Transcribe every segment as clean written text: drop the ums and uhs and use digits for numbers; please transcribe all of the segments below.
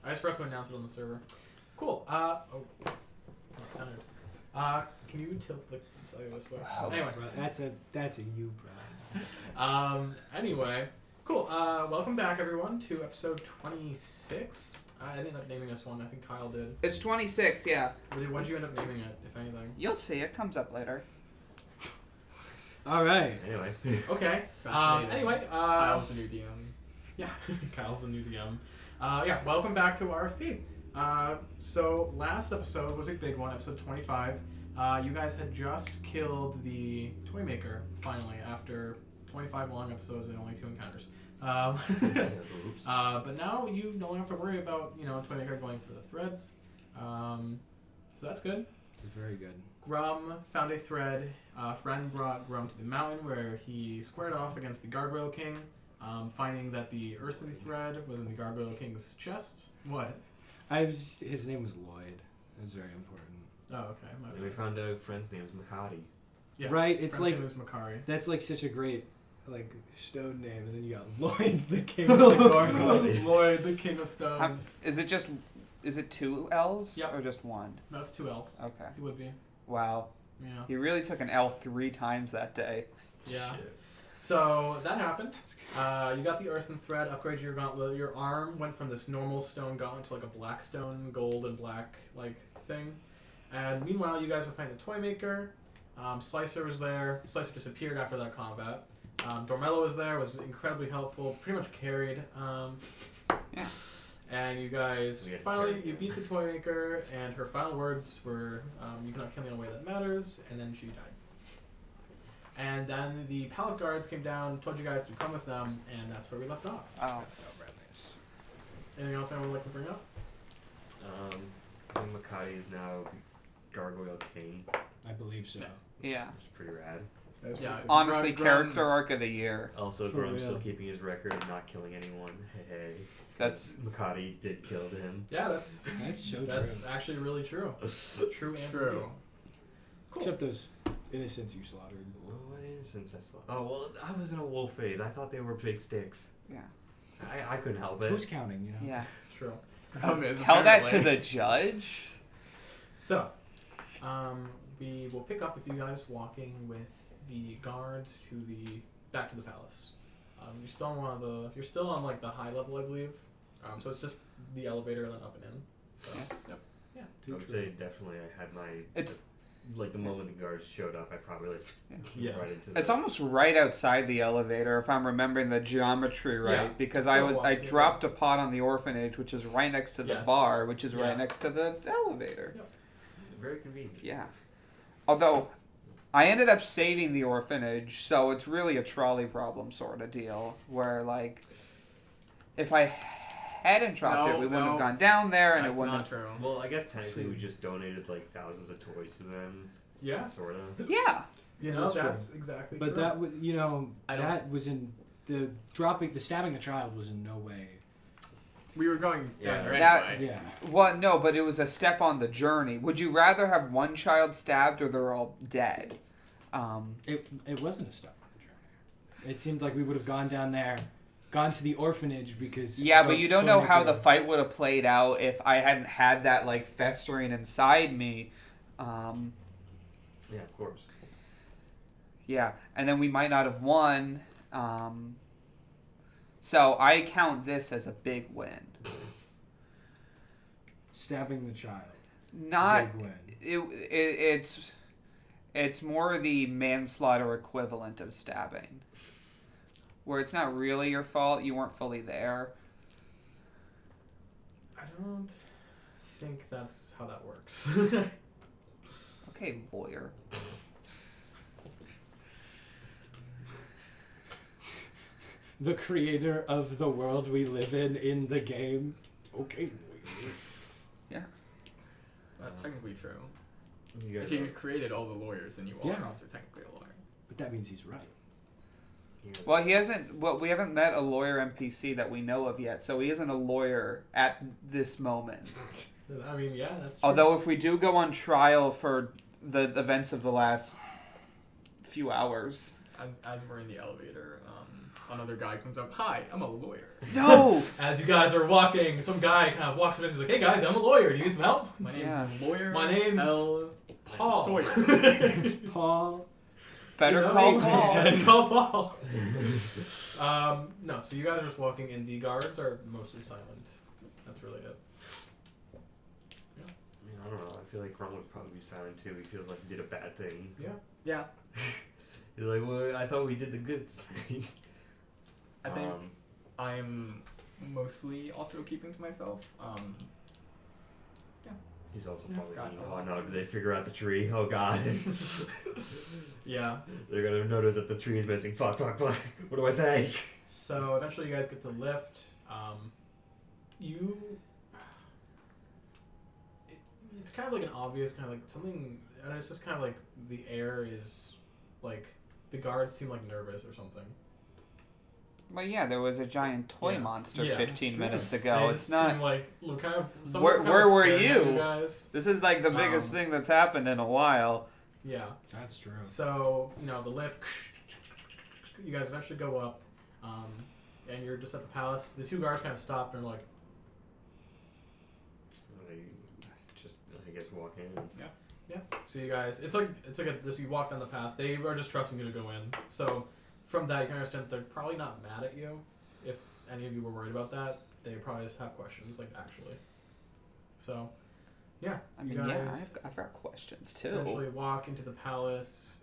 I just forgot to announce it on the server. Cool. Not centered. Can you tilt the cellular this way? Anyway. Bro, that's a you, bro. Anyway. Cool. Welcome back, everyone, to episode 26. I didn't end up naming this one. I think Kyle did. It's 26, yeah. Really, what did you end up naming it, if anything? You'll see. It comes up later. All right. Anyway. Okay. Anyway. Kyle's the new DM. Yeah, Kyle's the new DM. Welcome back to RFP. So last episode was a big one, episode 25. You guys had just killed the toy maker, finally, after 25 long episodes and only 2 encounters. But now you no longer have to worry about, toy maker going for the threads. So that's good. Very good. Grum found a thread. A friend brought Grum to the mountain where he squared off against the Gargoyle King, finding that the earthen thread was in the Gargoyle King's chest. What? His name was Lloyd. It was very important. Oh, okay. My And we found a friend's name is Makati. Yeah, right? It's friend's like name is Makari. that's like such a great stone name, and then you got Lloyd, the king of the gargoyles. Lloyd, the King of Stones. Is it 2 L's Yep. or just 1? No, it's 2 L's. Okay. It would be. Wow. Yeah. He really took an L 3 times that day. Yeah. Shit. So that happened. You got the earthen thread, upgraded your gauntlet. Your arm went from this normal stone gauntlet to like a black stone, gold and black thing. And meanwhile, you guys were fighting the toy maker. Slicer was there. Slicer disappeared after that combat. Doremello was there, was incredibly helpful, pretty much carried. Yeah. And you guys you beat the toy maker, and her final words were, "You cannot kill me in a way that matters," and then she died. And then the palace guards came down, told you guys to come with them, and that's where we left off. Oh. Anything else anyone would like to bring up? I think Makati is now the Gargoyle King. I believe so. Yeah. It's pretty rad. Yeah. Honestly, Grum- character arc of the year. Also, For Grum's real. still keeping his record of not killing anyone. Hey. That's Makati did kill him. Yeah, that's So that's true. actually really true. True and True. real. Cool. Except those innocents you slaughtered. What innocence I saw? Oh, well, I was in a wolf phase. I thought they were big sticks. Yeah. I couldn't help it. Who's counting? You know. Yeah. True. Tell that to the judge. So, we will pick up with you guys walking with the guards back to the palace. You're still on you're still on the high level, I believe. So it's just the elevator and then up and in. So, Yeah. yeah. I would say definitely I had my... It's the moment the guards showed up, I probably Yeah. right into It's almost right outside the elevator, if I'm remembering the geometry right. Yeah, Because still I walking. dropped a pot on the orphanage, which is right next to the Yes. bar, which is Yeah. right next to the elevator. Yep. Very convenient. Yeah. Although, I ended up saving the orphanage, so it's really a trolley problem sort of deal. Where, if I hadn't dropped it, we wouldn't have gone down there, and it That's wouldn't not have... true. Well, I guess technically we just donated thousands of toys to them. Yeah. Sort of. Yeah. That's exactly But true. that was, I don't- that was in the stabbing the child was in no way. We were going Yeah. down there That- anyway. Yeah. Well, no, but it was a step on the journey. Would you rather have one child stabbed or they're all dead? It wasn't a step on the journey. It seemed like we would have gone down there, gone to the orphanage because. Yeah, the but you don't know how the toy fight would have played out if I hadn't had that festering inside me. Yeah, of course. Yeah, and then we might not have won. So I count this as a big win. stabbing the child. Not Big win. it's more the manslaughter equivalent of stabbing, where it's not really your fault. You weren't fully there. I don't think that's how that works. Okay, lawyer. The creator of the world we live in the game. Okay. Yeah. That's technically true. You guys If you are- created all the lawyers, then you are Yeah. also technically a lawyer. But that means he's right. you guys- Well, he hasn't. Well, we haven't met a lawyer NPC that we know of yet, so he isn't a lawyer at this moment. I mean, yeah, that's true. Although, if we do go on trial for the events of the last few hours, as we're in the elevator, another guy comes up. Hi, I'm a lawyer. No! As you guys are walking, some guy kind of walks up and he's like, "Hey guys, I'm a lawyer. Do you need some help?" My name's Yeah. Lawyer. My name's L. Paul. Sawyer. Paul. Better You know call me? Paul. And call Paul. No, so you guys are just walking, and the guards are mostly silent. That's really it. I mean, I don't know. I feel like Grum would probably be silent too. He feels like he did a bad thing. Yeah. Yeah. He's like, well, I thought we did the good thing. I think I'm mostly also keeping to myself. He's also Yeah. probably God. thinking, oh no, did they figure out the tree? Oh god. Yeah. They're gonna notice that the tree is missing. Fuck. What do I say? So eventually you guys get to the lift. It's kind of like an obvious kind of like something, and it's just kind of like the air is like the guards seem like nervous or something. Well, yeah, there was a giant toy Yeah. monster Yeah. 15 minutes They ago. just It's not. seem like look kind of. some Where- kind of where were staring at you? guys? This is like the biggest thing that's happened in a while. Yeah. That's true. So the lift. You guys eventually go up, and you're just at the palace. The two guards kind of stop and are like, Just, I guess, walk in. yeah. So you guys, it's like just you walk down the path. They are just trusting you to go in. So from that, you can understand that they're probably not mad at you. If any of you were worried about that, they probably just have questions, like actually. So, yeah. I mean, you yeah, guys I've got questions too. eventually walk into the palace.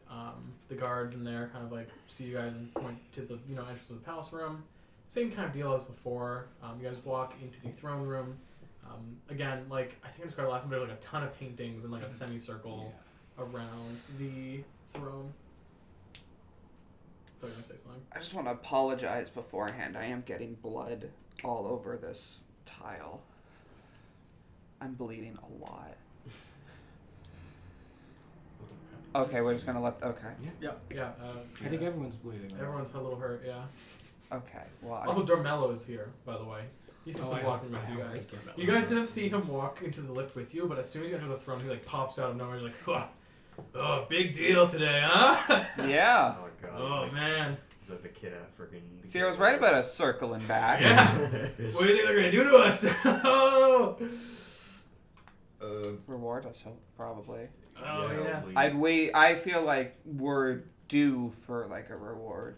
The guards in there kind of like see you guys and point to the entrance of the palace room. Same kind of deal as before. You guys walk into the throne room. Again, like I think I described last time, there's like a ton of paintings in like a semicircle around the throne. I was gonna say something. I just want to apologize beforehand. I am getting blood all over this tile. I'm bleeding a lot. Okay, we're just gonna let. Okay. Yeah. I think everyone's bleeding. everyone's a little hurt. Yeah. Okay. Well. Also, Doremello is here, by the way. He's just been walking with you guys. You guys didn't see him walk into the lift with you, but as soon as you enter the throne, he like pops out of nowhere. He's like, "Oh, big deal today, huh?" Yeah. Oh god. Oh man. He's like the kid at freaking. See, I was right about us circling back. Yeah. What do you think they're gonna do to us? Oh. Reward us, probably. Oh yeah. I'd wait. I feel like we're due for like a reward.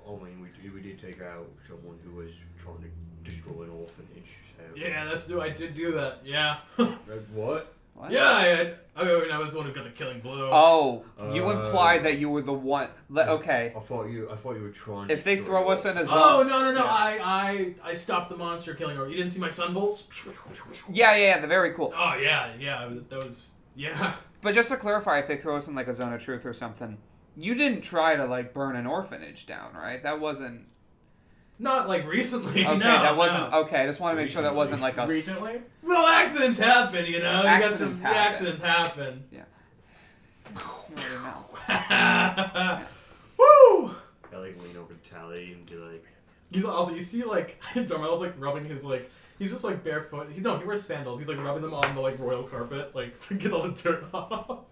I mean, we did take out someone who was trying to destroy an orphanage. So. Yeah, I did do that. Yeah. What? What? Yeah, I was the one who got the killing blow. Oh, you implied that you were the one. Okay. I thought you were trying. If they destroy throw us in a zone. Oh no! Yeah. I stopped the monster killing her. You didn't see my sunbolts? Yeah, they're very cool. Oh yeah. Those. Yeah. But just to clarify, if they throw us in like a zone of truth or something, you didn't try to like burn an orphanage down, right? That wasn't. Not like recently. Okay, no, that wasn't. no. Okay, I just want to make sure that wasn't like a. Recently? Well, accidents happen, you know. Accidents happen. Accidents happen. Yeah. You already know. Woo! I like lean over to Tally and be like, He's also you see like Doremello's like rubbing his like he's just like barefoot. He wears sandals. He's like rubbing them on the like royal carpet like to get all the dirt off.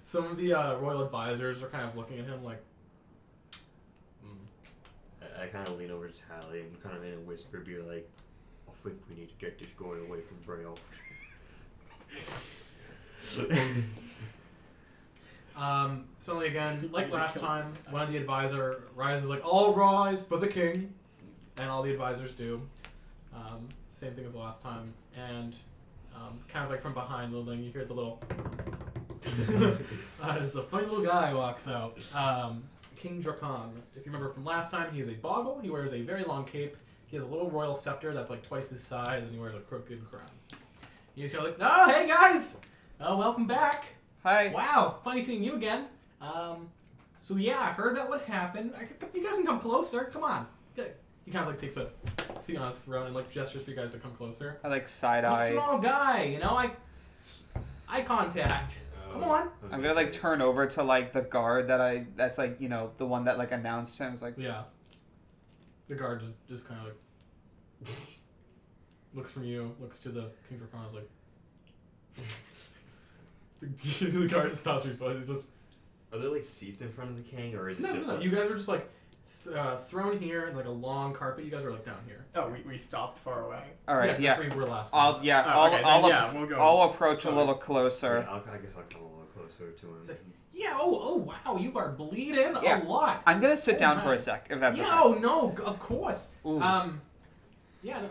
Some of the royal advisors are kind of looking at him like. I kind of lean over to Tally and kind of in a whisper be like, I think we need to get this guy away from Brayoff. Suddenly again, like last time, one of the advisor rises like, "All rise for the king," and all the advisors do. Same thing as last time, and kind of like from behind the building, you hear the little as the funny little guy walks out. King Drakon. If you remember from last time, he is a boggle. He wears a very long cape. He has a little royal scepter that's like twice his size, and he wears a crooked crown. He's kind of like, "Oh, hey guys! Welcome back. Hi. Wow, funny seeing you again. So yeah, I heard about what happened. You guys can come closer. Come on." He kind of like takes a seat on his throne and like gestures for you guys to come closer. I like side I'm a eye. small guy, you know. Eye contact. Come on. I'm gonna like turn over to like the guard that's like the one that like announced him. It's like Yeah. The guard just kind of like looks from you, looks to the King Drakon, is like. The guard just stops responding. He's just. Are there like seats in front of the king, or is it No, just no, like... you guys were just like thrown here in like a long carpet. You guys were like down here. Oh, we stopped far away. All right, That's yeah. where you were last I'll time. Okay, then we'll go. I'll approach a close. little closer. Yeah, I guess I'll come a little closer to him. It's like, yeah. Oh, wow. You are bleeding Yeah. a lot. I'm gonna sit Oh, down my. for a sec, if that's yeah. okay. Oh no. Of course. Ooh. Yeah. No,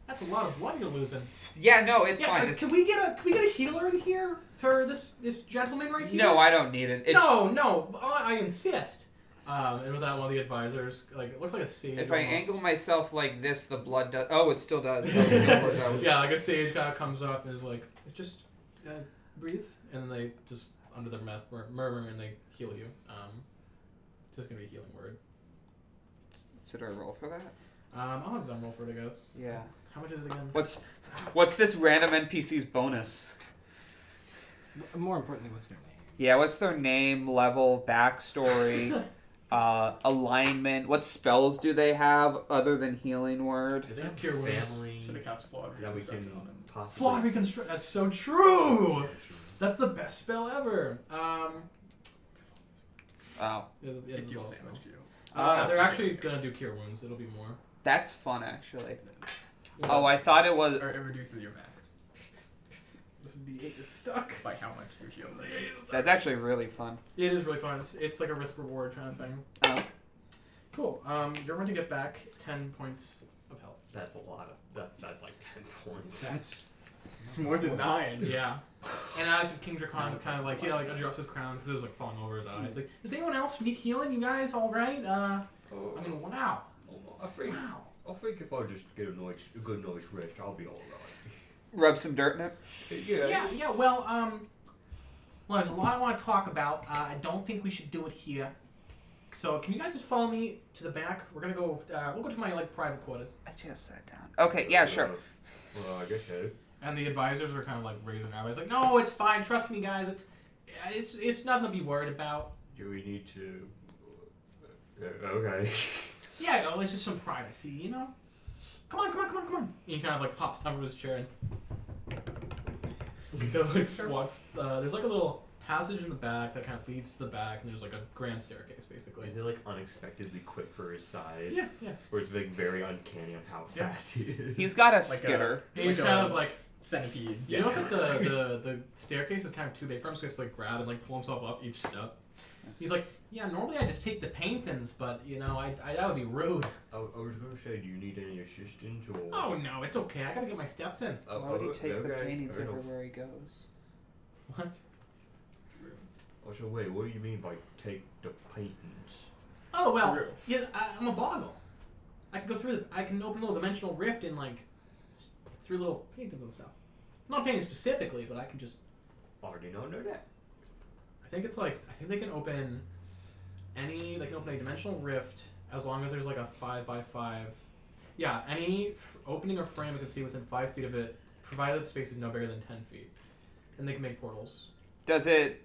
that's a lot of blood you're losing. Yeah, no, it's Yeah. fine. Can we get a healer in here for this gentleman right here? No, I don't need it. It's, No. I insist. And with that, one of the advisors, like, it looks like a sage. If I almost. angle myself like this, the blood does. Oh, it still does. Oh, it still pours out. Yeah, like a sage guy comes up and is like, just breathe, and then they just under their mouth murmur and they heal you. It's just gonna be a healing word. Should I roll for that? I'll have them roll for it, I guess. Yeah. How much is it again? What's this random NPC's bonus? More importantly, what's their name? Yeah, what's their name, level, backstory, alignment? What spells do they have other than healing word? Do they have Cure wounds. family Should have cast Flog that we can Reconstruction on him. possibly... Flawed reconstruct. That's so true. That's the best spell ever. Oh, It deals damage to you. They're actually gonna do cure wounds. It'll be more. that's fun actually. Oh, I thought it was. Or it reduces your max This D8 is stuck. by how much you heal. That's actually really fun. It is really fun. It's like a risk reward kind of thing. Oh. Cool. You're going to get back 10 points of health. That's a lot of... That's like 10 points. That's It's more than 9. Yeah. And as King Dracon's kind of like, he like adjusts his crown because it was like falling over his eyes. Like, does anyone else need healing? You guys all right? I mean, wow. I think if I just get a good nice rest, I'll be alright. Rub some dirt in it. Yeah. Well, there's a lot I want to talk about. I don't think we should do it here. So, can you guys just follow me to the back? We're gonna go. We'll go to my like private quarters. I just sat down. Okay, yeah, sure. Well, I guess so. And the advisors are kind of like raising their eyebrows, like, no, it's fine. Trust me, guys. It's nothing to be worried about. Do we need to... okay. Yeah, no, it's just some privacy, you know? Come on. And he kind of like pops out of his chair and he goes, like, walks. There's like a little passage in the back that kind of leads to the back, and there's like a grand staircase, basically. Is it like unexpectedly quick for his size? Yeah. Or is it like very uncanny on how Yeah. fast he is? He's got a Like skitter. He's like kind a of like... centipede. You notice that the staircase is kind of too big for him, so he has to like grab and like pull himself up each step. He's like, yeah, normally I just take the paintings, but you know, I that would be rude. I was gonna say, do you need any assistance or? Oh no, it's okay. I gotta get my steps in. Why would he take the paintings I don't know. everywhere he goes? What? Oh, so wait, what do you mean by take the paintings? Oh well, True. yeah, I'm a boggle. I can go through. I can open a little dimensional rift in like through little paintings and stuff. I'm not painting specifically, but I can just. Already know that. I think it's like they can open any. They can open a dimensional rift as long as there's like a 5x5. Yeah, any opening or frame I can see within 5 feet of it, provided the space is no bigger than 10 feet, and they can make portals. Does it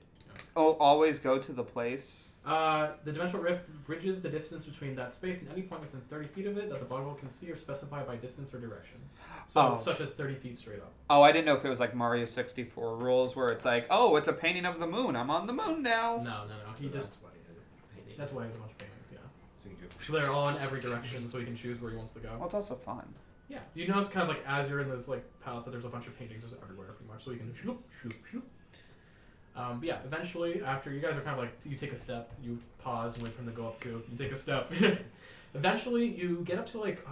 always go to the place? The dimensional rift bridges the distance between that space and any point within 30 feet of it that the boggle can see or specify by distance or direction. So, such as 30 feet straight up. Oh, I didn't know if it was like Mario 64 rules where it's like, oh, it's a painting of the moon. I'm on the moon now. No. So He just. that's why he has a painting. That's why he has a bunch of paintings, yeah. So you can do So they're all in every direction, so he can choose where he wants to go. Well, it's also fun. Yeah. You notice kind of like as you're in this like palace that there's a bunch of paintings everywhere, pretty much, so you can shoop. But yeah, eventually, after you guys are kind of like, you take a step, you pause and wait for him to go up to, you take a step. Eventually, you get up to like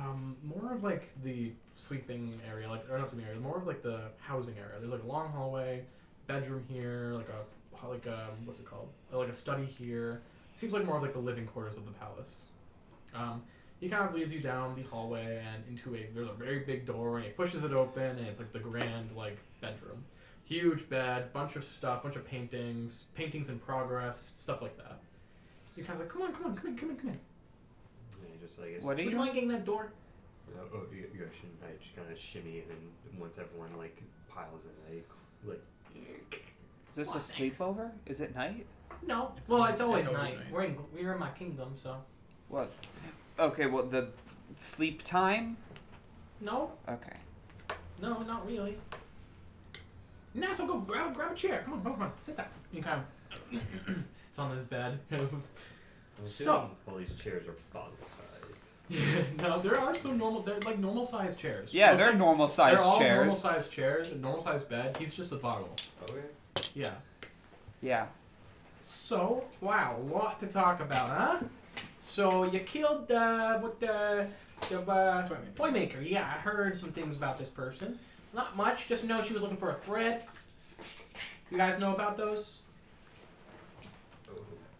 more of like the sleeping area, like or not sleeping area, more of like the housing area. There's like a long hallway, bedroom here, like what's it called? Like a study here. Seems like more of like the living quarters of the palace. He kind of leads you down the hallway and into there's a very big door, and he pushes it open, and it's like the grand like bedroom. Huge bed, bunch of stuff, bunch of paintings in progress, stuff like that. You're kind of like, come on, come in. Yeah, just like What do Would you you mind getting that door? I just kind of shimmy and once everyone like piles in, like. Is this Aw, a thanks. sleepover? Is it night? No. It's Well, always- it's always it's always night. night. We're in my kingdom, so. What? Okay, well, the sleep time? No, Okay. not really. Nah, so go grab a chair. Come on, sit down. You kind of Sits on his bed. I'm So- assuming all these chairs are bunk-sized. No, there are some normal. They're like normal sized chairs. Yeah, Looks they're like normal they're sized all chairs. normal sized chairs, a normal sized bed. He's just a bottle. Okay. Yeah. Yeah. So, wow, a lot to talk about, huh? So you killed the toy maker. Yeah, I heard some things about this person. Not much. Just know she was looking for a thread. You guys know about those?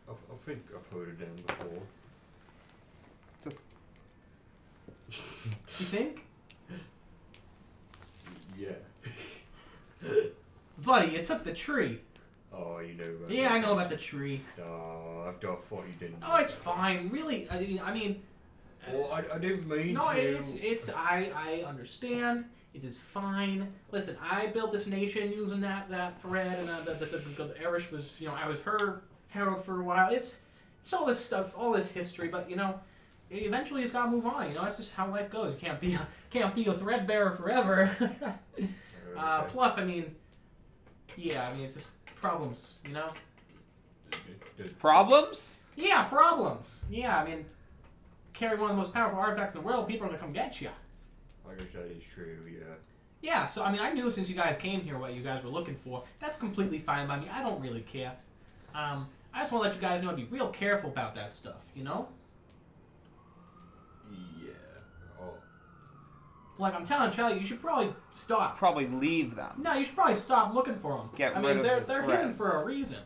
I think I've heard of them before. You think? Yeah. Buddy, you took the tree. Oh, you know about Yeah, I know about the tree. Oh, I thought you didn't. Oh, it's fine. Really, I mean. Well, I didn't mean No, to. it's I understand. It is fine. Listen, I built this nation using that thread, and the Irish was, I was her herald for a while. It's all this stuff, all this history, but eventually it's gotta move on. That's just how life goes. You can't be a thread bearer forever. Okay. Plus, it's just problems. Problems? Yeah, problems. Yeah, carry one of the most powerful artifacts in the world. People are gonna come get you. I guess that is true. Yeah. Yeah, so I knew since you guys came here what you guys were looking for. That's completely fine by me. I don't really care. I just want to let you guys know I'd be real careful about that stuff, Yeah. Oh. Like I'm telling Charlie, you should probably stop. Probably leave them. No, you should probably stop looking for them. Get rid of they're the they're hidden for a threads. reason.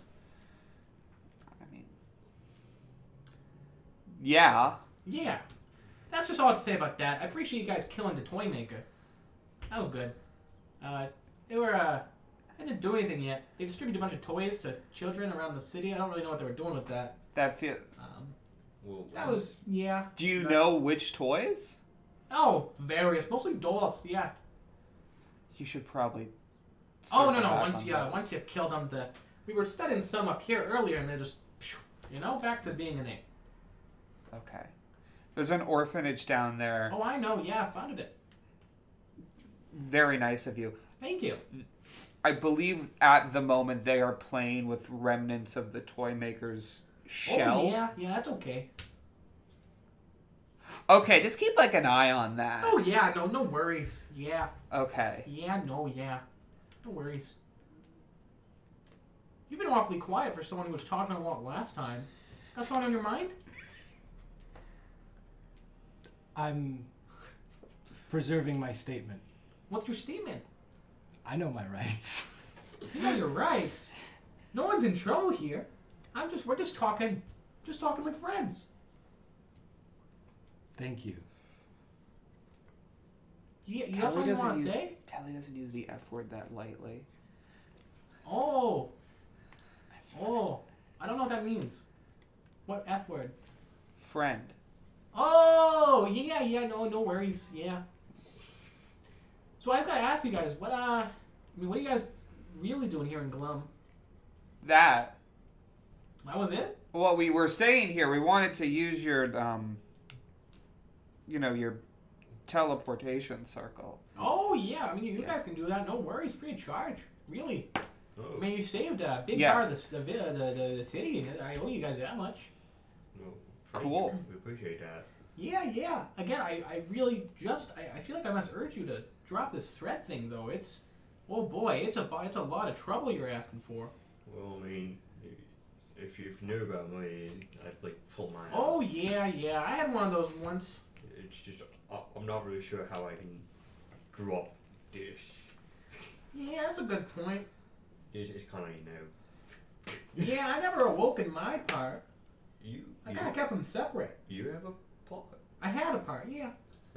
I mean, yeah. Yeah, that's just all I have to say about that. I appreciate you guys killing the toy maker. That was good. They didn't do anything yet. They distributed a bunch of toys to children around the city. I don't really know what they were doing with that. That feel. Well. That was yeah. Do you know which toys? Oh, various, mostly dolls. Yeah. You should probably. Oh no circle no! back Once on you those. once you killed them, we were studying some up here earlier, and they're just back to being a name. Okay. There's an orphanage down there. Oh, I know. Yeah, I founded it. Very nice of you. Thank you. I believe at the moment they are playing with remnants of the toy maker's shell. Oh yeah, that's okay. Okay, just keep like an eye on that. Oh yeah, no worries. Yeah, Okay. yeah, no worries. You've been awfully quiet for someone who was talking a lot last time. Got something on your mind? I'm preserving my statement. What's your statement? I know my rights. You know your rights. No one's in trouble here. We're just talking like friends. Thank you. You got something you want to say? Tally doesn't use the F word that lightly. Oh, I don't know what that means. What F word? Friend. Oh, yeah, no worries, yeah. So I just gotta ask you guys, what are you guys really doing here in Glum? That. That was it? What we were saying here, we wanted to use your, your teleportation circle. Oh, yeah, you guys can do that, no worries, free of charge, really. Oh. You saved a big Yeah. part of the city, I owe you guys that much. No, thank Cool. you. We appreciate that. Yeah. Again, I really I feel like I must urge you to drop this threat thing, though. Oh boy, it's a lot of trouble you're asking for. Well, if you knew about me, I'd pull mine out. Oh yeah, I had one of those once. It's just I'm not really sure how I can drop this. Yeah, that's a good point. It's kind of Yeah, I never awoke in my part. I You kind of kept them separate. you have a pot. I had a part, yeah.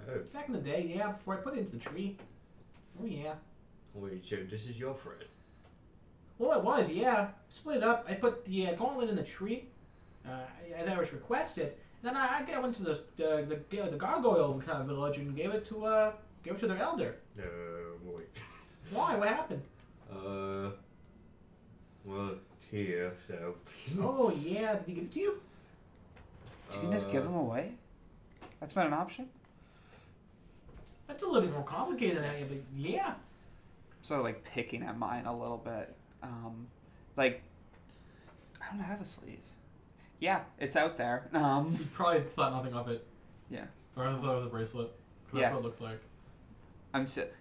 Oh, Back in the day, yeah, before I put it into the tree. Oh yeah. wait. So this is your friend? Well, it was, yeah. Split it up. I put the gauntlet in the tree, as I was requested. Then I went to the gargoyle kind of village and gave it to their elder. Wait. Why? What happened? Well, it's here, so. Oh yeah, did he give it to you? You can just give them away? That's been an option? That's a little bit more complicated than that, but yeah. Sort of picking at mine a little bit. I don't have a sleeve. Yeah, it's out there. You probably thought nothing of it. Yeah. Regardless of the bracelet. 'Cause Yeah. that's what it looks like.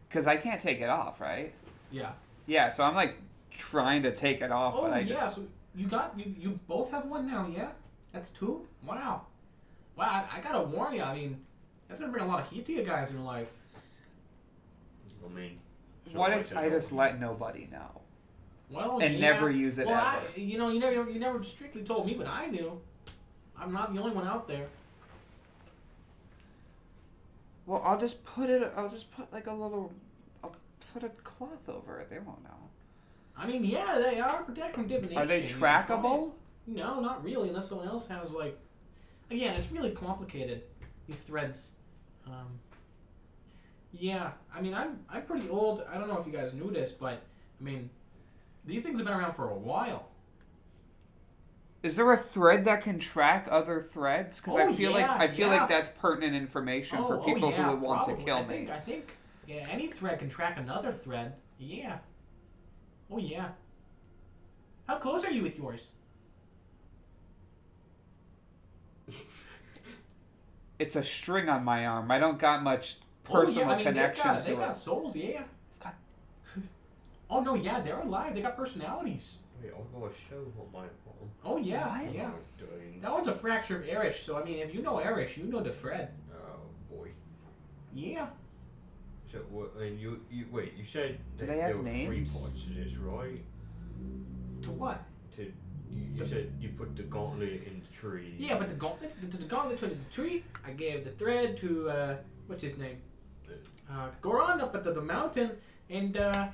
Because I can't take it off, right? Yeah. Yeah, so I'm like trying to take it off, Oh, but I yeah, so you both have one now, yeah? That's 2? Wow. Wow, I gotta warn you, I mean, that's gonna bring a lot of heat to you guys in your life. I mean, What if I just let nobody know Well, and yeah. never use it Well, ever? you never strictly told me, but I knew. I'm not the only one out there. Well, I'll just put like a little. I'll put a cloth over it. They won't know. I mean, yeah, they are protected from divination. Are they You can try it. trackable? No, not really, unless someone else has, like... Again, it's really complicated, these threads. Yeah, I mean, I'm pretty old. I don't know if you guys knew this, but, I mean, these things have been around for a while. Is there a thread that can track other threads? Because Oh, I feel yeah, like that's pertinent information for people yeah, who would want probably. to kill me. I think, yeah, any thread can track another thread. Yeah. Oh, yeah. How close are you with yours? It's a string on my arm. I don't got much personal connection they've to got it. souls, yeah. God. Oh, no, yeah, they're alive. They got personalities. Wait, I've got a show on my phone. Oh, yeah, What? yeah. Doing. That one's a fracture of Erish, so I mean, if you know Erish, you know the Fred. Oh boy. Yeah. So what? And you wait. You said Do that they have there were 3 names? parts to this, right? To what? You said you put the gauntlet in the tree. Yeah, but the gauntlet to the tree, I gave the thread to, what's his name? Goron up at the mountain, and, no,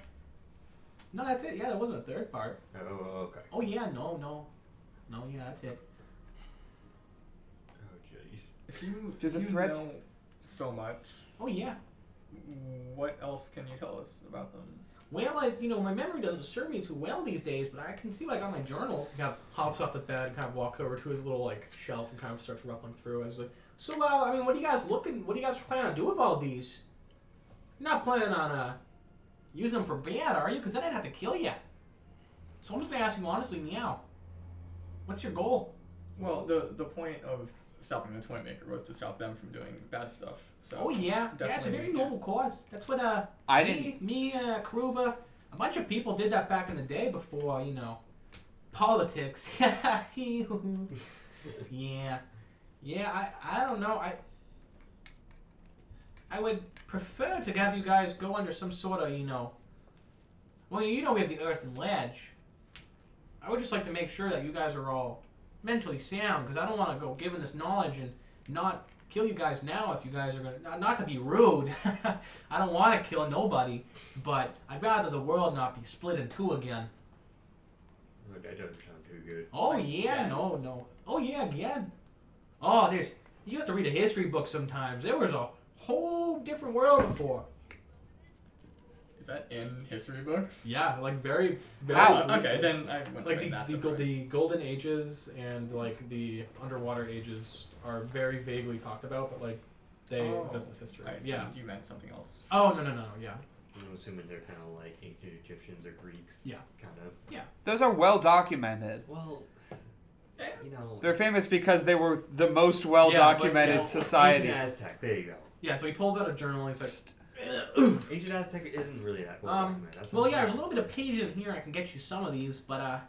that's it. Yeah, there wasn't a third part. Oh, okay. Oh, yeah, no, yeah, that's it. Oh, jeez. If you Do the if you threads- know so much, Oh, yeah. what else can you tell us about them? Well, my memory doesn't serve me too well these days, but I can see, like, on my journals, he kind of hops off the bed and kind of walks over to his little, like, shelf and kind of starts ruffling through. I was like, so, I mean, what do you guys planning on doing with all these? You're not planning on, using them for bad, are you? Because then I'd have to kill you. So I'm just going to ask you honestly, meow. What's your goal? Well, the point of stopping the Toy Maker was to stop them from doing bad stuff. So Oh, yeah. Yeah, it's a very definitely- noble cause. That's what, me, Karuba, a bunch of people did that back in the day before, politics. Yeah. Yeah, I don't know. I would prefer to have you guys go under some sort of, well, we have the Earthen Ledge. I would just like to make sure that you guys are all mentally sound, because I don't want to go giving this knowledge and not kill you guys now if you guys are going to, not to be rude. I don't want to kill nobody, but I'd rather the world not be split in 2 again. That doesn't sound too good. Oh, Like, yeah, again. no. Oh, yeah, again. Oh, you have to read a history book sometimes. There was a whole different world before. Is that in history books? Yeah, like very, very. Wow. Okay, then I wouldn't Like find that the surprising. golden ages and like the underwater ages are very vaguely talked about, but like they exist as history. I assumed Yeah. you meant something else. Oh no, yeah. I'm assuming they're kind of like ancient Egyptians or Greeks. Yeah. Kind of. Those are well documented. Well, They're famous because they were the most well documented Yeah, society. Ancient Aztec. There you go. Yeah, so he pulls out a journal and he's like, Ancient Aztec isn't really that well documented. That's well, not yeah, there's a bad. little bit of page in here. I can get you some of these, but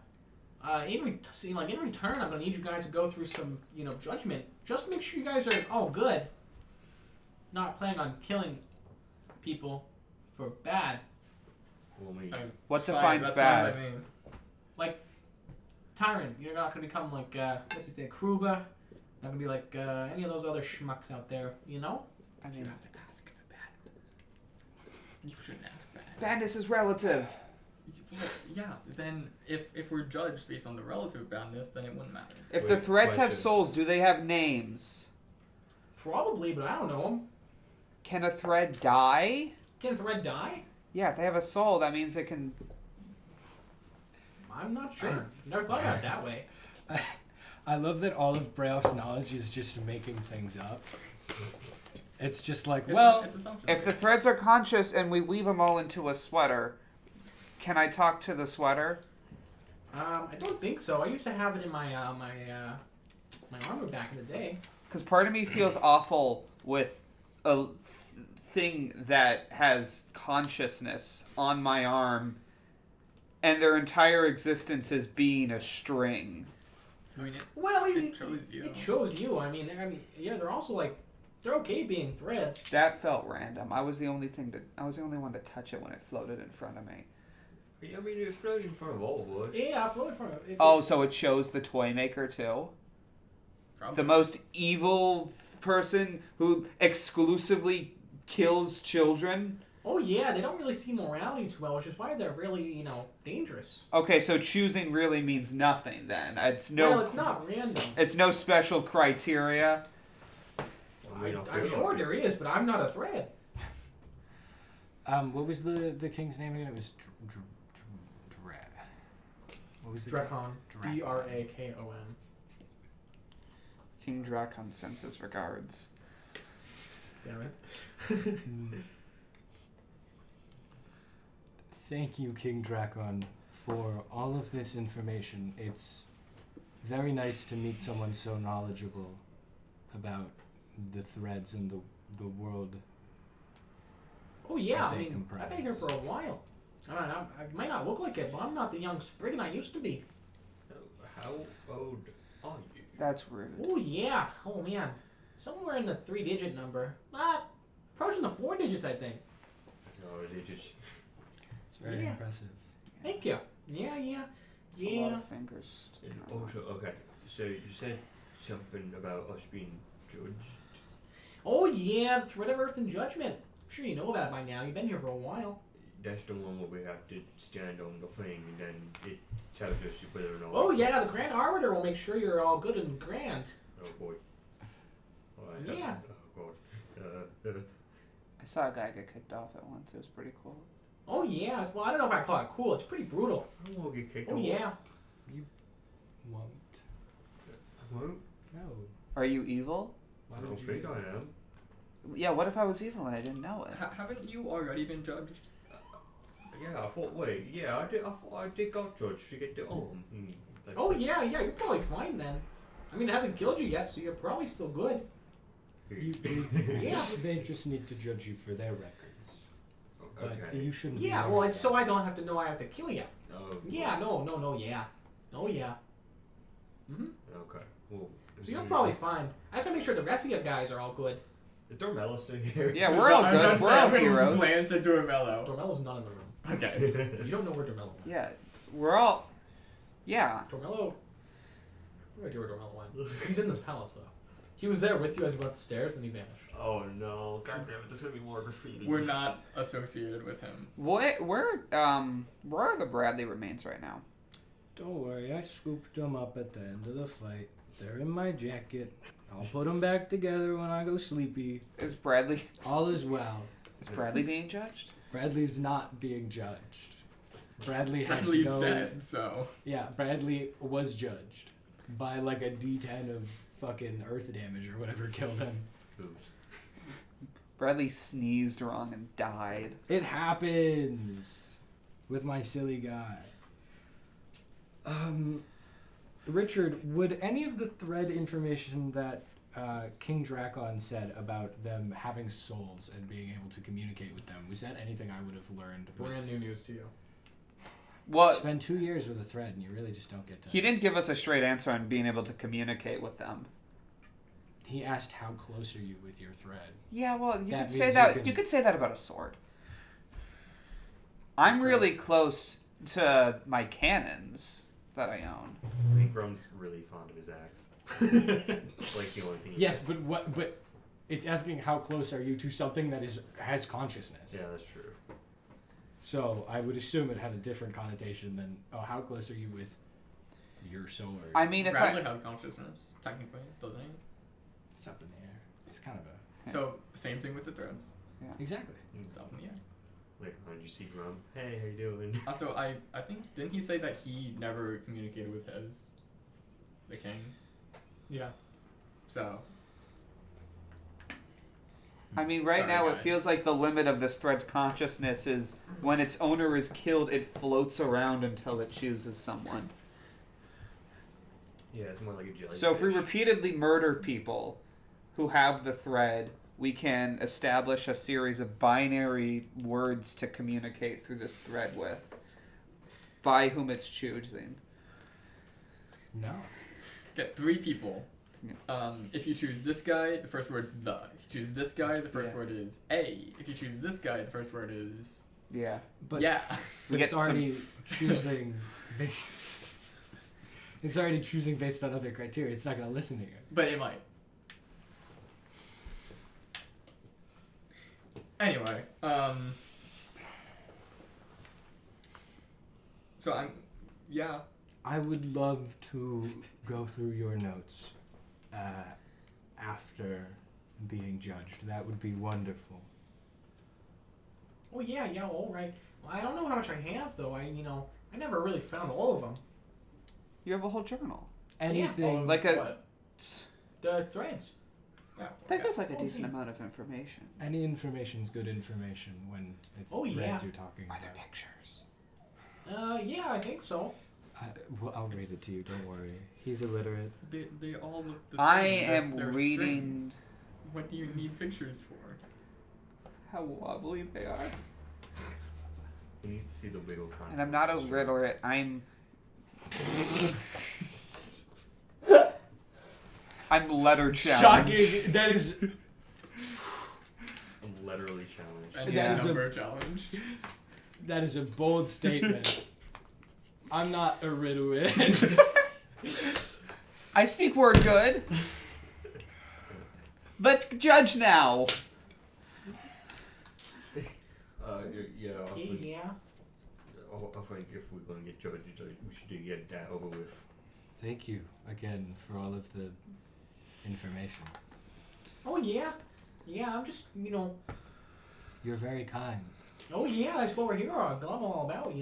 in return, I'm gonna need you guys to go through some, judgment. Just make sure you guys are all good. Not planning on killing people for bad. Well, I mean, What Fine, defines that's bad? fine by me. Tyrant, you're not gonna become like, what's his name, Kruba. Not gonna be like any of those other schmucks out there, I You mean, have to ask. It's a bad. You shouldn't ask bad. badness is relative. Well, yeah. Then if we're judged based on the relative badness, then it wouldn't matter. If the Wait, threads have question. souls, do they have names? Probably, but I don't know them. Can a thread die? Can Thread die? Yeah, if they have a soul, that means it can. I'm not sure. Never thought about it that way. I love that all of Brayoff's knowledge is just making things up. It's just like, It's assumption. If the threads are conscious and we weave them all into a sweater, can I talk to the sweater? I don't think so. I used to have it in my armor back in the day. Because part of me feels awful with a thing that has consciousness on my arm, and their entire existence is being a string. I mean, Well, it chose you. It chose you. I mean, yeah, they're also like, they're okay being threads. That felt random. I was the only one to touch it when it floated in front of me. I mean, it was floating in front of all of us. Yeah, I floated from it. Oh, so it shows the toy maker too? Probably. The most evil person who exclusively kills children? Oh yeah, they don't really see morality too well, which is why they're really, dangerous. Okay, so choosing really means nothing then. It's Well, it's not random. It's no special criteria. I'm sure there is, but I'm not a thread. What was the king's name again? It was Dra. What was it? Drakon. Drakon. Drakon. King Drakon sends his regards. Damn it. Thank you, King Drakon, for all of this information. It's very nice to meet someone so knowledgeable about the threads and the world. Oh yeah, That I they mean, comprise. I've been here for a while. I might not look like it, but I'm not the young spriggan I used to be. How old are you? That's rude. Oh yeah. Oh man. Somewhere in the 3-digit number. Approaching the 4 digits, I think. No, they just. It's very Yeah. impressive. Thank you. Yeah. It's a lot of fingers. to And count. also, okay, so you said something about us being judged. Oh yeah, the thread of earth and judgment. I'm sure you know about it by now. You've been here for a while. That's the one where we have to stand on the thing and then it tells us whether or not. Oh yeah, the Grand Arbiter will make sure you're all good and grand. Oh boy. Oh, I Yeah. haven't- Oh god. I saw a guy get kicked off at once. It was pretty cool. Oh yeah. Well, I don't know if I call it cool. It's pretty brutal. I won't get kicked Oh off. yeah. Won't. I won't. No. Are you evil? Why I would don't you think do I that? am. Yeah, what if I was evil and I didn't know it? Haven't you already been judged? Yeah, I thought. Wait, yeah, I did. I thought I did got judged to get the arm. Like, Oh yeah. You're probably fine then. I mean, it hasn't killed you yet, so you're probably still good. Yeah. They just need to judge you for their records. But Okay. you shouldn't be Yeah. worried Well, it's so about I don't have to know I have to kill you. Oh. Yeah. No. Yeah. Oh yeah. Okay. Well. So you're probably fine. I just gotta make sure the rest of you guys are all good. Is Doremello still here? Yeah, we're all good. We're all heroes. Plans at Doremello. Dormello's not in the room. Okay. You don't know where Dormello went. Yeah, we're all. Yeah. Dormello. No idea where Dormello went. He's in this palace though. He was there with you as you went up the stairs, then he vanished. Oh no! God damn it! There's gonna be more graffiti. We're not associated with him. Where are the Bradley remains right now? Don't worry, I scooped them up at the end of the fight. They're in my jacket. I'll put them back together when I go sleepy. Is Bradley All is well. being judged? Bradley's not being judged. Bradley has Bradley's no... dead, so. Yeah, Bradley was judged by like a D10 of fucking earth damage or whatever killed him. Oops. Bradley sneezed wrong and died. It happens with my silly guy. Richard, would any of the thread information that King Drakon said about them having souls and being able to communicate with them, was that anything I would have learned? Brand new news to you. What? Spend 2 years with a thread and you really just don't get to... He didn't give us a straight answer on being able to communicate with them. He asked how close are you with your thread? Yeah, well, you That could say means that. you can- You could say that about a sword. I'm fair. really close to my cannons that I own. I think Rum's really fond of his axe. It's like the only thing. He Yes, has. but what? But it's asking how close are you to something that has consciousness. Yeah, that's true. So I would assume it had a different connotation than how close are you with your sword? I mean, if Bradley I has consciousness, technically, doesn't he? It's up in the air. It's kind of a So, same thing with the threads. exactly. It's up in the air. Like, when you see Rum, hey, how you doing? Also, I think, didn't he say that he never communicated with the king? Yeah. So, I mean, right Sorry, now it guys. feels like the limit of this thread's consciousness is when its owner is killed, it floats around until it chooses someone. Yeah, it's more like a jellyfish. So if we repeatedly murder people who have the thread, we can establish a series of binary words to communicate through this thread with, by whom it's choosing. No. Get 3 people. If you choose this guy, the first word's the. If you choose this guy, the first word is a. If you choose this guy, the first word is Yeah. But yeah. We But get it's already choosing based. It's already choosing based on other criteria. It's not going to listen to you. But it might. Anyway, so yeah. I would love to go through your notes after being judged. That would be wonderful. Oh yeah, all right. Well, I don't know how much I have though. I never really found all of them. You have a whole journal. Anything Like a... What? The threads. Yeah. That feels like a Oh, decent yeah. amount of information. Any information's good information when it's Oh, threads yeah. you're talking Are about. there pictures? Yeah, I think so. Well, I'll read it to you. Don't worry. He's illiterate. They all look the same. I There's- am there's reading... strings. What do you need pictures for? How wobbly they are. You need to see the wiggle content. And I'm not illiterate, I'm... I'm letter challenged. Shocking! That is. I'm literally challenged. And Yeah. yeah, number challenge. That is a bold statement. I'm not illiterate. I speak word good. Let judge now. Yeah, I think, Yeah. I think if we're going to get judged, we should get that over with. Thank you again for all of the information. Oh yeah. Yeah, I'm just You're very kind. Oh yeah, that's what we're here on. I'm all about,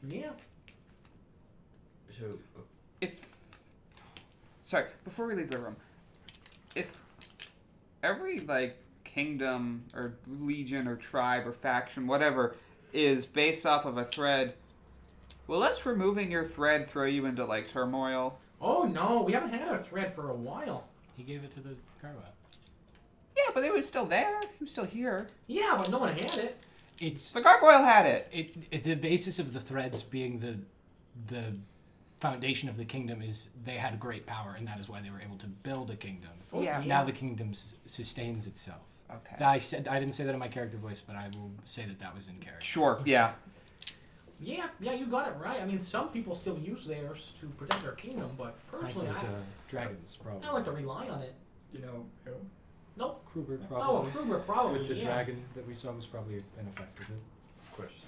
Yeah. So, Sorry, before we leave the room. If every, kingdom or legion or tribe or faction, whatever, is based off of a thread, will us removing your thread throw you into, turmoil? Oh no, we haven't had a thread for a while. He gave it to the Carwell. Yeah, but it was still there. He was still here. Yeah, but no one had it. It's The gargoyle had it. the basis of the threads being the foundation of the kingdom is they had great power, and that is why they were able to build a kingdom. Oh, Yeah. Now the kingdom sustains itself. Okay. I didn't say that in my character voice, but I will say that was in character. Sure, yeah. Yeah, you got it right. I mean, some people still use theirs to protect their kingdom, but personally, Like I those, dragons, probably. don't like to rely on it. Do you know who? Nope. Kruber, Oh, probably. Kruber probably. With the yeah. dragon that we saw was probably an effect of it. question.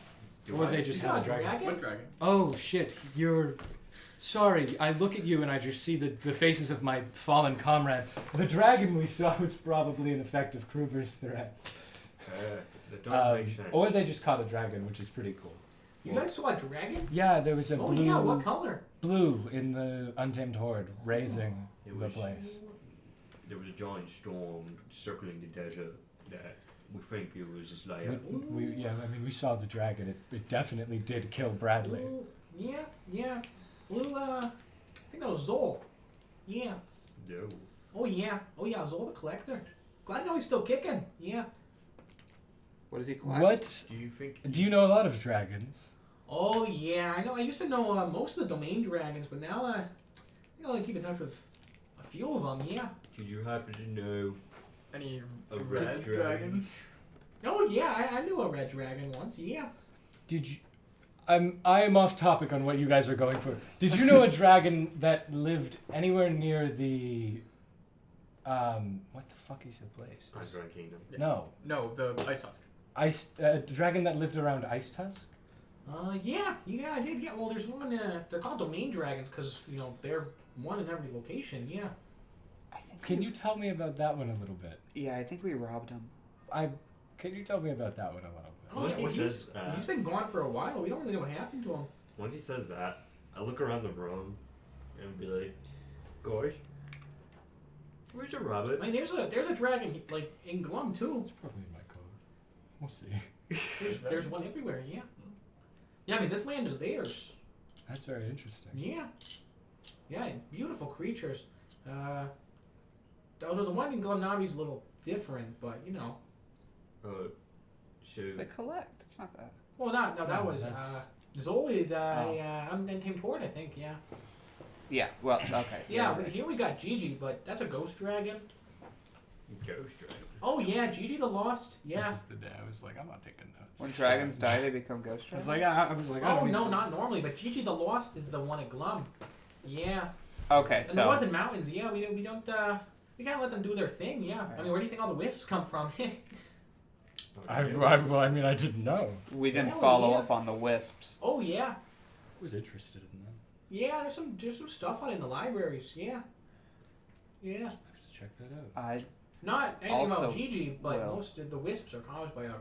Or they just You had got a dragon. What dragon? Oh shit, you're... Sorry, I look at you and I just see the faces of my fallen comrade. The dragon we saw was probably an effect of Kruber's threat. That does make sense. Or they just caught a dragon, which is pretty cool. You guys saw a dragon? Yeah, there was a Oh blue... yeah, what color? Blue in the Untamed Horde, raising It the was- place. There was a giant storm circling the desert that we think it was just like We saw the dragon. It definitely did kill Bradley. Blue, yeah. Blue, I think that was Zol. Yeah. no. Oh yeah, Zol the Collector. Glad to know he's still kicking. Yeah. What does he collect? What? Do you think? Do you know a lot of dragons? Oh yeah, I know. I used to know most of the domain dragons, but now I only keep in touch with a few of them. Yeah. Did you happen to know? Any A red red dragon. dragons? Oh yeah, I knew a red dragon once. Yeah. Did you? I am off topic on what you guys are going for. Did you know a dragon that lived anywhere near the? What the fuck is the place? Android Kingdom. No, No, the ice tusk. dragon that lived around Ice Tusk. Yeah, I did. Yeah. Well, there's one. They're called domain dragons because they're one in every location. Yeah. I think. Can you tell me about that one a little bit? Yeah, I think we robbed him. Can you tell me about that one a little bit? Oh, Once yeah, he says that, he's been gone for a while. We don't really know what happened to him. once he says that, I look around the room and be like, "Guys, where's a rabbit?" I mean, there's a dragon in Glum too. It's probably in my code. We'll see. There's one everywhere. Yeah. Yeah, I mean this land is theirs. That's very interesting. Yeah. Yeah, beautiful creatures. Although the one in Glummnavi is a little different, but you know. So They collect. It's not that. Well, that No, was that's- Zol is unnamed horde, I think. Yeah. Yeah. Well. Okay. Yeah. right. Here we got Gigi, but that's a ghost dragon. ghost dragons. Oh yeah, Gigi the Lost. Yeah. This is the day I was like, I'm not taking notes. When dragons die, they become ghost I was dragons. like, I was like, I Oh don't no, even- not normally, but Gigi the Lost is the one at Glum. Yeah. Okay. The So. Northern Mountains. Yeah, we don't we gotta let them do their thing. Yeah. I mean, where do you think all the wisps come from? I mean, I didn't know. We didn't Hell follow yeah. up on the wisps. Oh yeah. I was interested in them. Yeah, there's some stuff on it in the libraries. Yeah. Yeah. I have to check that out. I. Not anything about Also, Gigi, but well- most of the wisps are caused by a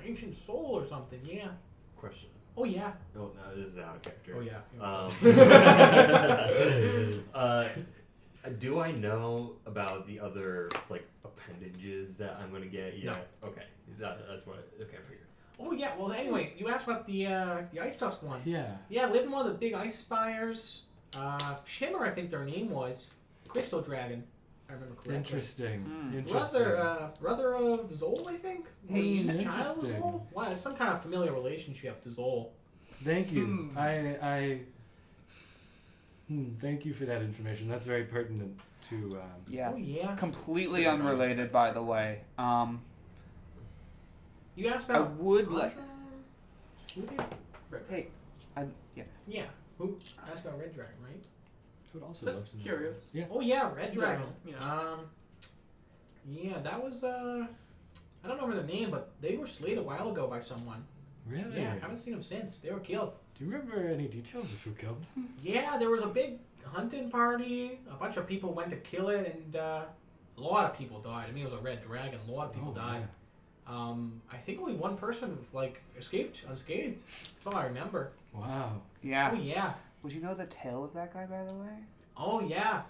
ancient soul or something. Yeah. Question. Oh yeah. Oh no, this is out of character. Oh yeah. Do I know about the other like appendages that I'm gonna get yet? No. Okay, that's what. Okay, I figured. Oh yeah. Well, anyway, you asked about the ice tusk one. Yeah. Yeah, lived in one of the big ice spires. Shimmer, I think their name was. Crystal Dragon. I remember correctly. Interesting. Hmm. Interesting. Brother of Zol, I think. Or he's a child of Interesting. Zol. Well, it's some kind of familiar relationship to Zol. Thank you. Hmm. Thank you for that information. That's very pertinent to. Yeah. Oh yeah. Completely Sure. unrelated, by the way. You asked I about. would like. Who did? Hey. Yeah. Who asked about Red Dragon, right? I would also Just love to know. curious. Yeah. Oh yeah, Red Dragon. General, Yeah, that was I don't remember the name, but they were slayed a while ago by someone. Really? Yeah, I haven't seen them since. They were killed. Do you remember any details of who killed them? Yeah, there was a big hunting party. A bunch of people went to kill it, and a lot of people died. I mean, it was a red dragon. A lot of people died. I think only one person escaped unscathed. That's all I remember. Wow. Yeah. Oh yeah. Would you know the tale of that guy, by the way? Oh yeah.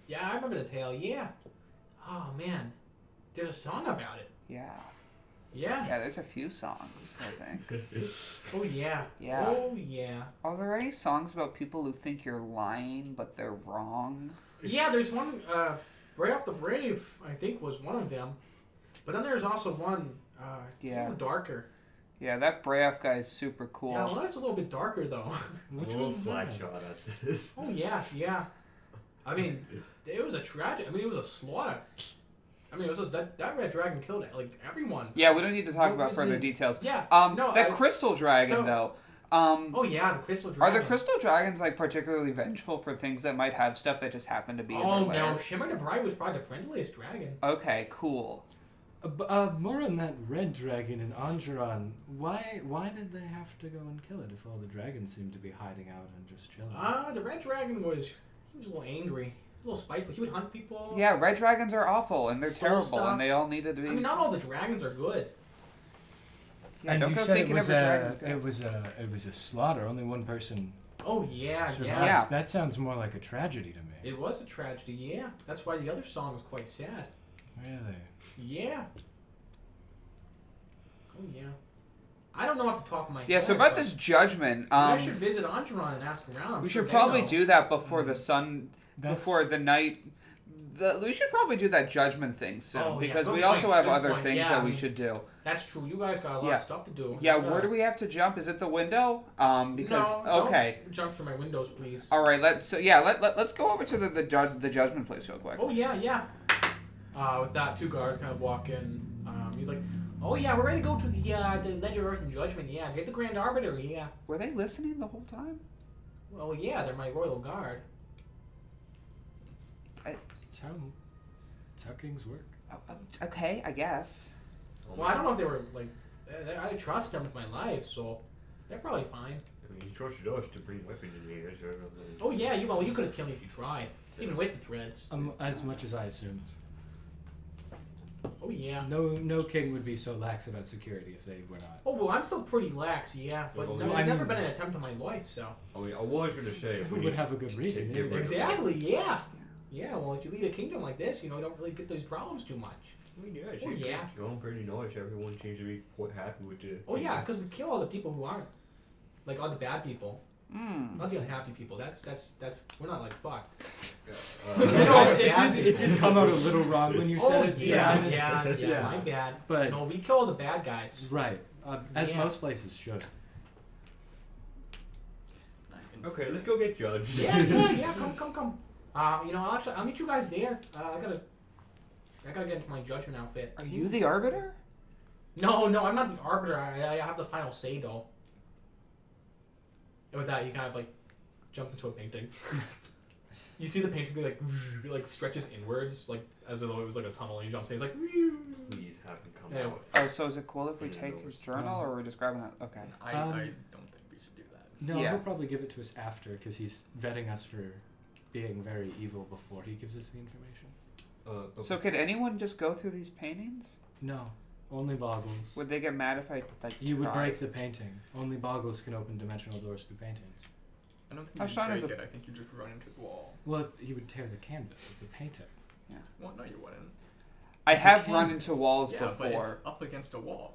Yeah, I remember the tale. Yeah. Oh man, there's a song about it. Yeah. Yeah. Yeah, there's a few songs, I think. Oh yeah. Yeah. Oh yeah. Are there any songs about people who think you're lying, but they're wrong? Yeah, there's one. Brave Off the Brave, I think, was one of them. But then there's also one. It's a Yeah. little darker. Yeah, that Braff guy is super cool. Yeah, one that's a little bit darker though. A Which little one's slide that? shot at this. Oh yeah, yeah. I mean, it was a tragic. I mean, it was a slaughter. I mean, it was that red dragon killed like everyone. Yeah, we don't need to talk What about was further it? details. Yeah. No, that I- crystal dragon so- though. Oh yeah, the crystal Are dragon. the crystal dragons like particularly vengeful for things that might have stuff that just happen to be in Oh their lair? no, Shimmer the Bright was probably the friendliest dragon. Okay, cool. More on that red dragon in Angeron. Why did they have to go and kill it if all the dragons seem to be hiding out and just chilling? The red dragon he was a little angry, a little spiteful. He would hunt people. Yeah, red dragons are awful and they're Stole terrible stuff. and they all needed to be. I mean, not all the dragons are good. Yeah, and don't you go said thinking it was every dragon's a good. it was a slaughter. Only one person Oh yeah, survived. yeah. Yeah. That sounds more like a tragedy to me. It was a tragedy. Yeah, that's why the other song was quite sad. Really? Yeah. Oh yeah. I don't know off the top of my head. Yeah, so about but this judgment, I should visit Angeron and ask around. I'm we sure should they probably know. do that before the sun, That's before the night. We should probably do that judgment thing soon Oh, yeah, because good we point, also have good other point. things Yeah, that I we mean- should do. That's true. You guys got a lot Yeah. of stuff to do. Yeah, where do we have to jump? Is it the window? Because No, okay, don't jump through my windows, please. all right. Let's go over to the judgment place real quick. Oh yeah, yeah. With that, two guards kind of walk in. He's like, "Oh yeah, we're ready to go to the Ledger of Earth and Judgment. Yeah, get the Grand Arbiter. Yeah. Were they listening the whole time? Well, yeah, they're my royal guard. it's how kings work. Okay, I guess. Well, I don't know if they were like, I trust them with my life, so they're probably fine. I mean, you trusted us to bring weapons in here, so. Oh yeah, you could have killed me if you tried, even with the threads. As much as I assumed. Oh yeah. No king would be so lax about security if they were not. Oh well, I'm still pretty lax, yeah, but Well, no, I there's never mean- been an attempt on my life, so. I mean, I was gonna say if Who we would need have a good reason? to They get would- rid of Exactly, yeah. Yeah, well, if you lead a kingdom like this, you don't really get those problems too much. I mean, yeah, it Oh, seems yeah. going pretty nice. Everyone seems to be quite happy with the. Oh yeah, it's because we kill all the people who aren't, like all the bad people. Not the unhappy people. That's we're not like fucked. It did come out a little wrong when you said it. Yeah, my bad. But no, we kill all the bad guys. right, as most places should. Okay, let's go get judged. Yeah. Come. I'll meet you guys there. I gotta get into my judgment outfit. Are you the arbiter? No, I'm not the arbiter. I have the final say though. And with that, he kind of like jumps into a painting. You see the painting like stretches inwards, like as though it was like a tunnel. And he jumps in. He's like, Please have him come Yeah. out. Oh, so is it cool if we take his journal, or are we describing that? Okay. I don't think we should do that. No, Yeah. he'll probably give it to us after because he's vetting us for being very evil before he gives us the information. So could anyone just go through these paintings? No, only Boggles. Would they get mad if I like? You would tried? break the painting. Only Boggles can open dimensional doors through paintings. I don't I think was you trying to break it. I think you just run into the wall. Well, he would tear the canvas of the painting. Well, no, you wouldn't. I It's a have run canvas. into walls Yeah, but before. it's up against a wall.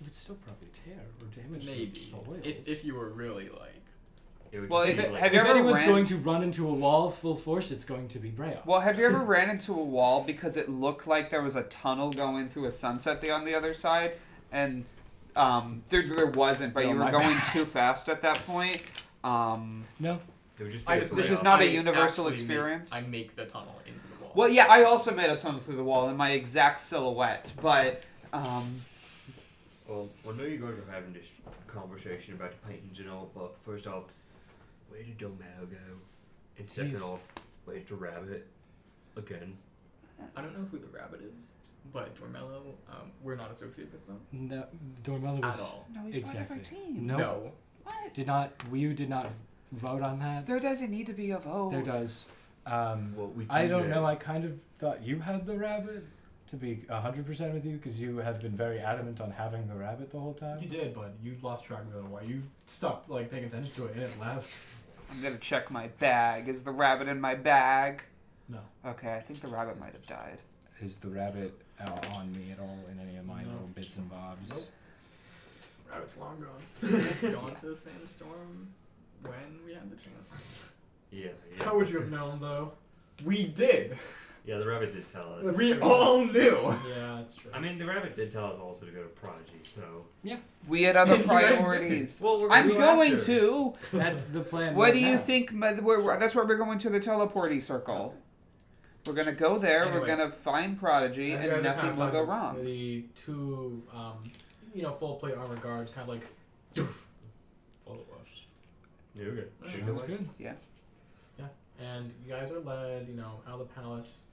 It would still probably tear or damage Maybe. the oils. If you were really like. It would Well, just if be it- like, have you If ever anyone's ran- going to run into a wall full force, it's going to be Brea. Well, have you ever ran into a wall because it looked like there was a tunnel going through a sunset on the other side, and there wasn't, but No, you were my going bad. too fast at that point. No. it would just be I a just, This way is off. not a I universal actually experience. I make the tunnel into the wall. Well, yeah, I also made a tunnel through the wall in my exact silhouette, but Well, I know you guys are having this conversation about the paintings and all, but first off, where did Doremello go? And second He's- off, where's the rabbit? Again. I don't know who the rabbit is, but Doremello, we're not associated with them No, Doremello was at all. no, he's exactly. part of our team. No. No. What? You did not vote on that. There doesn't need to be a vote. There does. Well, we I do don't that. know. I kind of thought you had the rabbit. To be 100% with you, because you have been very adamant on having the rabbit the whole time. You did, but you lost track of it. Why you stopped like paying attention to it and it left. I'm gonna check my bag. Is the rabbit in my bag? No. Okay, I think the rabbit might have died. Is the rabbit on me at all in any of my No. little bits and bobs? Nope. Rabbit's long gone. Gone to the sandstorm when we had the chance. Yeah. How would you have known though? We did. Yeah, the rabbit did tell us. That's We true. all knew. Yeah, that's true. I mean, the rabbit did tell us also to go to Prodigy, so. We had other You guys priorities. Well, we're I'm gonna go going after. to. That's the plan. What right do you now. think? That's where we're going to the teleporty circle. We're gonna go there. We're Anyway. gonna find Prodigy, You and guys are nothing kind of will go talking- wrong. The two, full plate armor guards kind of like, photo buffs. Yeah, okay. That Should Sounds go good. And you guys are led, out of the palace,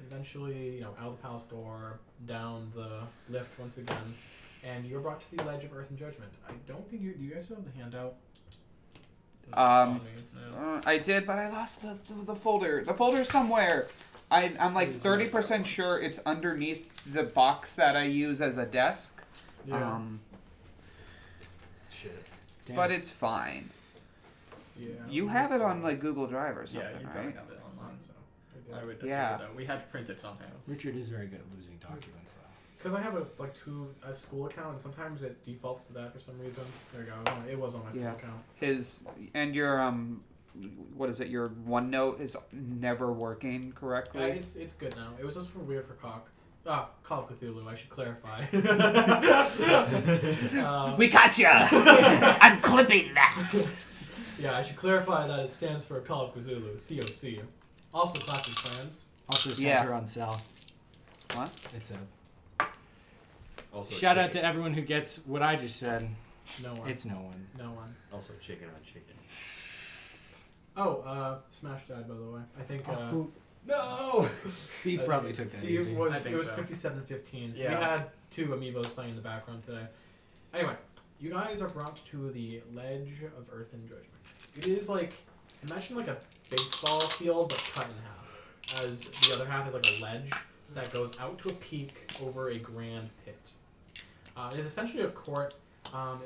eventually, out of the palace door, down the lift once again, and you're brought to the ledge of Earth and Judgment. I don't think do you guys still have the handout? No. I did, but I lost the folder. The folder's somewhere. I'm like 30% sure it's underneath the box that I use as a desk. Yeah. Shit. Damn. But it's fine. Yeah. You have it on like Google Drive or Yeah, something, you probably right? have it online, so I I would assume Yeah. so. We had to print it somehow. Richard is very good at losing documents, though. It's because I have a school account, and sometimes it defaults to that for some reason. There you go. It was on my school Yeah. account. Your what is it? Your OneNote is never working Yeah, correctly. it's good now. It was just weird for Call of Cthulhu. I should clarify. We got ya. I'm clipping that. Yeah, I should clarify that it stands for Call of Cthulhu, COC. Also Clash of Clans. Also, Yeah. center on cell. What? It's a Also shout out chicken. to everyone who gets what I just said. No one. It's no one. No one. Also chicken on chicken. Oh, Smash died, by the way. I think, No. Steve probably took that Steve easy. I was, think it was so. 57-15. Yeah. We had two amiibos playing in the background today. Anyway, you guys are brought to the Ledge of Earth and Judgment. It is like, imagine like a baseball field, but cut in half. As the other half is like a ledge that goes out to a peak over a grand pit. It is essentially a court.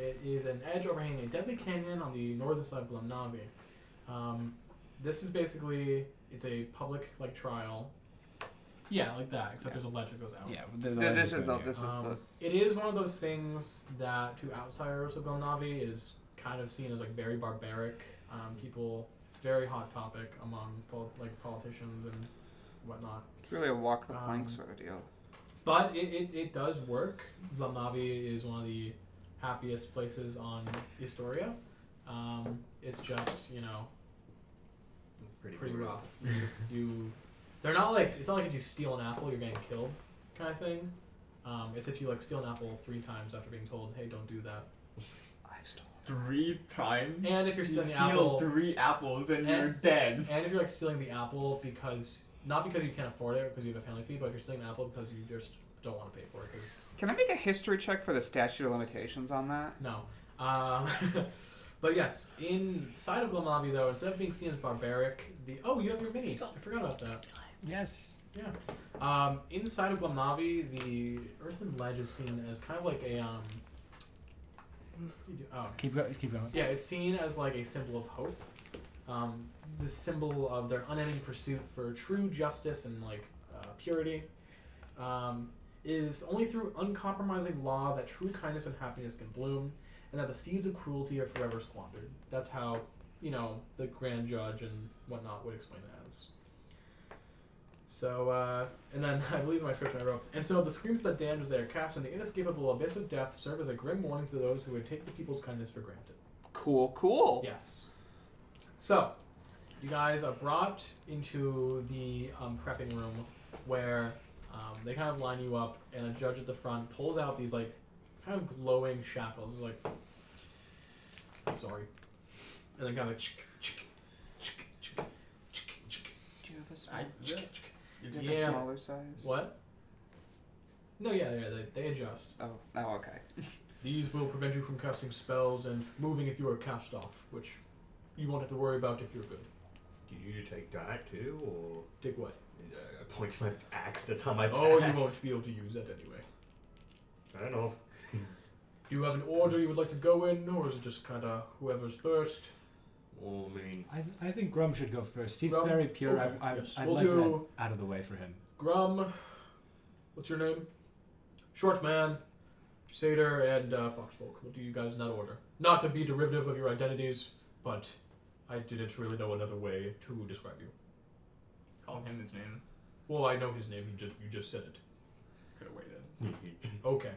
It is an edge overhanging a deadly canyon on the northern side of Glummnavi. This is basically, it's a public like trial. Yeah, like that, except there's a ledge that goes out. Yeah, This is the. It is one of those things that to outsiders of Glummnavi is kind of seen as like very barbaric. People, it's a very hot topic among politicians and whatnot. It's really a walk the plank sort of deal. But it does work. Glummnavi is one of the happiest places on Historia. It's just, pretty rough. They're not like, it's not like if you steal an apple you're getting killed kind of thing. It's if you like steal an apple 3 times after being told, hey, don't do that. I've stolen 3 times. And if you're You stealing the steal apple, 3 apples and you're dead. and if you're like stealing the apple not because you can't afford it because you have a family fee, but if you're stealing an apple because you just don't want to pay for it. Can I make a history check for the statute of limitations on that? No. But yes, inside of Glummnavi though, instead of being seen as barbaric, you have your mini. I forgot about that. Yes. Yeah. Inside of Glummnavi, the earthen ledge is seen as kind of like a Keep going. Yeah, it's seen as like a symbol of hope. The symbol of their unending pursuit for true justice and like purity. Is only through uncompromising law that true kindness and happiness can bloom, and that the seeds of cruelty are forever squandered. That's how, the grand judge and whatnot would explain it as. So, and then I believe in my scripture I wrote, and so the screams that damned there cast in the inescapable abyss of death serve as a grim warning to those who would take the people's kindness for granted. Cool. Yes. So, you guys are brought into the prepping room where they kind of line you up, and a judge at the front pulls out these like kind of glowing shackles, like sorry, and then kind of Do you have a small, yeah. smaller size? What? No, yeah, they adjust. Oh, okay. These will prevent you from casting spells and moving if you are cast off, which you won't have to worry about if you're good. Do you need to take that too, or Take what? I point to my axe that's on my back? Oh, you won't be able to use that anyway. I don't know. Do you have an order you would like to go in, or is it just kind of whoever's first? Well, I mean, I think Grum should go first. He's Grum? very pure. Okay, I'd yes. like We'll that do- out of the way for him. Grum, what's your name? Short Man, Satyr, and Foxfolk. We'll do you guys in that order. Not to be derivative of your identities, but I didn't really know another way to describe you. Call him his name. Well, I know his name. You just said it. Could have waited. Okay.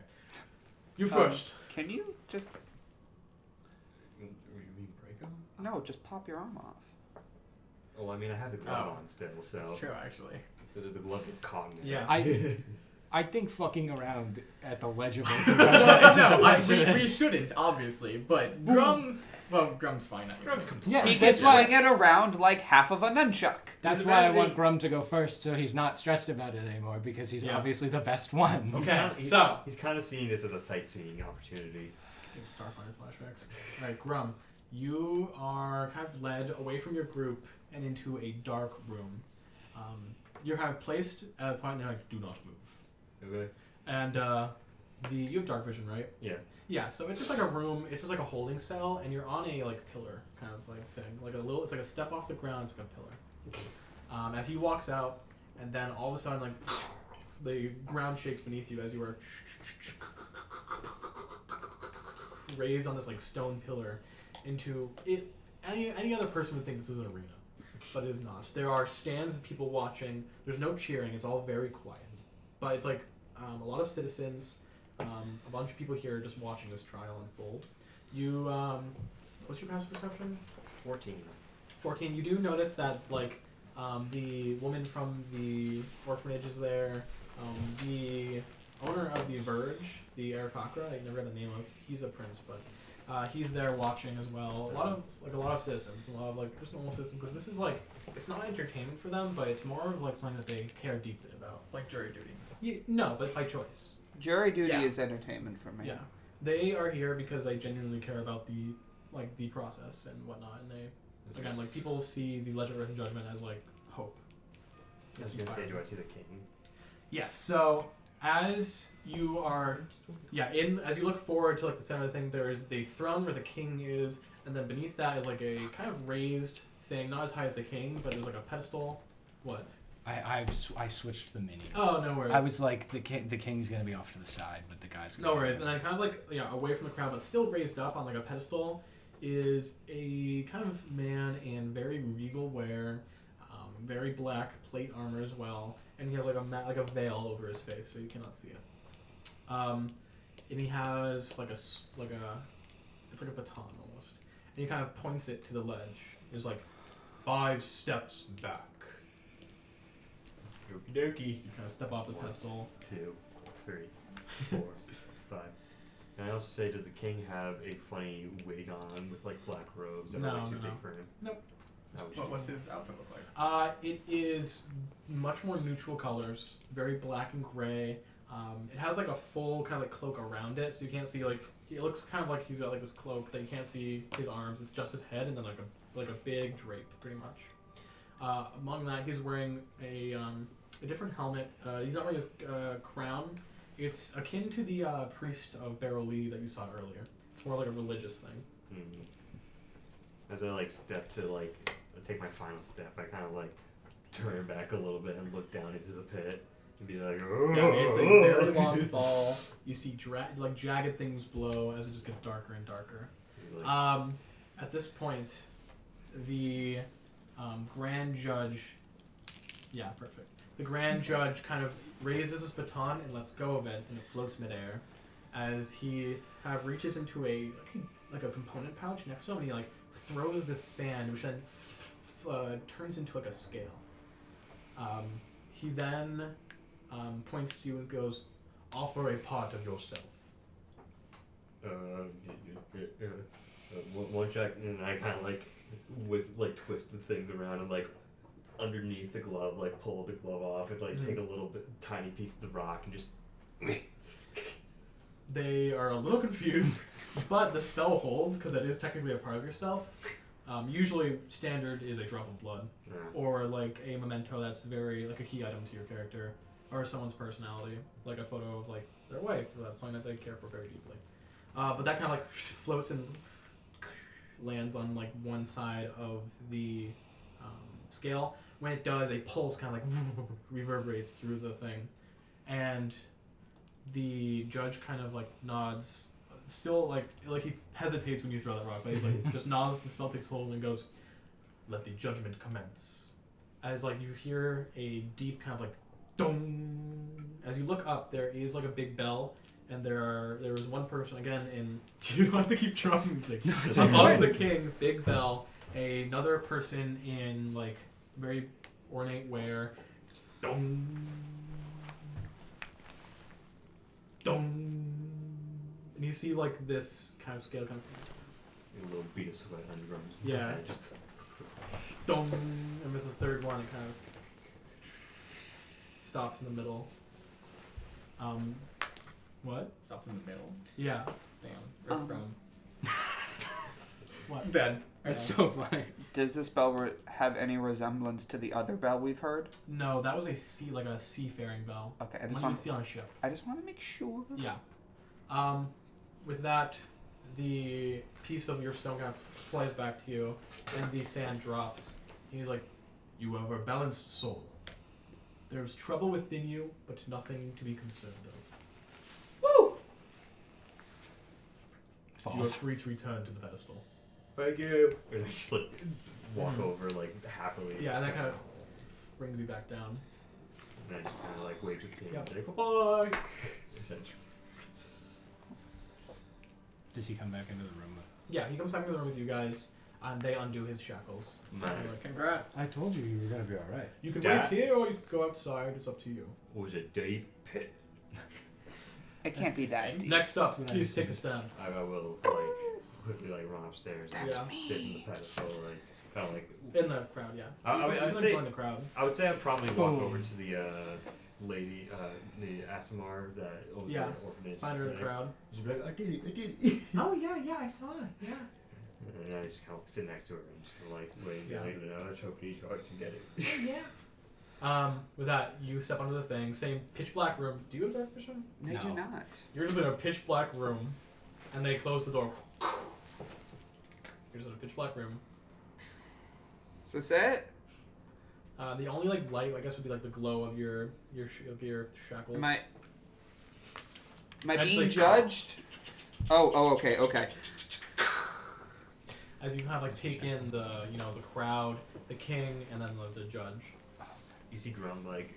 You first. Can you just... you mean break them? No, just pop your arm off. Well, I mean, I have the glove Oh. on still, so That's true, actually. the glove gets caught in it. Yeah. I think fucking around at the ledge of We shouldn't, obviously, but Grum's fine. Grum's completely. Yeah, He can that's why. swing it around like half of a nunchuck. That's why I want Grum to go first, so he's not stressed about it anymore, because he's obviously the best one. Okay, so. He's kind of seeing this as a sightseeing opportunity. Starfighter flashbacks. Alright, Grum, you are kind of led away from your group and into a dark room. You're kind of placed at a point now, like, do not move. Okay. And you have dark vision, right? Yeah. Yeah, so it's just like a room, it's just like a holding cell, and you're on a like pillar kind of like thing. It's like a step off the ground, it's like a pillar. As he walks out, and then all of a sudden like the ground shakes beneath you as you are raised on this like stone pillar into it. Any other person would think this is an arena, but it is not. There are stands of people watching. There's no cheering. It's all very quiet. But it's like a lot of citizens, a bunch of people here just watching this trial unfold. You, what's your passive perception? 14. 14. You do notice that like the woman from the orphanage is there. The owner of the Verge, the Aarakocra, I never got the name of. He's a prince, but he's there watching as well. A lot of citizens, a lot of like just normal citizens, because this is like it's not entertainment for them, but it's more of like something that they care deeply about. Like jury duty. No, but by choice. Jury duty Yeah. is entertainment for me. Yeah, they are here because they genuinely care about the process and whatnot, and they again like people see the Legend of Earth and Judgment as like hope. I was gonna say, do I see the king? Yes. So as you are, as you look forward to like the center of the thing, there is the throne where the king is, and then beneath that is like a kind of raised thing, not as high as the king, but there's like a pedestal. What? I switched the minis. Oh, no worries. I was like, the king's gonna be off to the side, but the guy's gonna No worries. And then kind of like away from the crowd, but still raised up on like a pedestal, is a kind of man in very regal wear, very black plate armor as well, and he has like a veil over his face, so you cannot see it. And he has it's like a baton almost, and he kind of points it to the ledge. He's like, 5 steps back. Okie dokie. So you kind of step off the 1, pedestal. 2, 3, 4, 5. And I also say, does the king have a funny wig on with like black robes that are way too big for him? Nope. That was What's his outfit look like? It is much more neutral colors, very black and gray. It has like a full kind of like cloak around it, so you can't see like it looks kind of like he's got like this cloak that you can't see his arms. It's just his head and then like a big drape, pretty much. Among that, he's wearing a different helmet. He's not wearing his crown. It's akin to the priest of Barrowlee that you saw earlier. It's more like a religious thing. Mm-hmm. As I like step to like take my final step, I kind of like turn back a little bit and look down into the pit and be like, oh. Yeah, it's a very long fall. You see jagged things blow as it just gets darker and darker. Like, At this point, the Grand Judge, perfect. The Grand Judge kind of raises his baton and lets go of it, and it floats midair as he kind of reaches into a component pouch next to him, and he like throws this sand, which then turns into like a scale. He then points to you and goes, "Offer a part of yourself." One check, and I kind of like twist the things around and like underneath the glove, like pull the glove off and like take a little bit tiny piece of the rock and just. They are a little confused, but the spell holds because it is technically a part of yourself. Usually, standard is a drop of blood, or like a memento that's very like a key item to your character or someone's personality, like a photo of like their wife. That's something that they care for very deeply. But that kind of like floats and lands on like one side of the scale. When it does, a pulse kind of like reverberates through the thing, and the judge kind of like nods, still like he hesitates when you throw that rock, but he's like just nods. The spell takes hold and goes, "Let the judgment commence." As like you hear a deep kind of like dong. As you look up, there is like a big bell, and there is one person again in. You don't have to keep dropping these things. Above the king, big bell. Another person in like very ornate wear. Dong. Dong. And you see like this kind of scale kind of. A little bead of sweat on your arms. Yeah. Dong. And with the third one, it kind of stops in the middle. What? Stops in the middle. Yeah. Damn. Rip from. What? Dead. That's so funny. Does this bell have any resemblance to the other bell we've heard? No, that was a seafaring bell. Okay, I One just you want would see on a ship. to make sure. Yeah. With that, the piece of your stone kind of flies back to you, and the sand drops. He's like, "You have a balanced soul. There's trouble within you, but nothing to be concerned of. Woo! You are False. free to return to the pedestal." Thank you. And I just like walk over like happily. Yeah, and that kind of of. brings you back down. And I just kind of like wave to the king Yep. and say, bye. Does he come back into the room? Yeah, he comes back in the room with you guys, and they undo his shackles. Nice. Congrats. I told you were gonna be all right. You can Dad? wait here, or you can go outside. It's up to you. Was it deep pit? It can't be that deep. Next up, That's what I please was take a thinking. stand. I will like quickly like run upstairs and Yeah. sit in the pedestal, like kind of like. In the crowd, yeah. I mean, You can I'd say- join the crowd. I would say I'd probably walk Boom. over to the lady, the Asimar that owns Yeah. the orphanage. Find her in the there. crowd. She'd be like, I did it. Oh yeah, I saw it. Yeah. And I just kind of sit next to her and just kind of like wait, Yeah. like, let's hope each heart can get it. Yeah. With that, you step onto the thing. Same pitch black room. Do you have dark vision? No, I do No. not. You're just in a pitch black room, and they close the door. You're just in a pitch black room. Is this it? The only like light, I guess, would be like the glow of your shackles. Am I Actually- being judged? Oh, okay. as you kind of like take in the the crowd, the king, and then the judge. You see Grum like,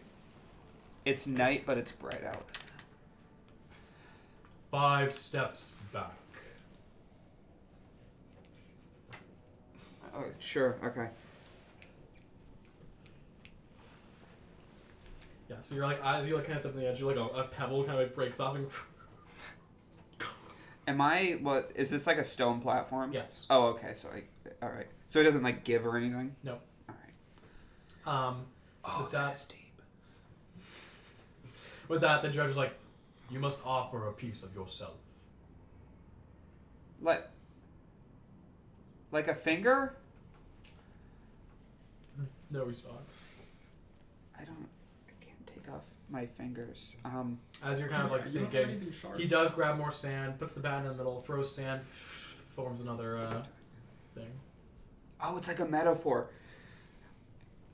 It's night, but it's bright out. 5 steps back. Oh, sure. Okay. Yeah, so you're like, as you like kind of step on the edge, you're like a pebble kind of like breaks off and. Am I? What is this like a stone platform? Yes. Oh, okay. So all right. So it doesn't like give or anything. No. All right. With that is deep. With that, the judge is like, you must offer a piece of yourself. Like a finger? No response. I can't take off my fingers. As you're kind of like You don't have anything thinking, sharp. he does grab more sand, puts the bat in the middle, throws sand, forms another thing. Oh, it's like a metaphor.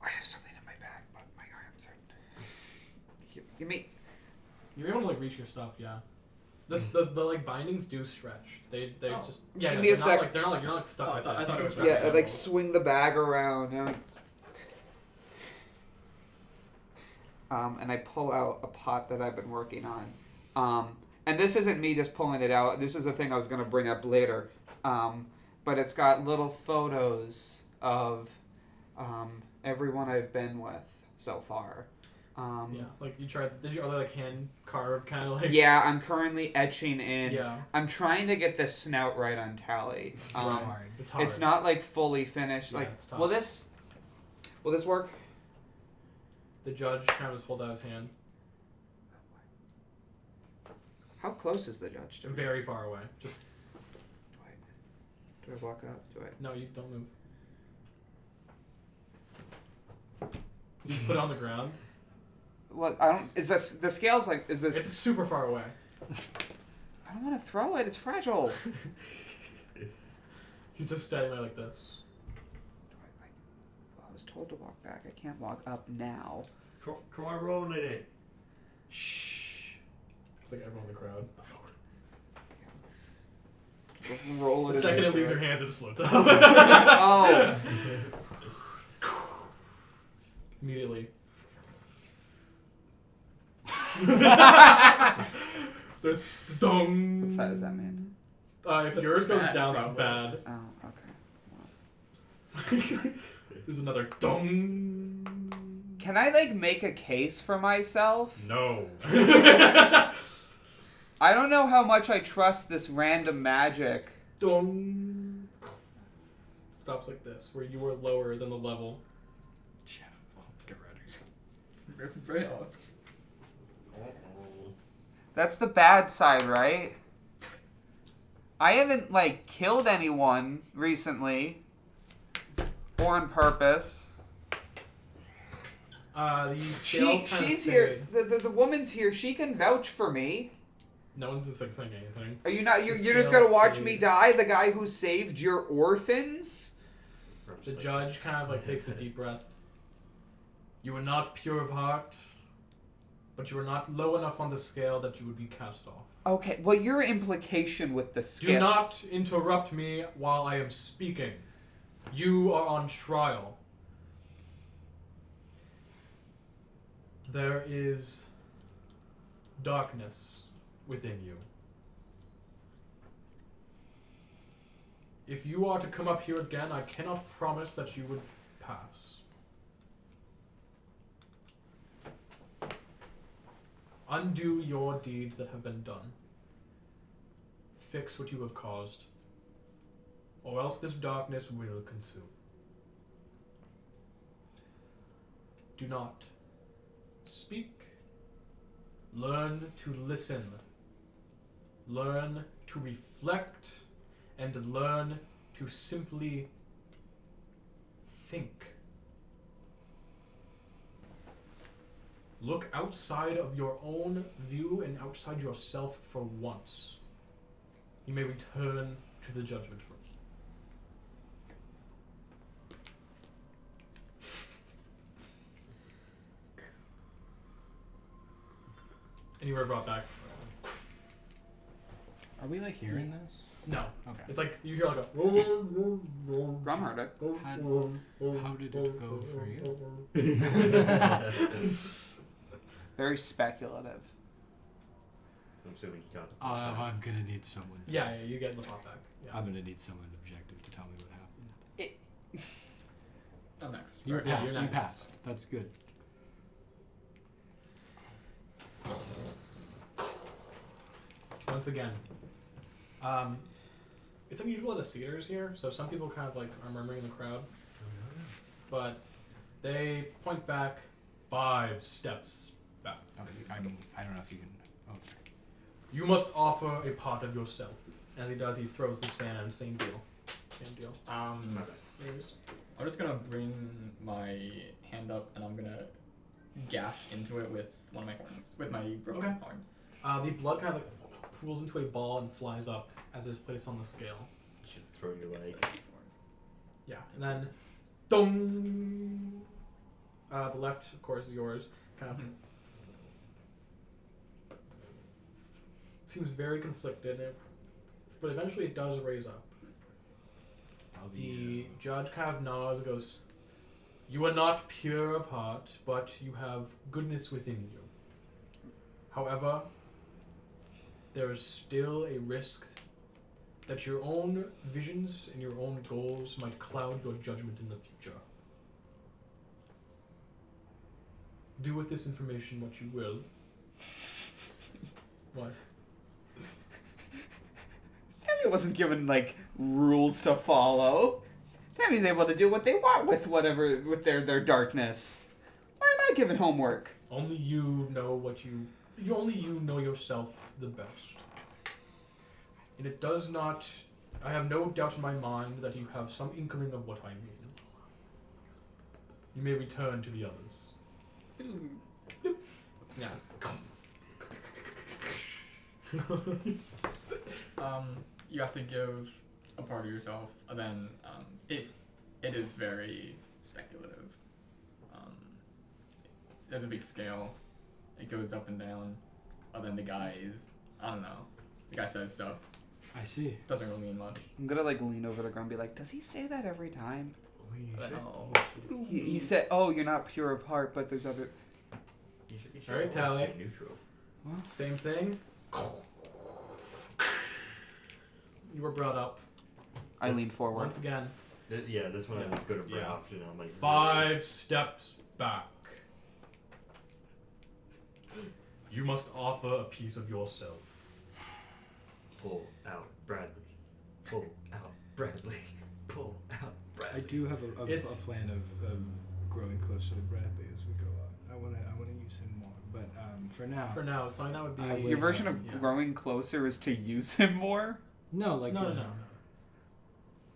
I have something in my bag, but my arms are. Give me. You're able to like reach your stuff, yeah. The like bindings do stretch. They Oh. just Give they're me a not sec. like you're not like stuck. Oh, I like thought- that. I thought You it can was stretch Yeah, the I like ankles. swing the bag around. And I pull out a pot that I've been working on. And this isn't me just pulling it out. This is a thing I was going to bring up later. But it's got little photos of everyone I've been with so far. Yeah, like you tried. Did you other like hand carved kind of like? Yeah, I'm currently etching in. Yeah. I'm trying to get the snout right on Tally. It's hard. It's hard. It's not like fully finished. Yeah, Like, it's tough. will this work? The judge kind of just holds out his hand, How close is the judge to me? very far away. Just Do I walk up? Do I? no, you don't move. You put it on the ground. Well, I don't. Is this the scales like? Is this? It's super far away. I don't want to throw it. It's fragile. He's just standing there like this. I was told to walk back. I can't walk up now. try rolling it. Shh. It's like everyone in the crowd. Just roll it. The in second the it leaves air. your hands, it just floats up. Oh. Immediately. There's dong. What side does that mean? If That's yours goes bad, down, that's probably. bad. Oh, okay. There's another dong. Can I like make a case for myself? No. I don't know how much I trust this random magic. Dong. Stops like this, where you were lower than the level. Yeah, I'll get ready. Very odd. That's the bad side, right? I haven't like killed anyone recently, or on purpose. The scales kind She's of here. fade. The woman's here. She can vouch for me. No one's just like saying anything. Are you not? You're The just scales gonna watch fade. me die? The guy who saved your orphans? The judge kind of like takes a deep breath. You were not pure of heart, but you were not low enough on the scale that you would be cast off. Okay. Well, your implication with the Do scale. not interrupt me while I am speaking. You are on trial. There is darkness within you. If you are to come up here again, I cannot promise that you would pass. Undo your deeds that have been done. Fix what you have caused, or else this darkness will consume. Do not speak. Learn to listen. Learn to reflect, and learn to simply think. Look outside of your own view and outside yourself for once. You may return to the judgment room. And you were brought back. Are we like hearing this? No. Okay. It's like you hear like a. Grum heard it. How did it go for you? Very speculative. I'm assuming you got the I'm gonna need someone. Yeah, you get the pop back. Yeah. I'm gonna need someone objective to tell me what happened. I'm next. You Right. Yeah, you're you next. passed. That's good. Once again, it's unusual that Cedars here, so some people kind of like are murmuring in the crowd, but they point back 5 steps back. Okay, I don't know if you can. Okay. You must offer a part of yourself. As he does, he throws the sand. Same deal. Same deal. My bad. Anyways. I'm just gonna bring my hand up and I'm gonna gash into it with one of my horns, with my broken Okay. horn. The blood kind of like pools into a ball and flies up as it's placed on the scale. You should throw your It's leg. like Yeah, and then, dong. The left, of course, is yours. Kind of Mhm. seems very conflicted, but eventually it does raise up. The judge kind of nods and goes, "You are not pure of heart, but you have goodness within you. However, there is still a risk that your own visions and your own goals might cloud your judgment in the future. Do with this information what you will." What? Tammy wasn't given like rules to follow. Tammy's able to do what they want with whatever with their darkness. Why am I given homework? Only you know what only you know yourself the best. And it does not, I have no doubt in my mind that you have some inkling of what I mean. You may return to the others. Yeah. You have to give a part of yourself, and then it is very speculative. There's a big scale. It goes up and down. And then the guy is, I don't know. The guy says stuff. I see. Doesn't really mean much. I'm gonna like lean over the ground and be like, does he say that every time? Well, He said, "Oh, you're not pure of heart, but there's other." You should Alright, Tally. stay neutral. Same thing. You were brought up. I Yes. lean forward. Once again, This one I'm good at Yeah. option. I'm like 5 steps back. You must offer a piece of yourself. Pull out Bradley. Pull out Bradley. Pull out Bradley. I do have a It's- plan of growing closer to Bradley as we go on. I wanna use him more, but for now. For now, something that would be... I would- Your version of Yeah. growing closer is to use him more. No, like No.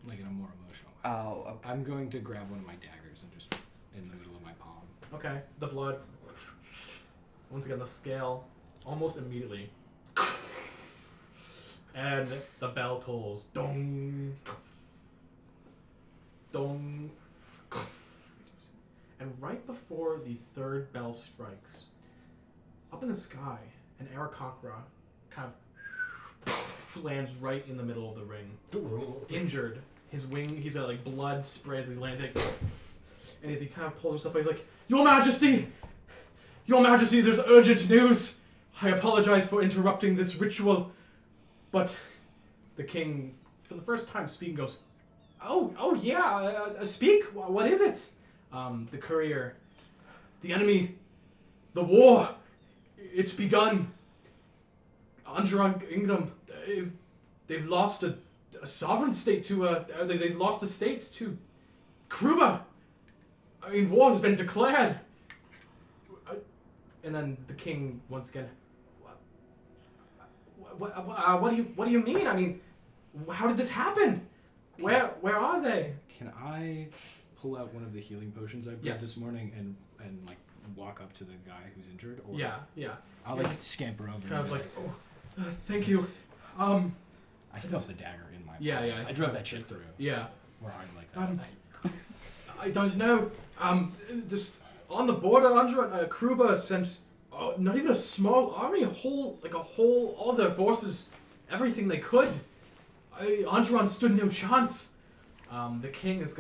like in a more emotional way. Oh, okay. I'm going to grab one of my daggers and just in the middle of my palm. Okay, the blood. Once again, the scale, almost immediately. And the bell tolls. Dong. Dong. And right before the 3rd bell strikes, up in the sky, an Aarakocra kind of lands right in the middle of the ring. Injured. His wing, he's got like blood sprays as he lands like, and as he kind of pulls himself out, he's like, "Your Majesty! Your Majesty, there's urgent news! I apologize for interrupting this ritual." But the king, for the first time speaking, goes, Oh yeah, speak, what is it? The courier, "The enemy, the war, it's begun. Anjuran Kingdom, they've lost a sovereign state to they lost a state to Kruba. I mean, war has been declared." And then the king once again, what do you mean? I mean, how did this happen? Where are they? Can I pull out one of the healing potions I brewed Yes. this morning and like walk up to the guy who's injured? Or Yeah. I'll like scamper over. Kind and of be like, thank you. I still have the dagger in my. Yeah, palm. yeah. I drove that shit through. Yeah. We're hard like that. I don't know. Just on the border, Kruba sent not even a small army, all their forces everything they could. Andron stood no chance. The king just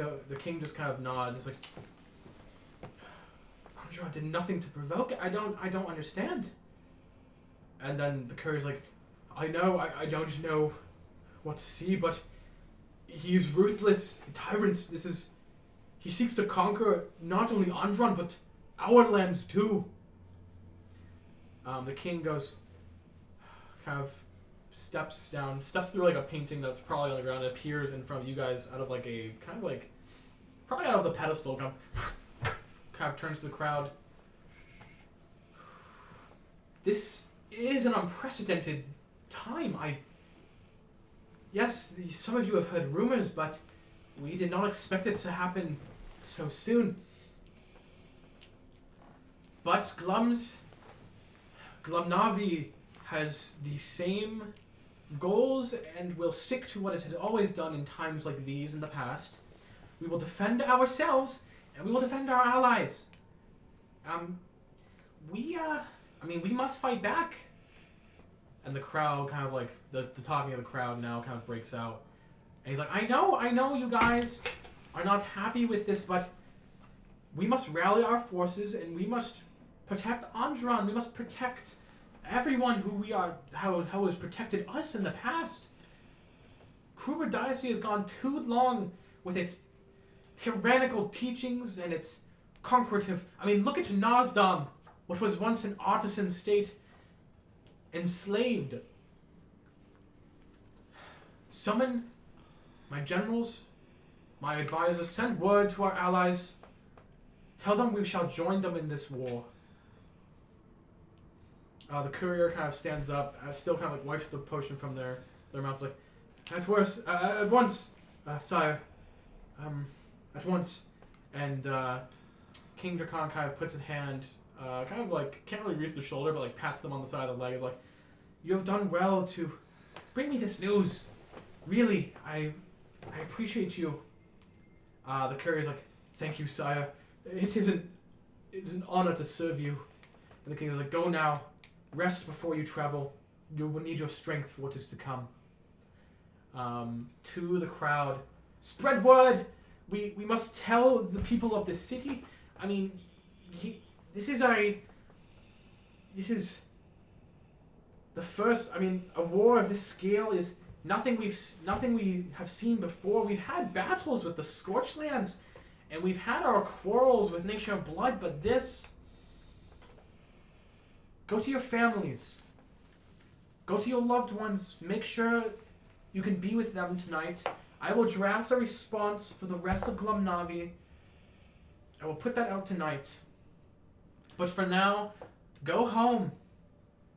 kind of nods. It's like, Andron did nothing to provoke it. I don't understand. And then the courier's like, I know, I don't know what to see, but he's ruthless, a tyrant. He seeks to conquer not only Andron, but our lands too. The king goes, kind of steps through like a painting that's probably on the ground, and appears in front of you guys out of like a kind of like, probably out of the pedestal, kind of turns to the crowd. This is an unprecedented time. Yes, some of you have heard rumors, but we did not expect it to happen so soon. But Glummnavi has the same goals and will stick to what it has always done in times like these in the past. We will defend ourselves and we will defend our allies. We must fight back. And the crowd kind of like, the talking of the crowd now kind of breaks out. And he's like, I know you guys are not happy with this, but we must rally our forces and we must protect Andron. We must protect everyone how has protected us in the past. Kruber Dynasty has gone too long with its tyrannical teachings and its conquerative. Look at Nozdam, what was once an artisan state, enslaved. Summon my generals, my advisors, send word to our allies. Tell them we shall join them in this war. The courier kind of stands up, still kind of like wipes the potion from their mouths, like, at once, sire. At once. And King Drakan kind of puts a hand, kind of like, can't really reach the shoulder, but like pats them on the side of the leg. Is like, you have done well to bring me this news. Really, I appreciate you. The courier's like, thank you, sire. It is an honor to serve you. And the king is like, go now. Rest before you travel. You will need your strength for what is to come. To the crowd, spread word. We must tell the people of this city. This is the first. A war of this scale is nothing we have seen before. We've had battles with the Scorched Lands, and we've had our quarrels with Nation of Blood, but this. Go to your families. Go to your loved ones. Make sure you can be with them tonight. I will draft a response for the rest of Glummnavi. I will put that out tonight. But for now, go home.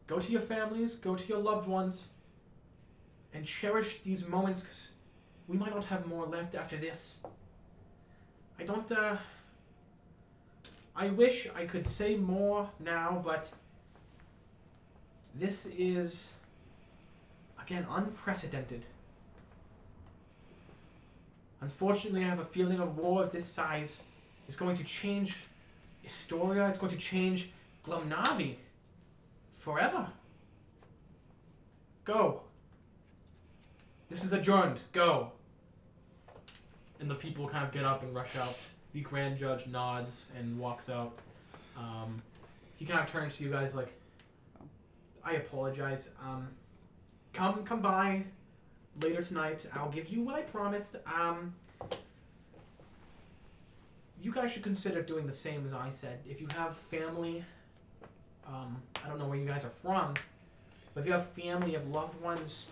Go to your families. Go to your loved ones. And cherish these moments, because we might not have more left after this. I wish I could say more now, but this is, again, unprecedented. Unfortunately, I have a feeling a war of this size is going to change Historia. It's going to change Glummnavi forever. Go. This is adjourned. Go. And the people kind of get up and rush out. The Grand Judge nods and walks out. He kind of turns to you guys like, I apologize. Come by later tonight. I'll give you what I promised. You guys should consider doing the same as I said. If you have family, I don't know where you guys are from, but if you have family, you have loved ones,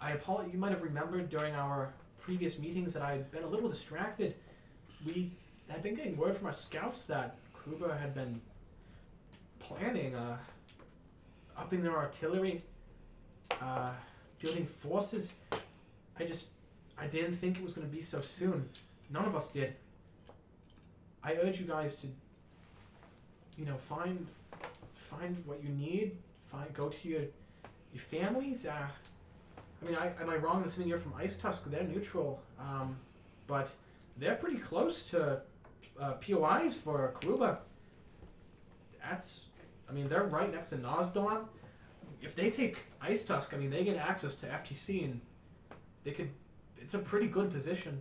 I apologize. You might have remembered during our previous meetings that I had been a little distracted. We had been getting word from our scouts that Kruber had been planning, upping their artillery, building forces. I didn't think it was going to be so soon. None of us did. I urge you guys to, find what you need. Go to your families. Am I wrong in assuming you're from Ice Tusk? They're neutral, but they're pretty close to POIs for Karuba. They're right next to Nozdam. if they take Ice Tusk, I mean, they get access to FTC, and they could. It's a pretty good position.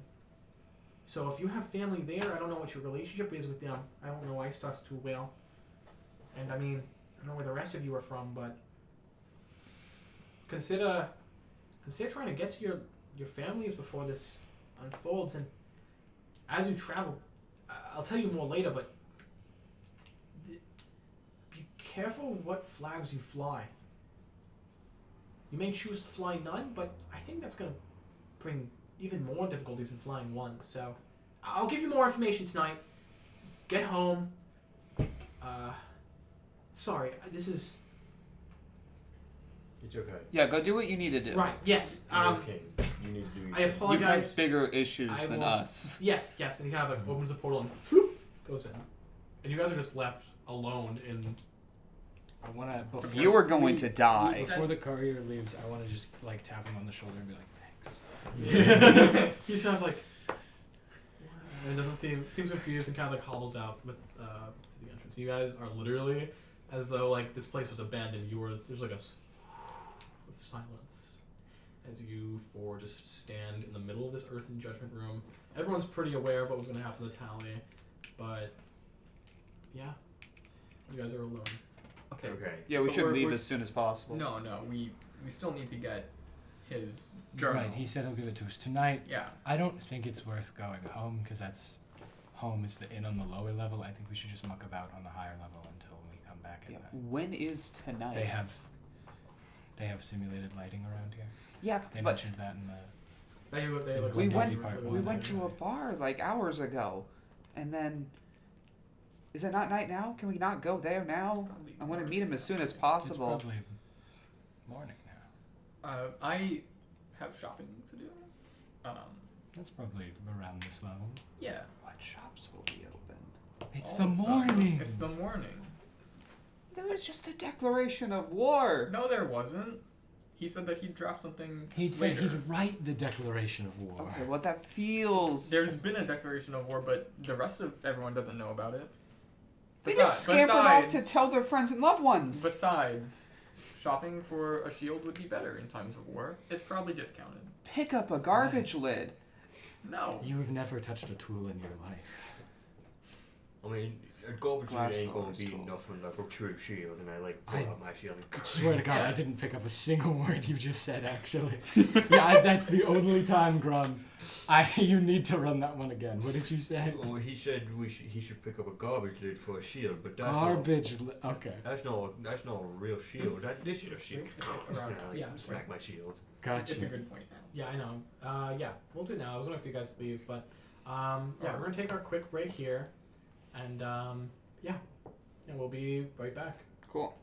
So if you have family there, I don't know what your relationship is with them. I don't know Ice Tusk too well, and I mean, I don't know where the rest of you are from, but consider trying to get to your families before this unfolds. And as you travel, I'll tell you more later, but be careful what flags you fly. You may choose to fly none, but I think that's going to bring even more difficulties in flying one. So I'll give you more information tonight. Get home. Sorry, this is... It's okay. Yeah, go do what you need to do. Right, yes. You're king. You need to do. I You apologize. have bigger issues I than will- us. Yes, and he kind of like opens the portal and floop, goes in. And you guys are just left alone in... I want to before You are going to die. before the courier leaves. I want to just like tap him on the shoulder and be like, "Thanks." He's kind of like... And it doesn't seems confused and kind of like hobbles out with the entrance. You guys are literally as though like this place was abandoned. There's like a of silence as you four just stand in the middle of this earthen judgment room. Everyone's pretty aware of what was going to happen to Tally, but yeah, you guys are alone. Okay. Okay. Yeah, we But should we're- leave we're as soon as possible. No, we still need to get his journal. Right. He said he'll give it to us tonight. Yeah. I don't think it's worth going home because home is the inn on the lower level. I think we should just muck about on the higher level until we come back at Yeah. night. When is tonight? They have simulated lighting around here. Yeah, They but mentioned that in the. They like we Glummnavi went part we one. went to a bar like hours ago, and then is it not night now? Can we not go there now? Probably I want to morning. meet him as soon as It's possible. probably morning now. I have shopping to do. That's probably around this level. Yeah. What shops will be open? It's All the of them. morning. It's the morning. There was just a declaration of war. No, there wasn't. He said that he'd draft something He'd said later. he'd write the declaration of war. Okay, well that feels. There's been a declaration of war, but the rest of everyone doesn't know about it. They just scampered off to besides- tell their friends and loved ones. Besides, shopping for a shield would be better in times of war. It's probably discounted. Pick up a garbage lid. No. You've never touched a tool in your life. I mean, a garbage Glass ain't gonna blowers be tools. nothing like a true shield, and I like pull I- out my shield. I swear to God, Yeah. I didn't pick up a single word you just said. Actually, that's the only time, Grum. You need to run that one again. What did you say? Well, he said he should pick up a garbage lid for a shield, but that's Garbage. Okay, That's not a real shield. This is a shield. Around- Yeah, yeah, smack my shield. gotcha. It's a good point now. Yeah, I know. Yeah, we'll do it now. I was wondering if you guys leave, but yeah, we're gonna take our quick break here, and yeah, we'll be right back. Cool.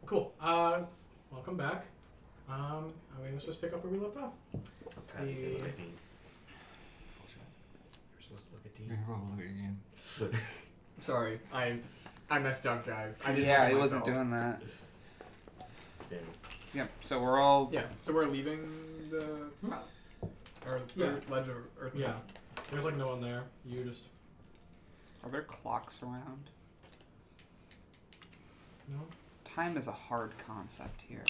Cool. Welcome back. I mean, let's just pick up where we left off. Okay, you look at Dean. You're supposed to look at Dean. Sorry, I messed up, guys. I didn't Yeah, look at he wasn't myself. doing that. Damn. Yep. So we're all. Yeah, so we're leaving the house? Or the Yeah. ledge of Earth. Yeah. There's like no one there. You just Are there clocks around? no. Time is a hard concept here.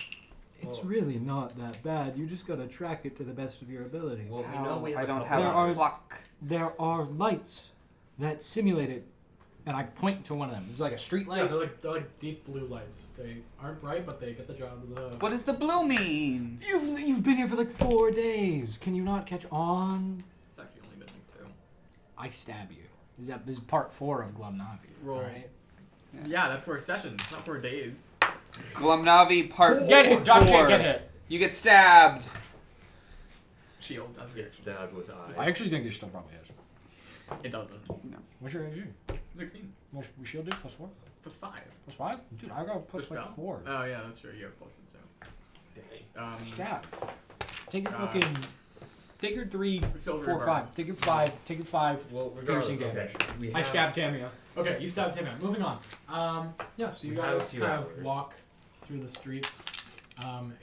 It's Well- really not that bad. You just gotta track it to the best of your ability. Well, we How? know we have I a don't couple have There a are- clock. There are lights that simulate it, and I point to one of them. It's like a street Yeah, light. they're like deep blue lights. They aren't bright, but they get the job of the. What does the blue mean? You've been here for like 4 days. Can you not catch on? It's actually only been like 2. I stab you. This is part 4 of Glummnavi. Roll. Right? Yeah, that's for a session, not for days. Glummnavi part Get it, Josh. 4. Get it. You get stabbed. Shield doesn't. Get stabbed with eyes. I actually think you still probably is. It doesn't. What's your AG? 16. What's we shield do? +4? Plus 5. +5? Dude, I got plus like spell? 4. Oh yeah, that's true. You have pluses too. Dang. Stab. Take your Uh, fucking. Take your 3, Silver 4, 5. bars. Take your 5. Take your 5. Well, regardless, Piercing okay. damage. We I have, stabbed Tamia. Okay, you stabbed him out. Moving on. Yeah, so you We have a guys few kind of hours. walk through the streets.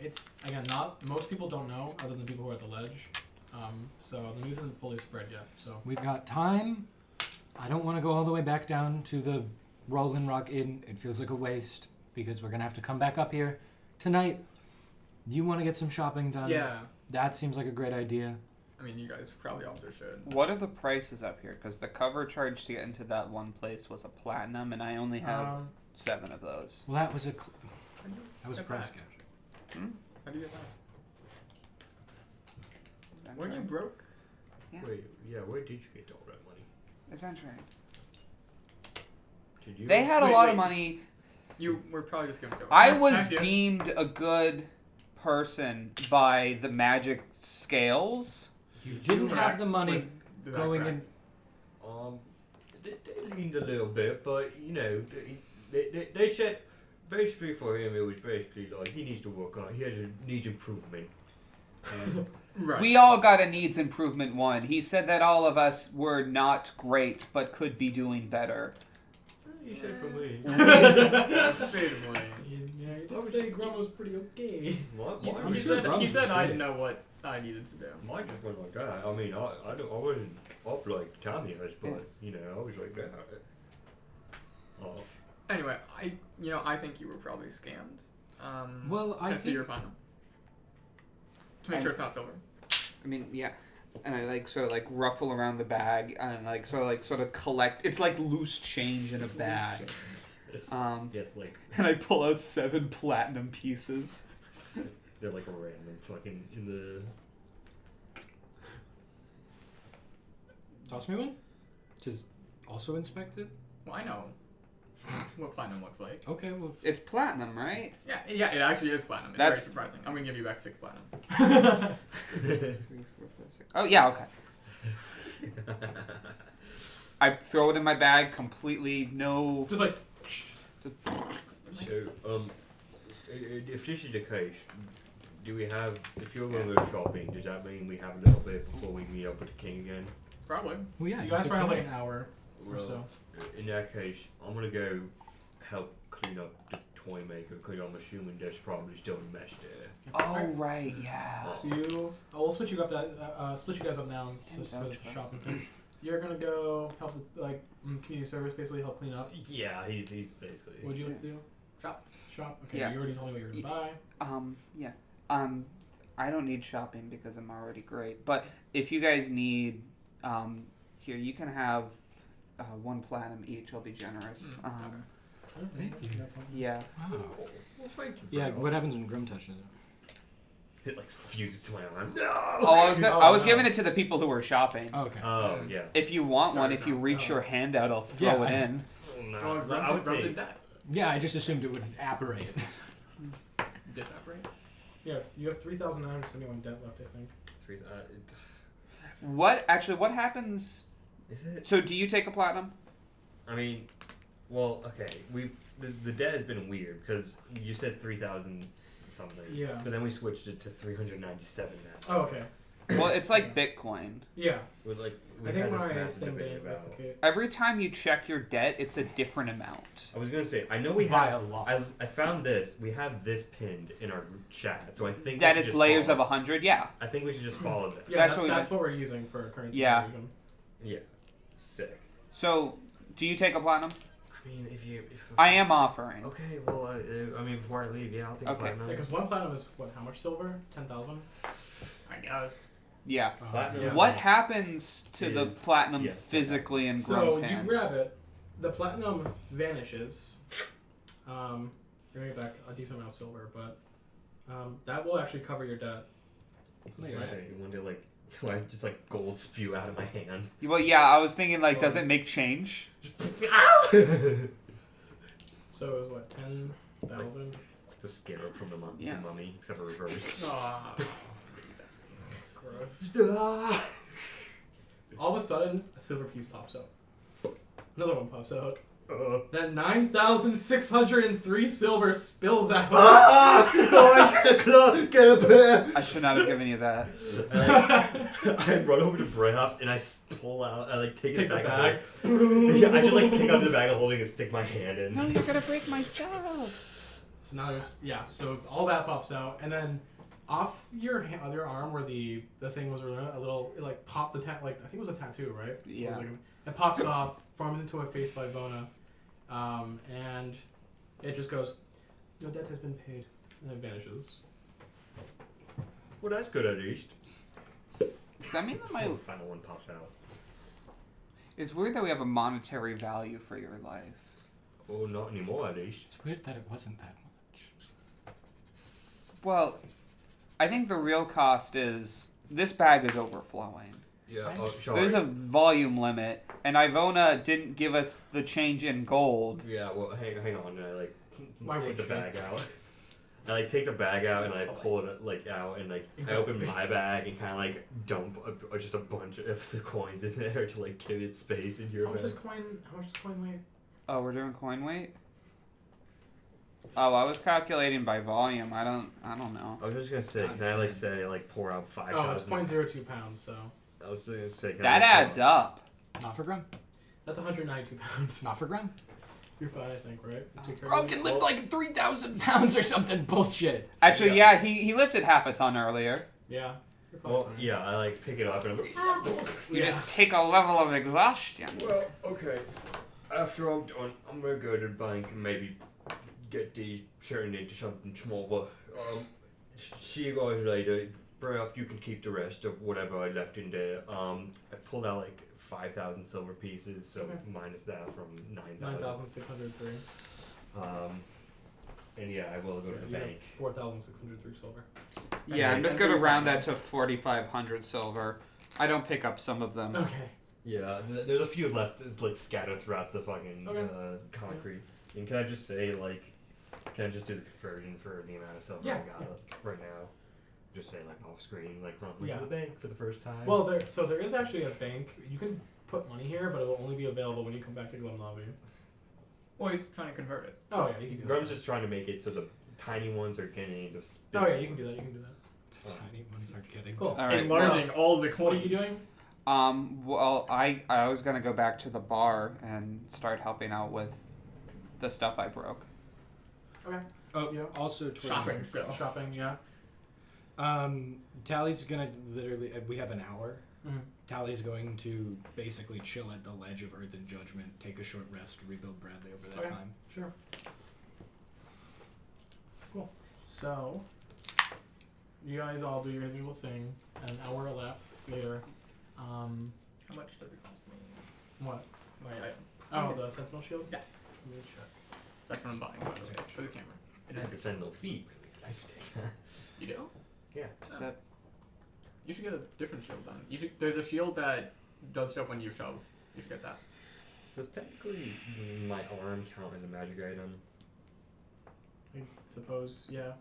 It's again not most people don't know other than the people who are at the ledge. So the news isn't fully spread yet. So We've got time. I don't want to go all the way back down to the Rolling Rock Inn. It feels like a waste because we're going to have to come back up here tonight. You want to get some shopping done? Yeah. That seems like a great idea. I mean, you guys probably also should. What are the prices up here? Because the cover charge to get into that one place was a platinum, and I only have 7 of those. Well, that was a How do you that was a get price that? catch. How do you get that? Weren't you broke? Yeah. Wait, yeah, where did you get all that money? Adventure. Did you? They had a Wait, lot wait. of money. You were probably just giving silver. I Yes, was thank you. deemed a good person by the magic scales. You didn't have Correct. the money Was that going in. correct? They leaned a little bit, but you know, they said basically for him it was basically like he needs to work on it. Needs improvement. Right. We all got a needs improvement 1. He said that all of us were not great, but could be doing better. You said for me. Debatably. yeah, you did say Grum was pretty okay. I'm He sure said, Grum's he said was I great. know what I needed to do. Mine just went like that. I mean, I wasn't up like Tommy was, but you know, I was like that. Oh, Anyway, I think you were probably scammed. Well, I can see think- your platinum. To make sure it's not silver. I mean, yeah. And I like sort of like ruffle around the bag and like sort of collect. It's like loose change in a bag. yes, like And I pull out 7 platinum pieces. they're like a random fucking in the. Toss me one. Just also inspected. Well, I know what platinum looks like. Okay, well, It's platinum, right? Yeah, it actually is platinum. It's That's- very surprising. I'm gonna give you back 6 platinum. 3, 4, 5, 6. Oh yeah, okay. I throw it in my bag completely. No. Just like So, if this is the case, do we have? If you're going to go shopping, does that mean we have a little bit before we meet up with the king again? Probably. well, yeah. you guys said probably have like tonight. an hour or so. In that case, I'm gonna go help clean up the toy maker because I'm assuming there's probably still a mess there. Oh right, yeah. So we'll split you up. Split you guys up now, just Yeah, because that's shopping thing. You're gonna go help with like community service, basically help clean up. Yeah, he's basically. What'd you like to do? Shop. Shop. Okay. Yeah. You already told me what you were gonna buy. Yeah. I don't need shopping because I'm already great. But if you guys need, here you can have 1 platinum each. I'll be generous. Thank you. Yeah. Wow. Well, thank you. Yeah. bro. What happens when Grum touches it? It like fuses to my arm. No. Oh, I was giving it to the people who were shopping. Oh, okay. Oh yeah. If you want Sorry, one, if you no. reach No. your hand out, I'll throw Yeah, it I- in. Oh, no. Oh, I would say. that. Yeah, I just assumed it would apparate. Disapparate. Yeah, you have 3,971 debt left, I think. It- What happens? Is it? So do you take a platinum? I mean, Well, okay, the debt has been weird because you said 3,000 something. Yeah. But then we switched it to 397 now. Oh, okay. Well, it's like Bitcoin. Yeah. We I had think this my massive thing debate didn't about. replicate. Every time you check your debt, it's a different amount. I was gonna say, I know we By have. a lot. I found this. We have this pinned in our group chat, so I think That we should it's just layers follow. of 100, yeah. I think we should just follow this. Yeah, That's that's what what, we we're using for currency Yeah. conversion. Yeah, sick. So, do you take a platinum? I mean, if I am offering. Okay, well, I mean, before I leave, yeah, I'll take a Okay. platinum. Yeah, because one platinum is what? How much silver? 10,000. I guess. Yeah. Platinum. Yeah. What happens to the Is- platinum yes, physically in So Grum's you hand? grab it, the platinum vanishes. You're gonna get back a decent amount of silver, but that will actually cover your debt. Like, one day, like, do I just like gold spew out of my hand? Well, yeah, I was thinking, like, does it make change? So it was what, 10,000? It's like the scarab from the Yeah. mummy, except for reverse. Aw, gross. All of a sudden, a silver piece pops out. Another one pops out. Then 9,603 silver spills out. I should not have given you that. I run over to Brayhoff and I pull out. I like take Take the the bag. bag. Yeah, I just like pick up the bag of holding and stick my hand in. No, you're gonna break my cells. So now there's, yeah, so all that pops out, and then off your other arm where the thing was a little, it like popped the like I think it was a tattoo, right? Yeah. It pops off, forms into a face of Ivona, and it just goes, "Your debt has been paid," and it vanishes. Well, that's good at least. Does that mean that my... The final one pops out. It's weird that we have a monetary value for your life. Oh, not anymore at least. It's weird that it wasn't that much. Well, I think the real cost is this bag is overflowing. Yeah. Oh, sorry. There's a volume limit, and Ivona didn't give us the change in gold. Yeah. Well, hang on. I like Why take would the she? bag out. I like take the bag out and I pull it like out and like I open my bag and kind of like dump just a bunch of the coins in there to like give it space in your How much bag. does coin weigh? Oh, we're doing coin weight? Oh, I was calculating by volume. I don't know. I was just gonna say, can I like say like pour out 5,000? Oh, it's 0.02 pounds, so I was gonna say can That I adds up. Not for Grum. that's 192 pounds. Not for Grum. You're fine, I think, right? You took care Grum of can it? lift like 3,000 pounds or something bullshit. Actually, yeah, he lifted half a ton earlier. Yeah. You're probably Well, fine. yeah, I like pick it up and I'm like, You Yeah. just take a level of exhaustion. well, okay. After I'm done, I'm gonna go to the bank and maybe get these turned into something smaller. See you guys later. Brayhoff, you can keep the rest of whatever I left in there. I pulled out like 5,000 silver pieces, so Okay. minus that from 9,000. 9,603. And yeah, I will go So to the you have bank. 4,603 silver. Yeah, I'm Okay. just gonna round that to 4,500 silver. I don't pick up some of them. Okay. Yeah, there's a few left, like scattered throughout the fucking Okay. concrete. And can I just say, like, can I just do the conversion for the amount of silver Yeah, I got yeah. like, right now? Just say like off screen, like run Yeah. to the bank for the first time. Well, there is actually a bank. You can put money here, but it will only be available when you come back to Glummnavi. Well, he's trying to convert it. Oh yeah, you can do that. Grum's just trying to make it so the tiny ones are getting the. Oh yeah, you can do that. You can do that. The tiny ones are getting. Cool. All right. Enlarging all the What coins. are you doing? Well, I was gonna go back to the bar and start helping out with the stuff I broke. Okay. Oh, Yeah. also toward Shopping still. Shopping, yeah. Tally's gonna literally. We have an hour. Mm-hmm. Tally's going to basically chill at the ledge of Earth and Judgment, take a short rest, rebuild Bradley over that Okay. time. Sure. Cool. So, you guys all do your usual thing. An hour elapsed later. How much does it cost me? What? My item. Oh, the Sentinel Shield? Yeah. Let me check. That's what I'm buying, by the way, for the camera. I had to send no feet. I should take that. You do? Yeah. Is that You should get a different shield then. You should. There's a shield that does stuff when you shove. You should get that. Does technically my arm count as a magic item? I suppose, yeah.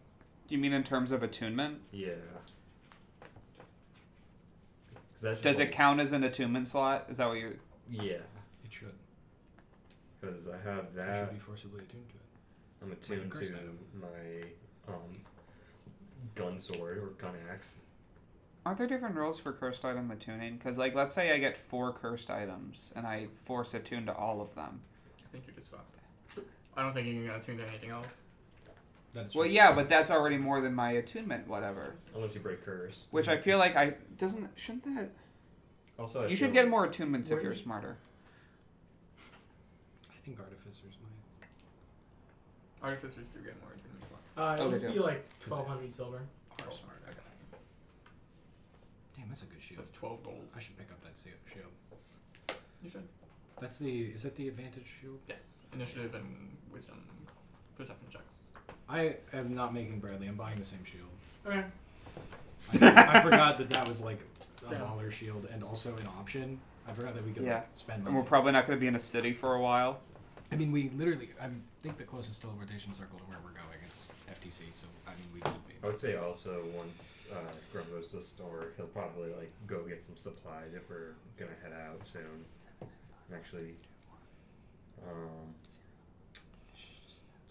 Do you mean in terms of attunement? Yeah. 'Cause that's just Does it like- count as an attunement slot? Is that what you're? Yeah. It should. because I have You that. should be forcibly attuned to it. I'm attuned cursed to item. my gun sword or gun axe. Aren't there different rules for cursed item attuning? Because, like, let's say I get 4 cursed items and I force attune to all of them. I think you're just fucked. I don't think you can get attuned to anything else. That is Well, true. yeah, but that's already more than my attunement, whatever. Unless you break curse. Which I feel like shouldn't that? Also, You should get more attunements if you're smarter. I think artificers might. Artificers do get more attunement slots. It Oh, must they be do. like 1,200 silver. Are smart. Okay. Damn, that's a good shield. That's 12 gold. I should pick up that shield. You should. Is that the advantage shield? Yes. Initiative and wisdom perception checks. I am not making Bradley. I'm buying the same shield. Okay. I forgot that was like a Yeah. baller shield and also an option. I forgot that we could Yeah. like, spend And we're money. probably not going to be in a city for a while. I mean, we literally. I think the closest teleportation circle to where we're going is FTC. So I mean, we could be. I would say also once Grum goes to the store, he'll probably like go get some supplies if we're gonna head out soon. And actually,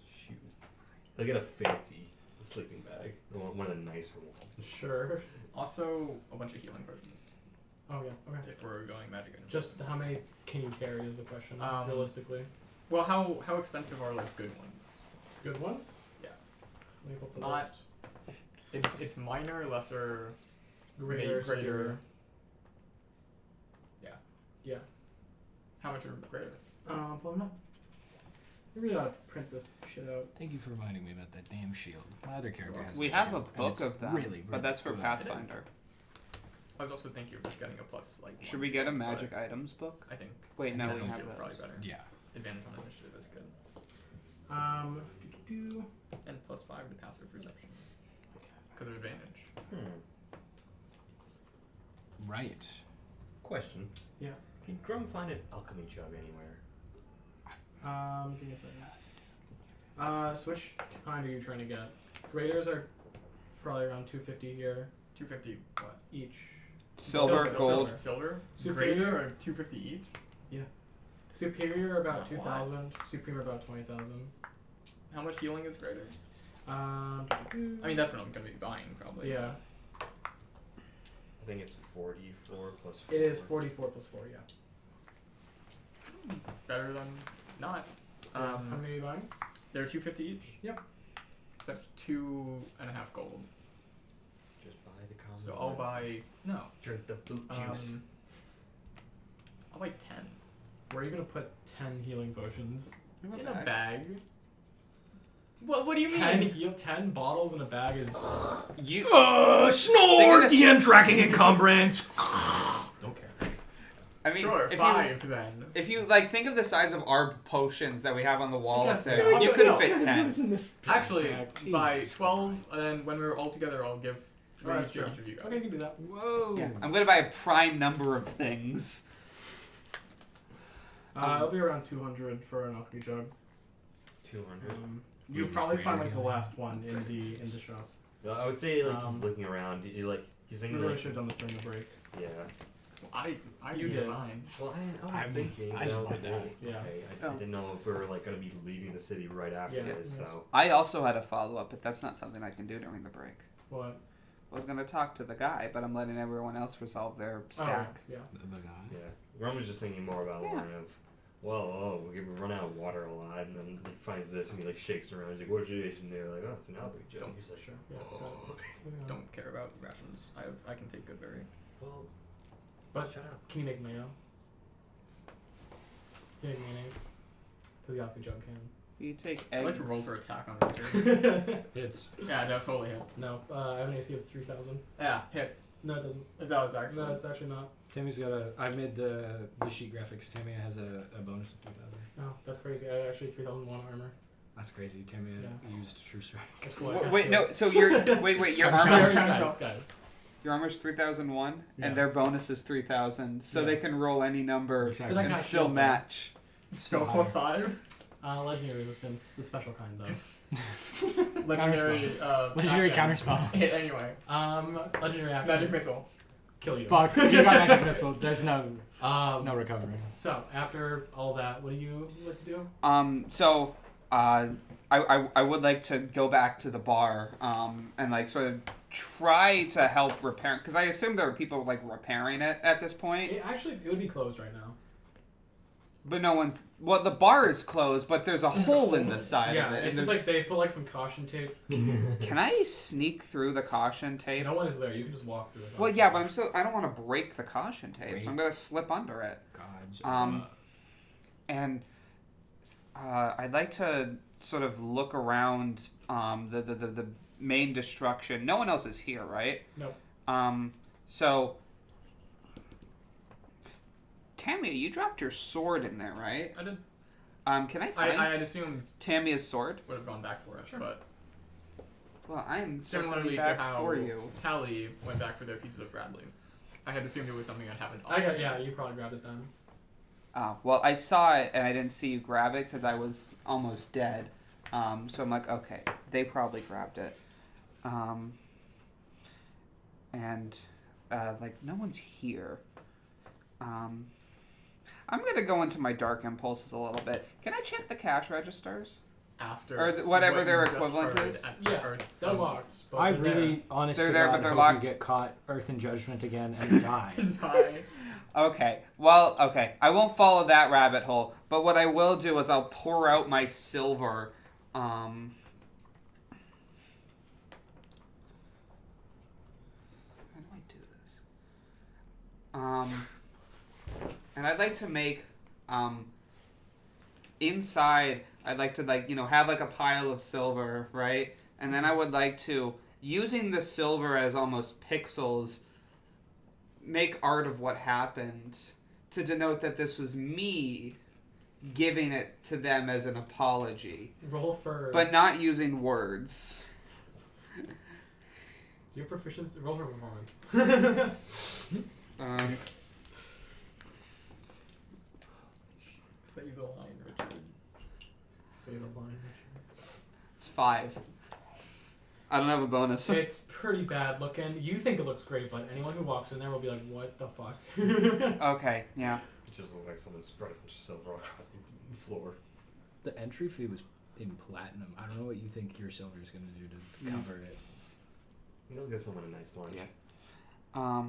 shoot, he'll get a fancy sleeping bag, one of the nicer ones. Sure. Also, a bunch of healing potions. Oh yeah. Okay. If we're going magic items. Just how many can you carry is the question. Realistically, Well, how expensive are like good ones? good ones. Yeah. Let me put the Not- list. It's minor, lesser, Greater. greater. Yeah. Yeah. How much are greater? Pull them up. We really ought to print this shit out. Thank you for reminding me about that damn shield. My other character has. We that have a shield, and book it's of them, really, but that's for good. Pathfinder. I was also thinking of just getting a plus like. Should one we get a shield, but magic items book? I think Wait, no, we Initiative have shield's those. probably better. Yeah. Advantage on initiative is good. Do-do-do. And plus 5 to passive perception. Because of advantage. Right. Question: Yeah. Can Grum find an alchemy jug anywhere? Give me a second. Switch kind are you trying to get? Graders are probably around 250 here 250 what? each. Silver, Silver, gold. Silver? Superior. Greater or 250 each? Superior about Why? 2,000. Supreme about 20,000. How much healing is greater? I I mean, that's what I'm going to be buying, probably. yeah, I think it's 44 plus 4. it is 44 plus 4. Yeah. Better than not. How many are you buying? They're 250 each? Yep. So that's 2.5 gold. Just buy the common. So I'll ones. buy. No. Drink the boot juice. I'll buy 10. Where are you gonna put 10 healing potions? In a bag. What do you 10 mean? 10 bottles in a bag is. You. Snore! Think of DM tracking encumbrance. Don't care. I mean, Sure, if 5 then. If you like think of the size of our potions that we have on the wall Yes, up there, yeah, you also- could no. fit 10. Actually, bag. by Jesus 12, and then when we're all together, I'll give 3 Alright, to sure. each of you guys. Okay, you can do that. Whoa. Yeah, I'm gonna buy a prime number of things. It'll be around 200 for an alchemy jug. 200. You'll Really probably great find like the healing. last one in the shop. I would say like he's Um, looking around. He's We thinking really like, should have done this during the break. yeah. I You did did. mine. Well, I was I'm- thinking. I that just was like like, that. hey, Yeah. okay, I Oh. didn't know if we were like gonna be leaving the city right after Yeah. this. Yes. So I also had a follow up, but that's not something I can do during the break. What? I was gonna talk to the guy, but I'm letting everyone else resolve their stack. Oh, yeah. The guy. yeah, Ron was just thinking more about the Yeah. line of, well, we run out of water a lot, and then he finds this and he like shakes around. He's like, "What's your issue?" And they're like, "Oh, it's an alchemy jug." Don't- He's like, Sure. Yeah. got it. Moving on. Don't care about rations. I can take good berry. "Well, But shut up." can you make mayo? Can you make mayonnaise? Because the alchemy jug can. You take I eggs. like to roll for attack on Ranger. It's Yeah, no, totally hits. No, I have an AC of 3,000. Yeah, hits. No, it doesn't. It does actually. No, it's actually not. Tammy's got a. I made the sheet graphics. Tammy has a bonus of 2,000. No, that's crazy. I have actually 3,001 armor. That's crazy. Tammy Yeah. used True Strike. That's cool. Wait, no. So your your Guys, armor guys. your armor's 3,001, Yeah. and their bonus is 3,000, so Yeah. they can roll any number Exactly. Did I and got still shield, match. Still plus 5. Legendary resistance, the special kind though. Legendary. Legendary action. counterspell. Hit anyway. Legendary action. Magic missile. kill you. Fuck, you got magic missile. There's no recovery. So after all that, what do you like to do? So, I would like to go back to the bar, and like sort of try to help repair, because I assume there are people like repairing it at this point. It would be closed right now. But no one's. Well, the bar is closed, but there's a hole in the side Yeah, of it. it's just like they put like some caution tape. Can I sneak through the caution tape? No one is there. You can just walk through it. Well, yeah, but I don't want to break the caution tape, so I'm gonna slip under it. God. And I'd like to sort of look around the main destruction. No one else is here, right? Nope. So Tamia, you dropped your sword in there, right? I did. Can I find I had assumed Tamia's sword? would have gone back for it, Sure. but Well, I am similarly circling to back how for you. Tally went back for their pieces of Bradley, I had assumed it was something that happened. Yeah, you probably grabbed it then. Well, I saw it and I didn't see you grab it because I was almost dead. So I'm like, okay, they probably grabbed it. And like no one's here. I'm gonna go into my dark impulses a little bit. Can I check the cash registers? After Or whatever what their you just equivalent heard is? at Yeah, Earth. they're locked. But I they're really, honest They're to there, God, but they're hope locked. you get caught, Earth and Judgment again, and die. Bye. Okay. Well, okay. I won't follow that rabbit hole. But what I will do is I'll pour out my silver. How do I do this? And I'd like to make inside. I'd like to have like a pile of silver, right? And then I would like to, using the silver as almost pixels, make art of what happened to denote that this was me giving it to them as an apology, roll for. but not using words. Your proficiency. Roll for performance. Say the line, Richard. Say the line, Richard. It's 5. I don't have a bonus. It's pretty bad looking. You think it looks great, but anyone who walks in there will be like, "What the fuck?" Okay, yeah. It just looked like someone spread a bunch of silver across the floor. The entry fee was in platinum. I don't know what you think your silver is going to do to cover it. You'll get someone a nice lunch. Yeah.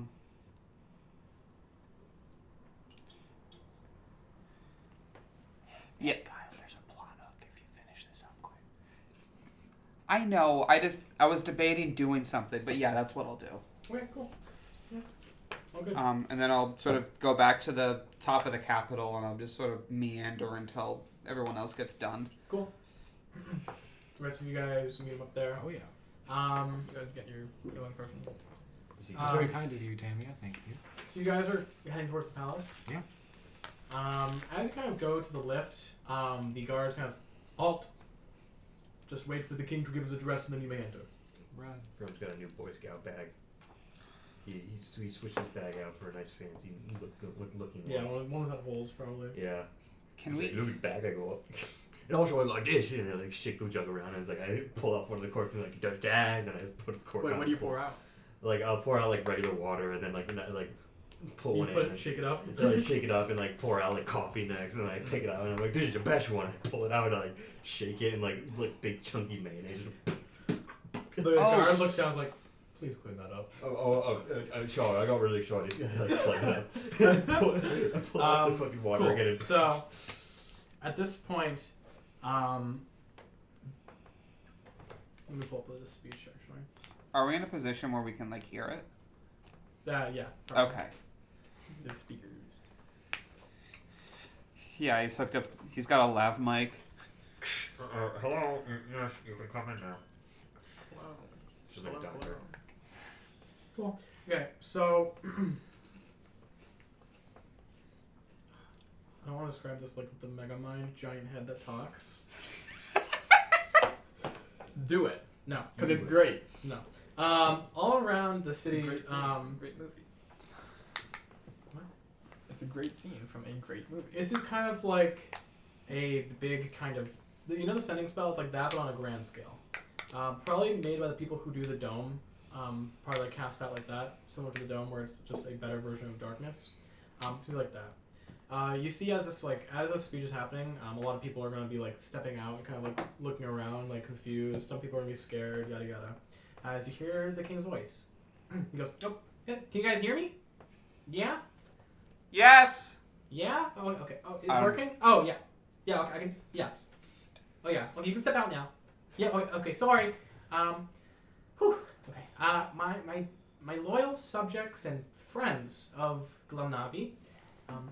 Yeah. Kyle, there's a plot hook if you finish this up quick. I know. I was debating doing something, but yeah, that's what I'll do. Okay, cool. Yeah. All good. And then I'll sort of go back to the top of the Capitol, and I'll just sort of meander until everyone else gets done. Cool. The rest of you guys meet him up there. Oh, yeah. You guys get your healing potions. It's very kind of you, Tamia. Thank you. So you guys are heading towards the palace. Yeah. As you kind of go to the lift, the guards kind of halt. Just wait for the king to give his address, and then you may enter. Right. Groom's got a new Boy Scout bag. He switched his bag out for a nice fancy looking Yeah, one. one without holes, probably. Yeah. Can He's we? like, look at bag I go up. And also I like this, and I like shake the jug around, and it's like I pull out one of the corks and like dad, and I put the cork. Wait, on what do you pour out? Like I'll pour out like regular water, and then like pull You one put in, it, shake it up. and like shake it up, and like pour out like coffee next, and I pick it out, and I'm like, this is the best one. I pull it out, and I like shake it, and like big chunky mayonnaise. The guard looks down and is like, please clean that up. Sorry, I got really excited. Like, I pull out the fucking water Cool. again. So, at this point, let me pull up this speech actually. Are we in a position where we can like hear it? Yeah. Probably. Okay. The speakers. Yeah, he's hooked up. He's got a lav mic. Hello. Yes, you can come in now. Wow. It's just like a doctor. Cool. Okay, so I want to describe this like the Megamind giant head that talks. Do it. No, Because it's great. no. All around the It's a city. great scene. Great movie. What? It's a great scene from a great movie. It's just kind of like a big kind of, you know, the sending spell. It's like that, but on a grand scale. Probably made by the people who do the dome. probably like cast out like that, similar to the dome, where it's just a better version of darkness. It's gonna be like that. You see, as this speech is happening, a lot of people are gonna be like stepping out, and kind of like looking around, like confused. Some people are gonna be scared, yada yada. As you hear the king's voice, he goes, "Oh, yeah, can you guys hear me? Yeah, Yes. yeah. Oh, okay. Oh, it's working. Oh, yeah, yeah. Okay, I can. Yes. Oh, yeah. Okay, you can step out now. Yeah. Okay. Sorry. Whew. Okay. My loyal subjects and friends of Glummnavi,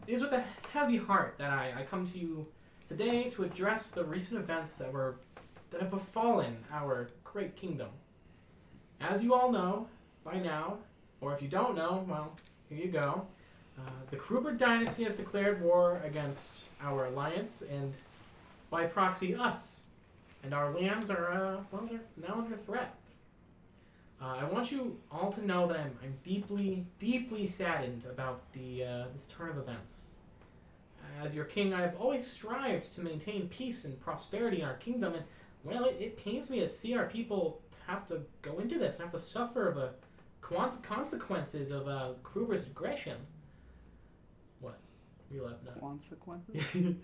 it is with a heavy heart that I come to you today to address the recent events that have befallen our great kingdom. As you all know by now, or if you don't know, well, here you go. The Kruber dynasty has declared war against our alliance and, by proxy, us. And our lands are, they're now under threat. I want you all to know that I'm deeply, deeply saddened about this turn of events. As your king, I have always strived to maintain peace and prosperity in our kingdom, and, well, it pains me to see our people have to go into this and have to suffer the consequences of Kruber's aggression. What? You left now. Consequences?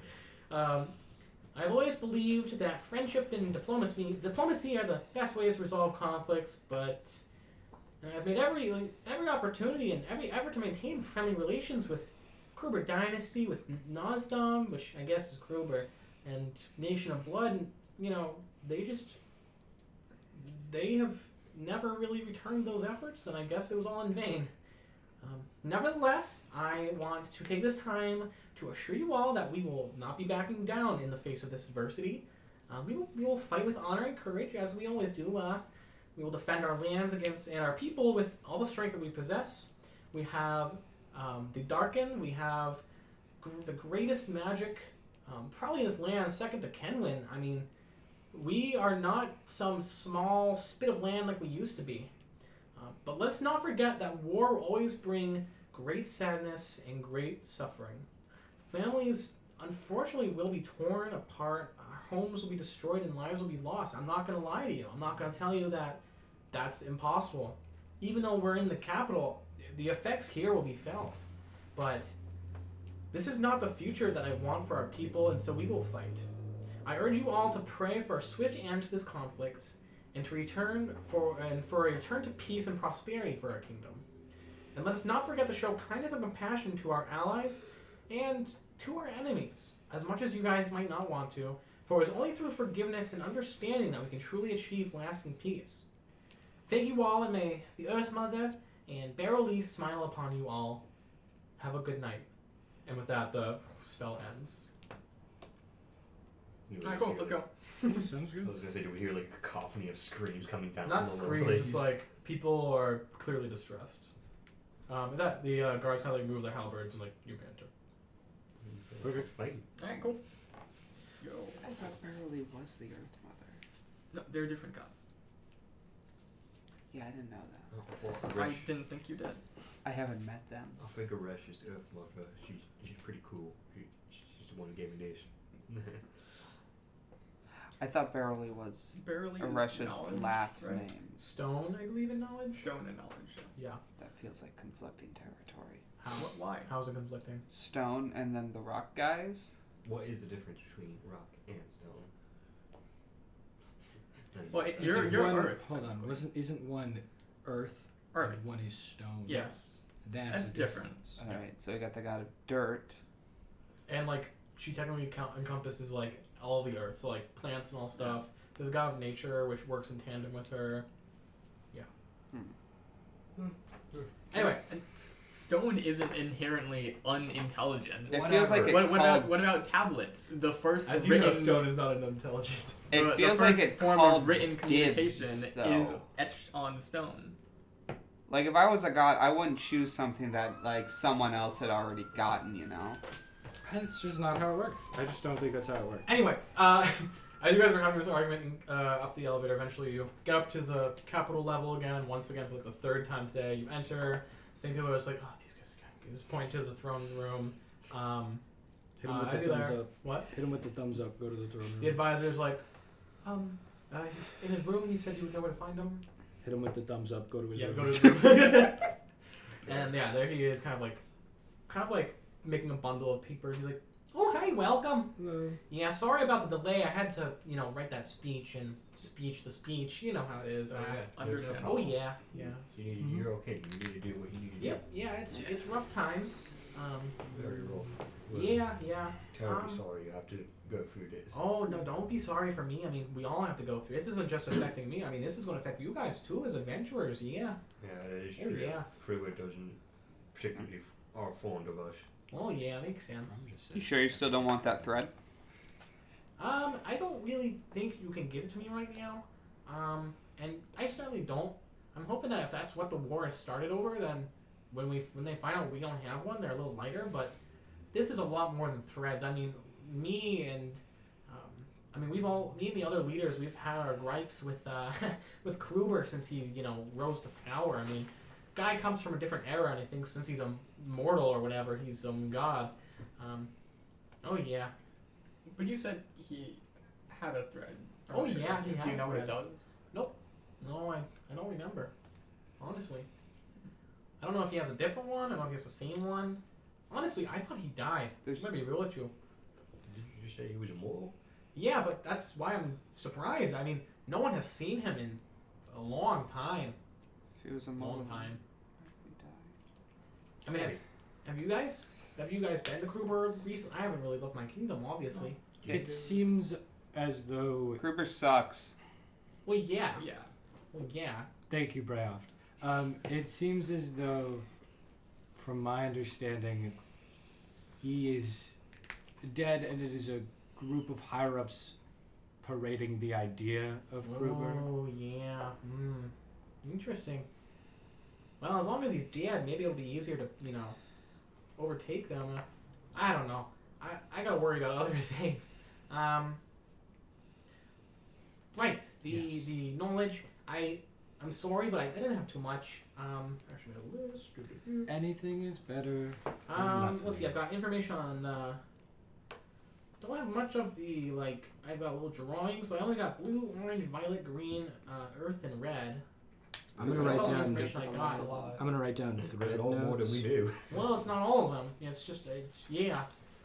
I've always believed that friendship and diplomacy are the best ways to resolve conflicts, but I've made every opportunity and every effort to maintain friendly relations with Kruber Dynasty, with Nozdom, which I guess is Kruber, and Nation of Blood, and, they have never really returned those efforts, and I guess it was all in vain. Nevertheless, I want to take this time to assure you all that we will not be backing down in the face of this adversity. We will fight with honor and courage, as we always do. We will defend our lands and our people with all the strength that we possess. We have the Darken. We have the greatest magic, probably in this land, second to Kenwyn. I mean, we are not some small spit of land like we used to be. But let's not forget that war will always bring great sadness and great suffering. Families, unfortunately, will be torn apart. Our homes will be destroyed and lives will be lost. I'm not going to lie to you. I'm not going to tell you that that's impossible. Even though we're in the capital, the effects here will be felt. But this is not the future that I want for our people, and so we will fight. I urge you all to pray for a swift end to this conflict, and for a return to peace and prosperity for our kingdom. And let us not forget to show kindness and compassion to our allies and to our enemies, as much as you guys might not want to, for it is only through forgiveness and understanding that we can truly achieve lasting peace. Thank you all, and may the Earth Mother and Beryl Lee smile upon you all. Have a good night. And with that, the spell ends. Alright, cool, let's go. Sounds good. I was gonna say, do we hear like a cacophony of screams coming down? Not from the screams, lake? just like people are clearly distressed. With that, the guards kind of like move their halberds and like you may enter. Perfect. Thank you. Alright, cool. Let's go. I thought Beryl was the Earth Mother. No, they're different gods. Yeah, I didn't know that. I didn't think you did. I haven't met them. I think Aresh is the Earth Mother. She's pretty cool. She's the one who gave me this. I thought Beryl was Barely Aresh's knowledge, last right? name. Stone, I believe, in knowledge? Stone and knowledge. Yeah. That feels like conflicting territory. How? Why? How's it conflicting? Stone and then the rock guys. What is the difference between rock and stone? Well, Isn't you're one, Earth. Hold on, isn't one Earth? Earth. And one is stone. Yes. That's That's a different. difference. All right, so we got the god of dirt. And like she technically encompasses like all the earth, so like plants and all stuff. There's the god of nature, which works in tandem with her. Yeah. Anyway, And stone isn't inherently unintelligent. It feels like it What about tablets? The first as you written, know, stone is not an intelligent. It the feels first like it form called of written communication dibs, is though. etched on stone. Like if I was a god, I wouldn't choose something that like someone else had already gotten. You know. That's just not how it works. I just don't think that's how it works. Anyway, as you guys are having this argument up the elevator, eventually you get up to the capital level again. Once again, for like the third time today, you enter. Same people are just like, oh, these guys again. You just point to the throne room. Hit him with as the you're thumbs there- up. What? Hit him with the thumbs up. Go to the throne room. The advisor's like, he's in his room. He said you would know where to find him. hit him with the thumbs up. Go to his room. Go to his room. And yeah, there he is, kind of like making a bundle of papers. He's like, "Oh, hey, welcome. Hello. Yeah, sorry about the delay. I had to, write that speech and speech the speech. You know how it is. Understand. Oh yeah. You're okay. You need to do what you need to do. Yep. Yeah, it's rough times. Very rough. Well, Yeah. Terribly sorry you have to go through this. Oh no, don't be sorry for me. I mean, we all have to go through. This isn't just affecting me. I mean, this is going to affect you guys too as adventurers. Yeah. Yeah, that is Oh, true. yeah. Freeway doesn't particularly are fond of us. Oh yeah, makes sense. You sure you still don't want that thread? I don't really think you can give it to me right now. And I certainly don't. I'm hoping that if that's what the war has started over, then when they find out we don't have one, they're a little lighter. But this is a lot more than threads. I mean, me and the other leaders, we've had our gripes with with Kruber since he rose to power. I mean, guy comes from a different era, and I think since he's a mortal or whatever, he's some god. Oh yeah. But you said he had a thread. Oh yeah, he had Do you a know what it thread. does? No, I don't remember. Honestly. I don't know if he has a different one. I don't know if he has the same one. Honestly, I thought he died. I'm gonna be real with you. Did you just say he was immortal? Yeah, but that's why I'm surprised. I mean, no one has seen him in a long time. If it was a Long time. He died. I mean, have you guys been to Kruber recently? I haven't really left my kingdom, obviously. It seems as though. Gruber sucks. Well, yeah. Yeah. Well, yeah. Thank you, Brayoft. It seems as though, from my understanding, he is dead, and it is a group of higher-ups parading the idea of Kruber. Oh, yeah. Interesting. Well, as long as he's dead, maybe it'll be easier to, overtake them. I don't know. I gotta worry about other things. Right. The knowledge. I'm sorry, but I didn't have too much. Actually, made a list. Anything is better. Let's see. I've got information on. Don't have much of the I've got little drawings, but I only got blue, orange, violet, green, earth, and red. I'm gonna So that's write all the down. information I got. That's a lot. I'm gonna write down That's thread a lot more than notes. we do. Well, it's not all of them. It's yeah.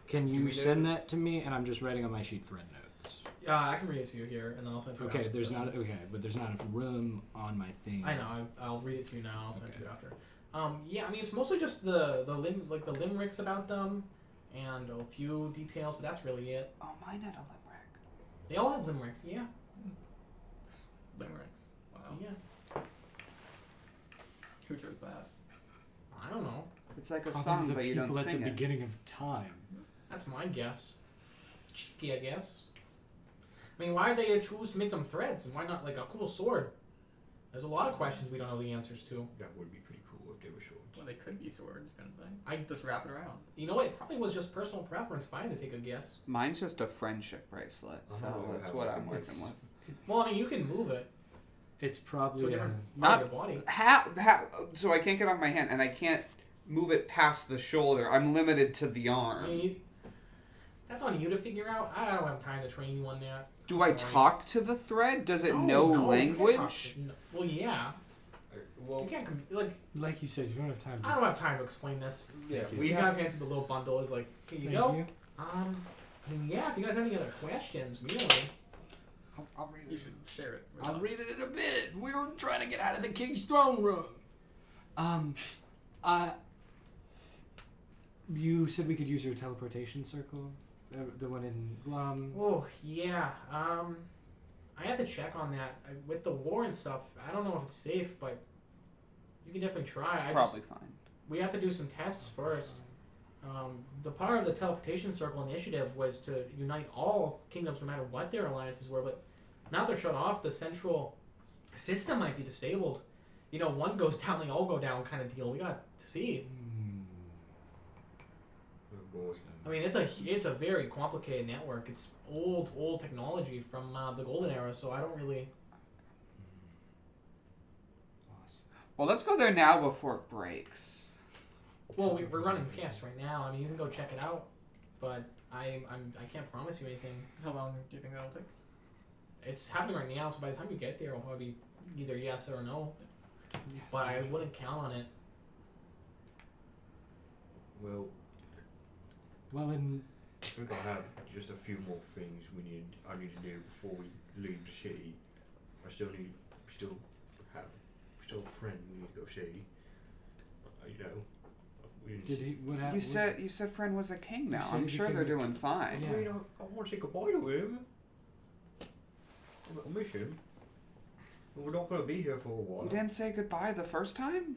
Can Do you we send that to me? And I'm just writing on my sheet thread notes. I can read it to you here, and then I'll send it to you. Okay, after, there's so. not but there's not enough room on my thing. I know. I'll read it to you now. I'll send it to you Okay. after. Yeah. I mean, it's mostly just the limericks about them, and a few details, but that's really it. Oh, mine had a limerick. They all have limericks. Yeah. Limericks. Wow. Yeah. Who chose that? I don't know. It's like a Probably song, the but you people don't at sing the it. beginning of time. That's my guess. It's cheeky, I guess. I mean, why did they choose to make them threads, and why not a cool sword? There's a lot of questions we don't know the answers to. That would be pretty cool if they were swords. Well, they could be swords, couldn't they? I Just wrap it around. You know, it probably was just personal preference. If I had to take a guess. Mine's just a friendship bracelet, so Oh, that's what I'm working it's- with. Well, I mean, you can move it It's to a probably different Not- part of your body. How? So I can't get off my hand, and I can't move it past the shoulder. I'm limited to the I arm. mean, that's on you to figure out. I don't have time to train you on that. Do I Sorry. talk to the thread? Does it No, know you can't talk language? to- no. Well, yeah. Well, You can't like you said, you don't have time. I don't have time to explain this. yeah, Thank you. we You have. got hands to the little bundle. Is like, here you Thank go. you. I mean, yeah. If you guys have any other questions, really. I'll read You should share it with I'll us. read it in a bit. We were trying to get out of the king's throne room. You said we could use your teleportation circle, the one in Glum. Oh yeah. I have to check on that with the war and stuff. I don't know if it's safe, but you can definitely try. Probably fine. We have to do some tests first. The part of the teleportation circle initiative was to unite all kingdoms, no matter what their alliances were. But now they're shut off. The central system might be disabled. One goes down, they all go down, kind of deal. We got to see. Oh, boy. I mean, it's a very complicated network. It's old technology from the golden era, so I don't really. Well, let's go there now before it breaks. Well, we're running tests right now. I mean, you can go check it out, but I can't promise you anything. How long do you think that'll take? It's happening right now, so by the time you get there, it'll probably be either yes or no. But I wouldn't count on it. Well, in I think I have just a few more things I need to do before we leave the city. We still have a friend we need to go see. You know, we didn't did see. he? What happened? You said friend was a king now. said I'm he sure they're became a doing fine. Yeah. I mean, I want to say goodbye to him. I miss him. We're not going to be here for a while. You didn't say goodbye the first time?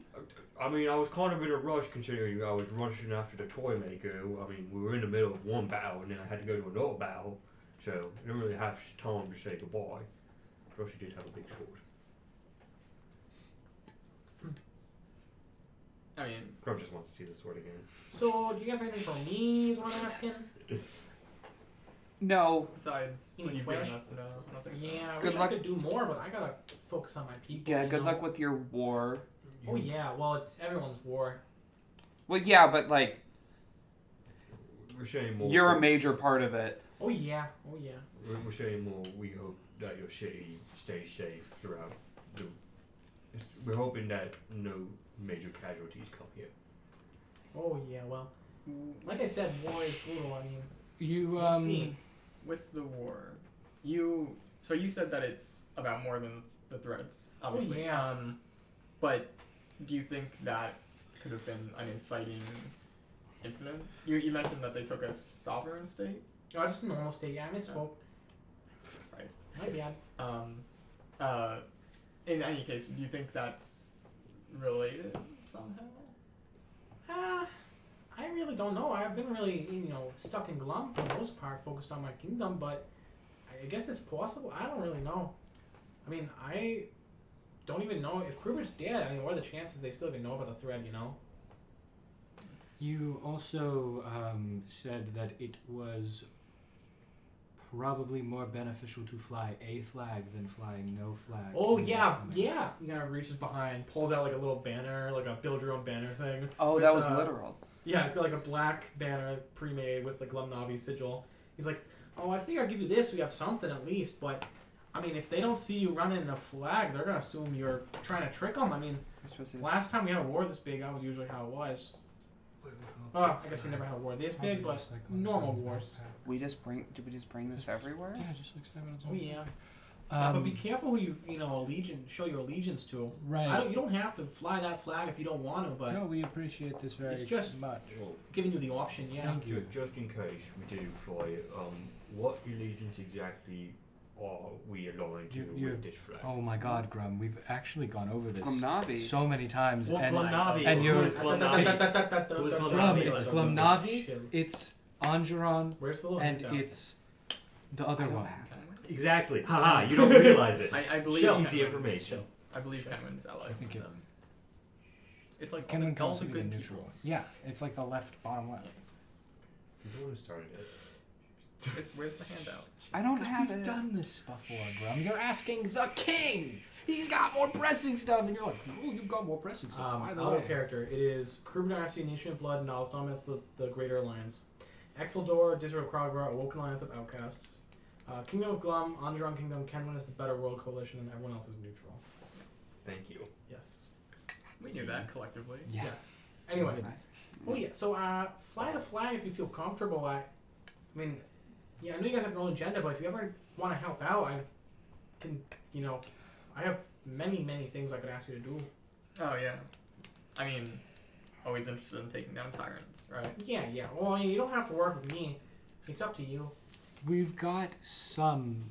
I mean, I was kind of in a rush considering I was rushing after the toy maker. I mean, we were in the middle of one battle and then I had to go to another battle. So I didn't really have time to say goodbye. Plus, he did have a big sword. I mean, Grub just wants to see the sword again. So, do you guys have anything for me? Is what I'm asking. No. besides Any what you've given questions? us, no, I don't think so. Yeah, I Good wish luck. I could do more, but I gotta focus on my people. Yeah, you good know? luck with your war. Oh yeah, well it's everyone's war. Well, yeah, but like, We're saying more. you're a major part of it. Oh yeah, oh yeah. We're saying more. We hope that your city stays safe throughout. We're hoping that no major casualties come here. Oh yeah, well, like I said, war is brutal. I mean, You we'll see. With the war, so you said that it's about more than the threads, obviously. yeah. But do you think that could have been an inciting incident? You mentioned that they took a sovereign state. Oh, just a normal state. Yeah, I misspoke. Right. My bad. In any case, do you think that's related somehow? I really don't know. I've been really, stuck in Glum for the most part, focused on my kingdom, but I guess it's possible. I don't really know. I mean, I don't even know if Kruger's dead. I mean, what are the chances they still even know about the thread, you know? You also said that it was probably more beneficial to fly a flag than flying no flag. Oh, in yeah, that command. yeah. He kind of reaches behind, pulls out like a little banner, like a build your own banner thing. Oh, With, that was literal. Yeah, it's got like a black banner pre-made with the Glummnavi sigil. He's like, oh, I think I'll give you this so you have something at least, but I mean, if they don't see you running a flag, they're going to assume you're trying to trick them. I mean, last time we had a war this big, that was usually how it was. Oh, I guess we never had a war this big, but normal wars. Did we just bring this everywhere? Yeah, just like 7 Oh, yeah. Yeah, but be careful who you show your allegiance to. Right. You don't have to fly that flag if you don't want to, but No, we appreciate this very It's just- much. Well, giving you the option, yeah. Thank you. just in case we do fly it, what allegiance exactly are we aligned to You- with this flag? Oh my God, Grum, we've actually gone over this Glummnavi. so many times. Well, and Glummnavi. and you're- Who's Glummnavi? Who's Grum, Glummnavi? it's Let's- Glummnavi, it's Angeron, Where's the little and handout? it's the other one. Exactly. Haha, you don't realize it. I believe Chill. Easy Kenwin- information. I believe Kenwin's ally. I think it It's like Kenwin all comes the to be the good neutral. people. Yeah, it's like the left, bottom left. He's the one who started it. Where's the handout? I don't Because have we've it. done this before, Grum. You're asking the king. He's got more pressing stuff, and you're like, oh, you've got more pressing stuff. By the Out of way, character. It is Kruber Dynasty, Nation of Blood, Nalsdom as the Greater Alliance. Exeldor, District of Krogvar, Awoken Alliance of Outcasts. Kingdom of Glum, Angeron Kingdom, Kenwin is the Better World Coalition, and everyone else is neutral. Thank you. Yes. We knew that collectively. yeah. Yes. Anyway. Nice. Oh yeah. So fly the flag if you feel comfortable. I mean, yeah, I know you guys have your own agenda, but if you ever want to help out, I have many things I could ask you to do. Oh yeah. I mean, always interested in taking down tyrants, right? Yeah. Well, you don't have to work with me. It's up to you. We've got some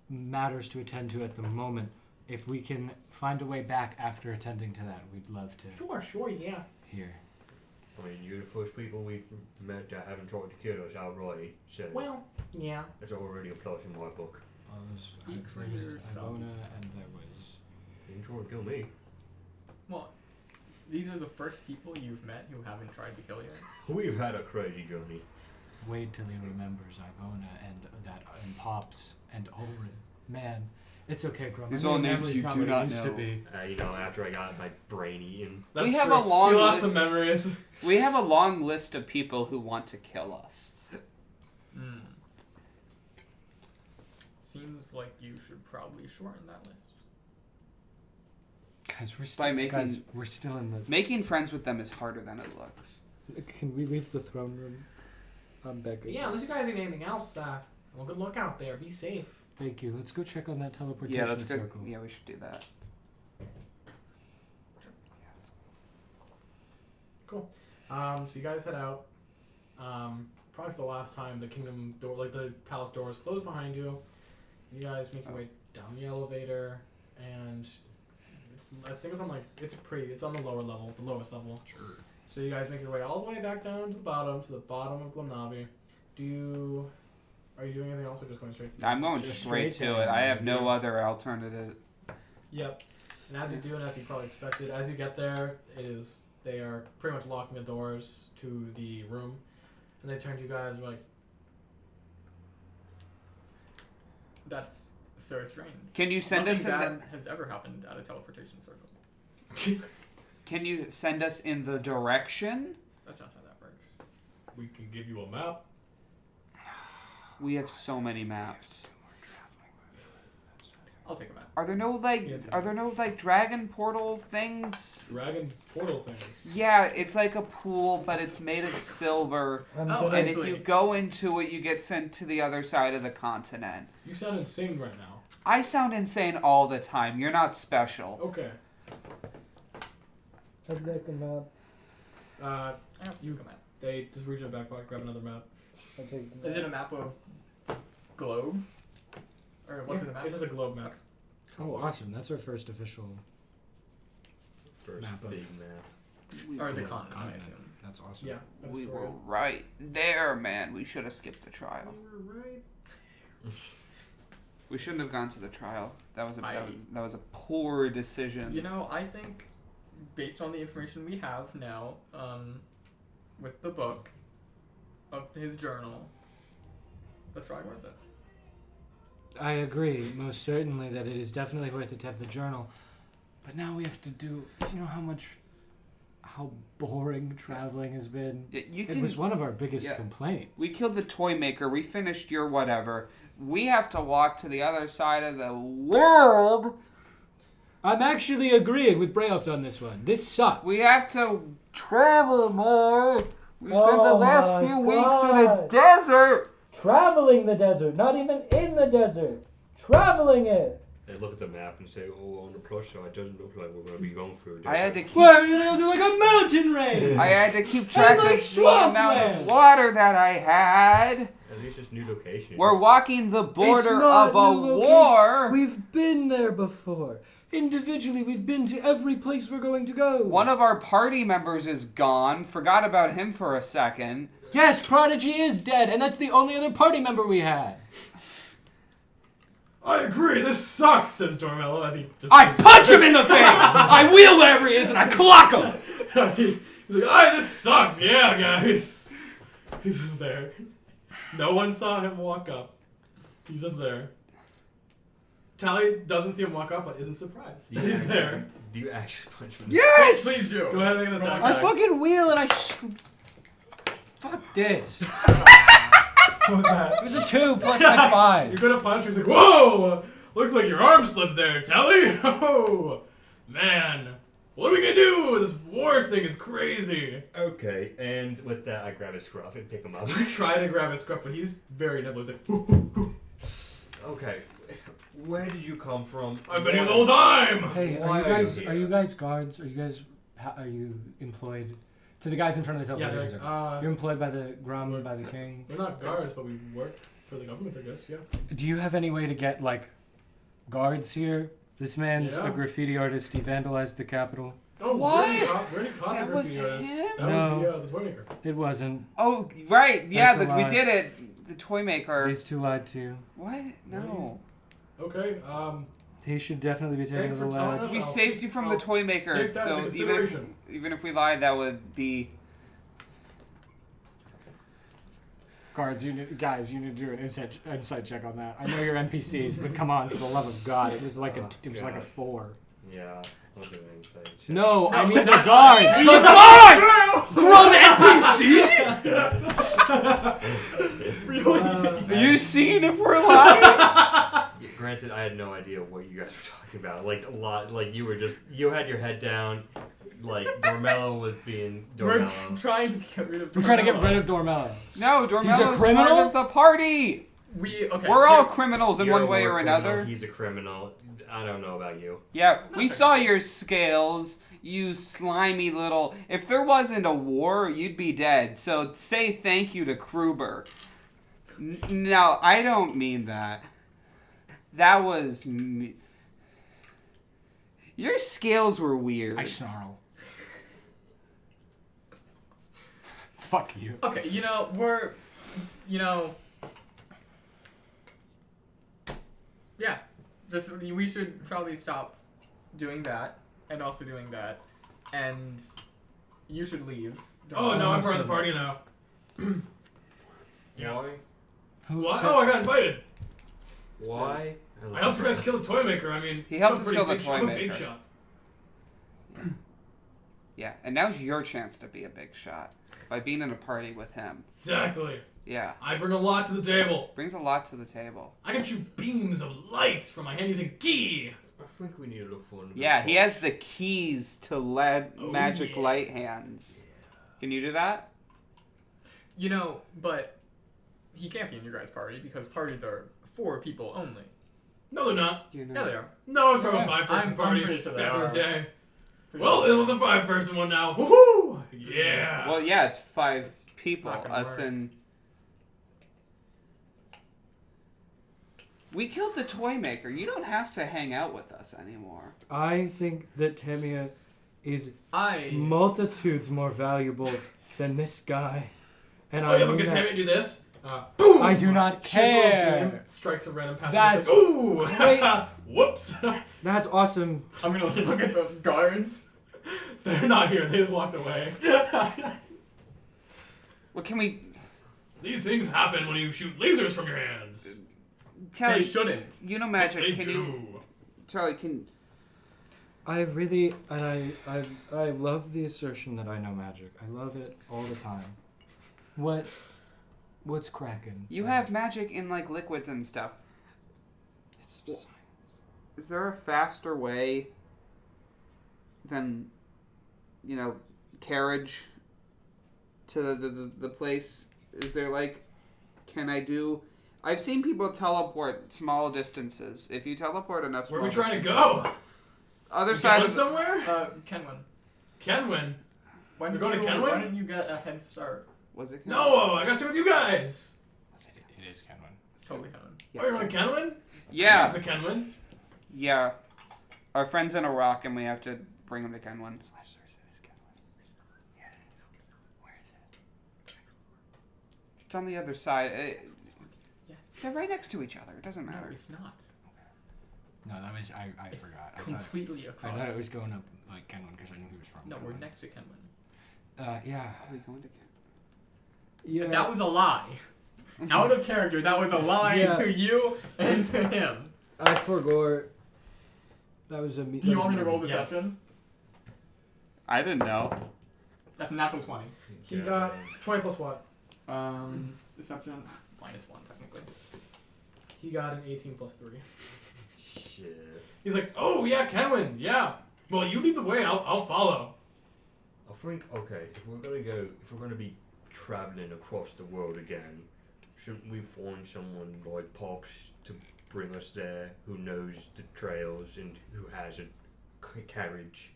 matters to attend to at the moment. If we can find a way back after attending to that, we'd love to Sure. Yeah. hear. I mean, you're the first people we've met that haven't tried to kill us outright, so Well, yeah. that's already a plus in my book. Speak for there was yourself. Ivona and there was... You didn't try to kill me. Well, these are the first people you've met who haven't tried to kill you. We've had a crazy journey. Wait till he remembers Ivona and Pops and Orin. Man, it's okay, Grum. These I mean, all names memory's you not do what it not used to know. be. After I got my brain eaten. We have a long You lost list. some memories. We have a long list of people who want to kill us. Hmm. Seems like you should probably shorten that list. Guys, we're still in the. Making friends with them is harder than it looks. Can we leave the throne room? I'm begging. Yeah, unless you guys need anything else, well, good luck out there. Be safe. Thank you. Let's go check on that teleportation Yeah, let's go. circle. Yeah, we should do that. Cool. So you guys head out. Probably for the last time, the kingdom door, like the palace doors, close behind you. You guys make your way down the elevator, and I think it's on it's on the lower level, the lowest level. Sure. So you guys make your way all the way back down to the bottom of Glummnavi. Are you doing anything else or just going straight to I'm going Just straight straight to to it. it. I have no other alternative. Yep. And as you do, and as you probably expected, as you get there, they are pretty much locking the doors to the room, and they turn to you guys and are like, That's so strange. Can you send Nothing us in bad has ever happened at a teleportation circle. Can you send us in the direction? That's not how that works. we can give you a map. We have so many maps. I'll take a map. Are there no dragon portal things? Dragon portal things. Yeah, it's like a pool, but it's made of silver. Oh, And if actually, you go into it, you get sent to the other side of the continent. You sound insane right now. I sound insane all the time. You're not special. Okay. I'd like a map. I have to take a map. They just reach in their back pocket, grab another map. I'll take the map. Is it a map of globe? Or what's in the map? It's just a globe map. Oh, awesome. That's our first official First Map of- big map. Or the yeah, continent, I continent. assume. That's awesome. Yeah. That's We the were story. right there, man. We should have skipped the trial. You were right. We shouldn't have gone to the trial. That was I- that was a poor decision. You know, I think, based on the information we have now, with the book of his journal, that's probably worth it. I agree, most certainly, that it is definitely worth it to have the journal. But now we have to do you know how boring traveling has been? You It can. was one of our biggest yeah. complaints. We killed the toy maker. We finished your whatever. We have to walk to the other side of the world. I'm actually agreeing with Brayoft on this one. This sucks. We have to travel more. We spent the Oh last my few weeks in a God. desert. Traveling the desert, not even in the desert. Traveling it. They look at the map and say, "Oh, on the plus side, it doesn't look like we're going to be going through." I had to keep. We're gonna do like a mountain range. I had to keep track like of the swampland. amount of water that I had. At least it's new location. We're walking the border not of a new location. war. We've been there before. Individually, we've been to every place we're going to go. One of our party members is gone. Forgot about him for a second. Yes, Prodigy is dead, and that's the only other party member we had. I agree. This sucks, says Doremello as he just. I punch him in the face! I wheel wherever he is and I clock him! He's like, "Oh, this sucks. Yeah, guys." He's just there. No one saw him walk up. He's just there. Tally doesn't see him walk up, but isn't surprised that he's there. Do you actually punch him? Yes! Please do. Go ahead and make an attack. I fucking wheel and I Fuck this. What was that? It was a 2 plus like 5. You're gonna punch. He's like, "Whoa! Looks like your arm slipped there, Tally." Oh, man. What are we gonna do? This war thing is crazy. Okay, and with that, I grab his scruff and pick him up. You try to grab his scruff, but he's very nimble. He's like, "Hoo, hoo, hoo." Okay, where did you come from? I've been here the whole time. Hey, Why are you guys guards? Are you employed? To the guys in front of the Yeah, television. they're, You're employed by the Grum, by the king. we're not guards, but we work for the government, I guess. Yeah. Do you have any way to get like guards here? This man's Yeah. a graffiti artist. He vandalized the Capitol. Oh, What? We already caught That the was graffiti artist. him? That No. was the toy maker. It wasn't. Oh, right. Yeah, That's a we lie. did it. The toy maker. These two lied to you. What? No. Okay. He should definitely be taken Thanks to the for telling lab. us. We I'll- saved you from the I'll toy maker. take that into So consideration. even if we lied, that would be. Guards, you need to do an insight check on that. I know you're NPCs, but come on, for the love of God, it was like Oh, a God. 4. Yeah, I'll do an insight check. No, I mean the guards. The guards. Grum NPC. Are you seeing if we're lying? Granted, I had no idea what you guys were talking about. Like a lot, like you had your head down. Like Doremello was being Doremello. We're trying to get rid of. We're trying to get rid of Doremello. No, Doremello's criminal? part of the party. We're all criminals in You're one way more or criminal, another. He's a criminal. I don't know about you. Yeah, we saw your scales, you slimy little... If there wasn't a war, you'd be dead. So say thank you to Kruber. No, I don't mean that. That was... Your scales were weird. I snarl. Fuck you. Okay, yeah. We should probably stop doing that, and also doing that, and you should leave. Oh no, I'm part of the party now. Yeah. Why? What? Oh, I got invited. Why? I helped you guys kill the toy maker. I mean, He helped I'm a us pretty kill the big toy I'm a big maker. shot. Yeah, and now's your chance to be a big shot. By being in a party with him. Exactly. Yeah. I bring a lot to the table. Brings a lot to the table. I can shoot beams of light from my hand using gi. I think we need to look for him. Yeah, he has the keys to Oh, magic yeah. light hands. Can you do that? But he can't be in your guys' party because parties are for people only. No, they're not. You know. Yeah, they are. No, it's from Yeah. a 5-person I'm party pretty sure they back in the are. day. Pretty Well, sure. it was a 5-person one now. Woohoo! Yeah. Well, yeah, it's 5 people. not gonna Us work. and... We killed the toy maker. You don't have to hang out with us anymore. I think that Tamia is I multitudes more valuable than this guy. And Oh, I yeah, but mean can that- Tammy do this? Boom! I do not Shoots a little care. beam, strikes a random passenger. That's Like, ooh! great. Whoops! That's awesome. I'm gonna look at the guards. They're not here. They just walked away. Well, can we... These things happen when you shoot lasers from your hands. Charlie, They shouldn't. you know magic. They Can do. you... Charlie, can... I really and I love the assertion that I know magic. I love it all the time. What's cracking? You have magic in, like, liquids and stuff. It's Well, is there a faster way than, carriage to the place? Is there, like, can I do... I've seen people teleport small distances. If you teleport enough Where small are we trying to distances- go? Other We side going of... somewhere? Kenwin. Kenwin. When You're going to Why Kenwin? didn't you get a head start? Was it... No, I got to stay with you guys. It is Kenwin. It's totally Kenwin. Yes. Oh, you're going to Kenwin? Yeah. This is the Kenwin. Yeah. Our friend's in Iraq and we have to bring him to Kenwin. It's on the other side. Yes. They're right next to each other. It doesn't No, matter. it's not. No, that was I It's forgot. completely I across. thought it was going up like Kenwin because I knew he was from. No, we're Kenwin. next to Kenwin. Yeah. Are we going to Kenwin? Yeah. That was a lie. Out of character, that was a lie Yeah. to you and to him. I forgot. That was a. Do you want me to roll Yes. deception? I didn't know. That's a natural 20. He got 20 plus what? Deception minus 1 technically. He got an 18 plus 3. Shit. He's like, oh yeah, Kenwin, yeah. Well, you lead the way. I'll follow. I think, okay, if we're gonna be traveling across the world again, shouldn't we find someone like Pops to bring us there, who knows the trails and who has a carriage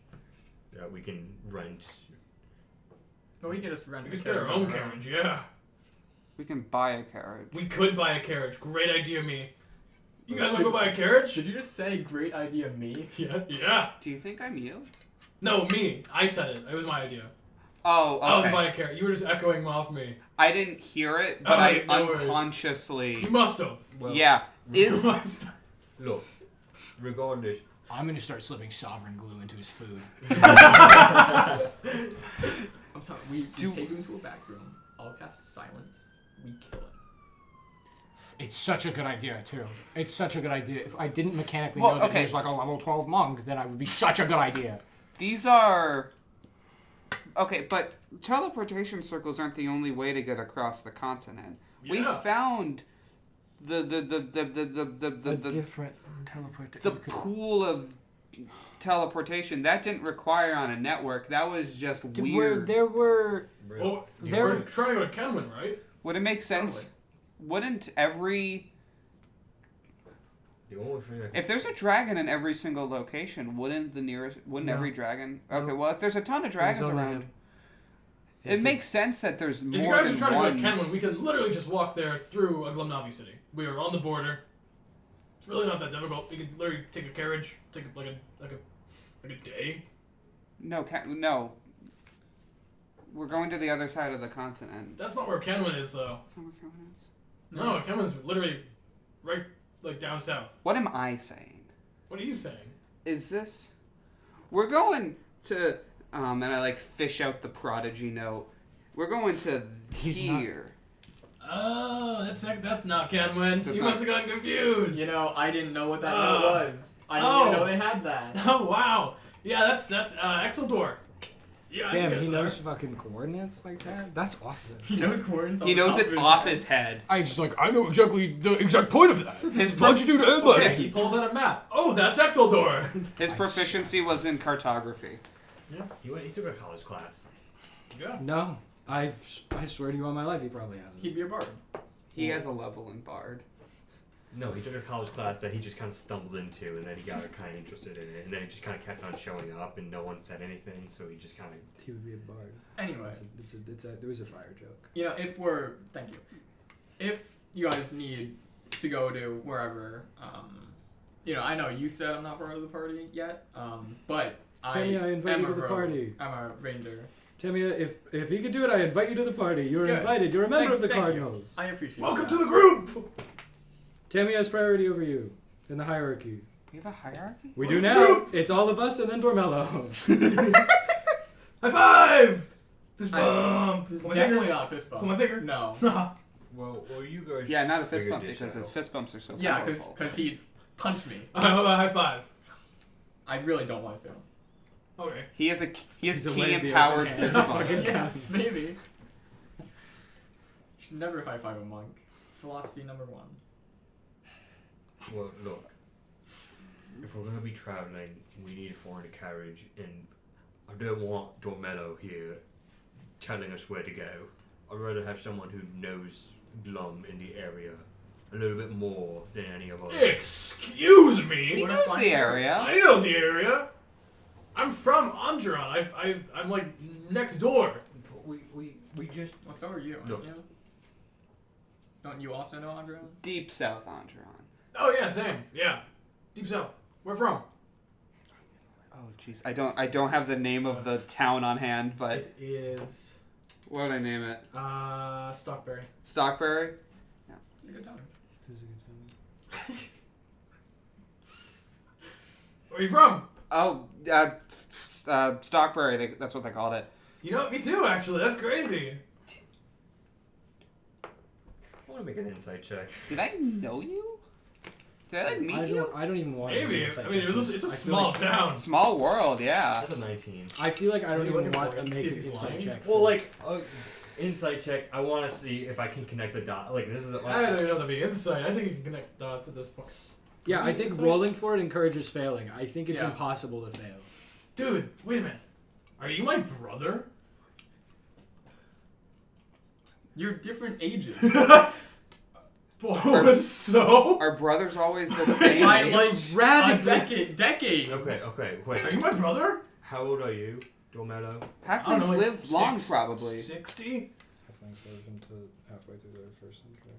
that we can rent? But we can just rent. We the just get our carriage own on our carriage, yeah. We can buy a carriage. We could buy a carriage. Great idea, me. You guys want to go buy a carriage? Did you just say great idea, me? Yeah. Yeah. Do you think I'm you? No, me. I said it. It was my idea. Oh, I was okay. buying a carriage. You were just echoing off me. I didn't hear it, but Alright, I no worries. unconsciously... You must have. Well, Yeah. You Is... must have. Look, regardless, I'm gonna start slipping sovereign glue into his food. I'm telling you, we take him to a back room. I'll cast silence. We kill him. It's such a good idea too. It's such a good idea. If I didn't mechanically Well, know that okay. he was like a level 12 monk, then I would be such a good idea. These are... Okay, but teleportation circles aren't the only way to get across the continent. We Yeah. found the different teleportation. the pool of teleportation that didn't require on a network. That was just weird. There were Oh, you There- were trying to go to Kenwin, right? Would it make sense? Wouldn't every The only thing I can if there's a dragon in every single location, wouldn't No. every dragon? No. Okay, well if there's a ton of dragons There's only around, him. it makes sense that there's If you more guys are than trying one. to go to Kenwin, we can literally just walk there through a Glummnavi city. We are on the border. It's really not that difficult. You can literally take a carriage, take like a day. No. We're going to the other side of the continent. That's not where Kenwin is, though. No, Kenwin's literally right like down south. What am I saying? What are you saying? Is this? We're going to and I like fish out the prodigy note. We're going to He's here. Oh, that's not Kenwin. That's You not- must have gotten confused. You know, I didn't know what that Oh. note was. I didn't even know they had that. Oh wow. Yeah, that's Exeldor. Yeah, I Damn, guess he there. knows fucking coordinates like that? That's awesome. He knows coordinates. He knows it off his head. I just I know exactly the exact point of that. His Longitude and Okay, latitude. he pulls out a map. Oh, that's Exeldor. His proficiency was in cartography. He took a college class. Yeah. No, I swear to you on my life, he probably hasn't. He'd be a bard. He has a level in Bard. No, he took a college class that he just kind of stumbled into, and then he got kind of interested in it, and then he just kind of kept on showing up, and no one said anything, so he just kind of. He would be a bard. Anyway, It was a fire joke. you know, thank you. If you guys need to go to wherever, you know, I know you said I'm not part of the party yet, but Tammy, I invite am you a to the rogue. party. I'm a ranger. Tamia, if he could do it, I invite you to the party. You're Good. invited. You're a member of the Thank you. Cardinals. I appreciate Welcome that. to the group. Tamia has priority over you in the hierarchy. We have a hierarchy? We do now. It's all of us and then Doremello. High five. Fist I- bump. Pull my Definitely finger. not a fist bump. Pull my finger. No. Well, you guys. Yeah, not a fist figured bump this because out. his fist bumps are so Yeah, powerful. because he punched me. How about high five? I really don't want to. Okay. He has He's a key way of the empowered open fist hand. bumps. Yeah, maybe. You should never high five a monk. It's philosophy number 1. Well, look. If we're gonna be traveling, we need a foreign carriage, and I don't want Doremello here telling us where to go. I'd rather have someone who knows Glum in the area a little bit more than any of us. Excuse me. He What if knows I the know? area. I know the area. I'm from Andron. I'm like next door. But we just. Well, so are you, aren't No. you? Don't you also know Andrew? Deep South Andron. Oh yeah, same. Yeah. Deep South. Where from? Oh jeez, I don't have the name of the town on hand, but It is what would I name it? Stockberry. Stockberry. A good time. Where are you from? Oh, Stockberry. That's what they called it. You know, me too. Actually, that's crazy. I want to make an insight check. Did I know you? Did I meet you? I don't even want Maybe. to. I mean, it's a small town. Small world, yeah. That's a 19. I feel like I don't What are you even looking want for? to See make if an he's insight lying? check. Well, first. like, insight check. I want to see if I can connect the dot. Like, this is. I don't even know that'd be insight. I think you can connect dots at this point. Yeah, I think Insight? rolling for it encourages failing. I think it's Yeah. impossible to fail. Dude, wait a minute. Are you my brother? You're different ages. So? Are brothers always the same? By age? like Radically. decades. Okay, Are wait. you my brother? How old are you, Doremello? I don't know, Halflings like live long, 6, probably. 60? Halflings live until halfway through their first century.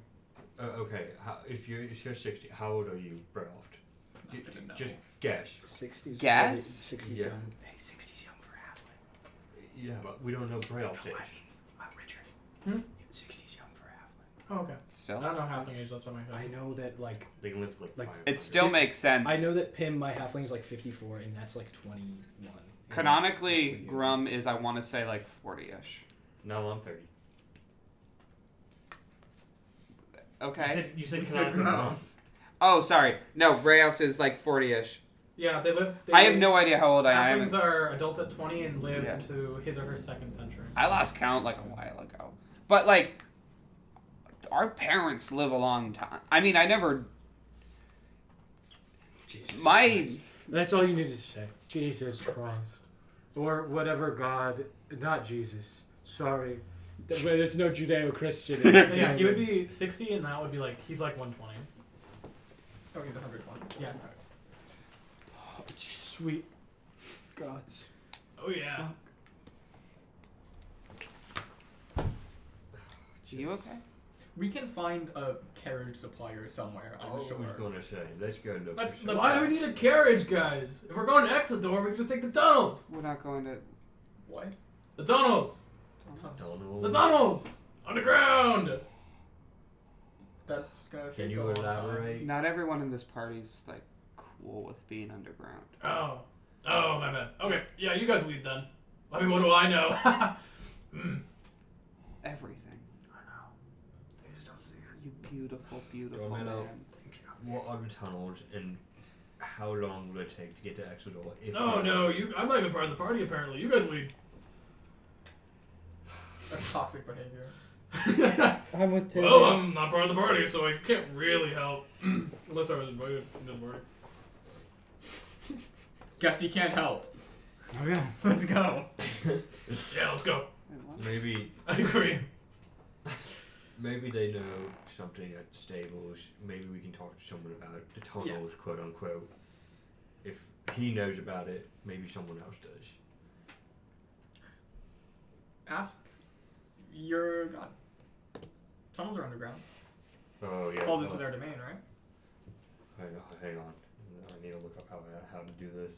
Okay, if you're 60, how old are you, Broft? Not gonna know. Just guess. 60s. Guess? 60s Yeah. young. Hey, 60s young for halfling. Yeah, but we don't know Broft's age. Richard. Hmm? 60s young for halfling. Oh, okay. Still, I don't know halfling age, that's on my I head. know that like They can live to, like Like, 500. it still makes sense. I know that Pim, my halfling, is like 54, and that's like 21. Canonically, Hopefully, Grum is, I want to say, like 40-ish. No, I'm 30. Okay. You said You said canonically no. wrong. Oh, sorry. No, Rayoft is like 40-ish. Yeah, they live. I have no idea how old I am. Halflings are adults at 20 and live Yeah. into his or her second century. I lost count like a while ago. But like our parents live a long time. I mean, I never. Jesus My. Christ. That's all you needed to say. Jesus Christ. Or whatever God. Not Jesus. Sorry. There's no Judeo-Christian. Yeah, he would be 60, and that would be like he's like 120. Oh, he's 120. Yeah. Oh, sweet gods. Oh yeah. You okay? We can find a carriage supplier somewhere, I'm I sure. was gonna say, let's go look. Let's- for let's- Why do we need a carriage, guys? If we're going to Exodore, we can just take the tunnels. We're not going to. What? The tunnels. Tunnel. The tunnels underground. That's gonna Can take you a long time. elaborate? Not everyone in this party's like cool with being underground. Oh, my bad. Okay, yeah, you guys lead then. I mean, what do I know? Everything. I know. They just don't see it. You beautiful, beautiful Doremello. man. Thank you. What are the tunnels and how long will it take to get to Exodore? If No, we- no, I'm not even part of the party apparently. You guys lead. That's toxic behavior. I'm with Tim. Well, I'm not part of the party, so I can't really help. Unless I was invited to the party. Guess he can't help. Okay. Let's go. Yeah, let's go. Wait, what? Maybe I agree. maybe they know something at the stables. Maybe we can talk to someone about the tunnels, quote unquote. If he knows about it, maybe someone else does. Ask your god. Tunnels are underground. Oh yeah. Falls into their domain, right? Hang on. I need to look up how to do this.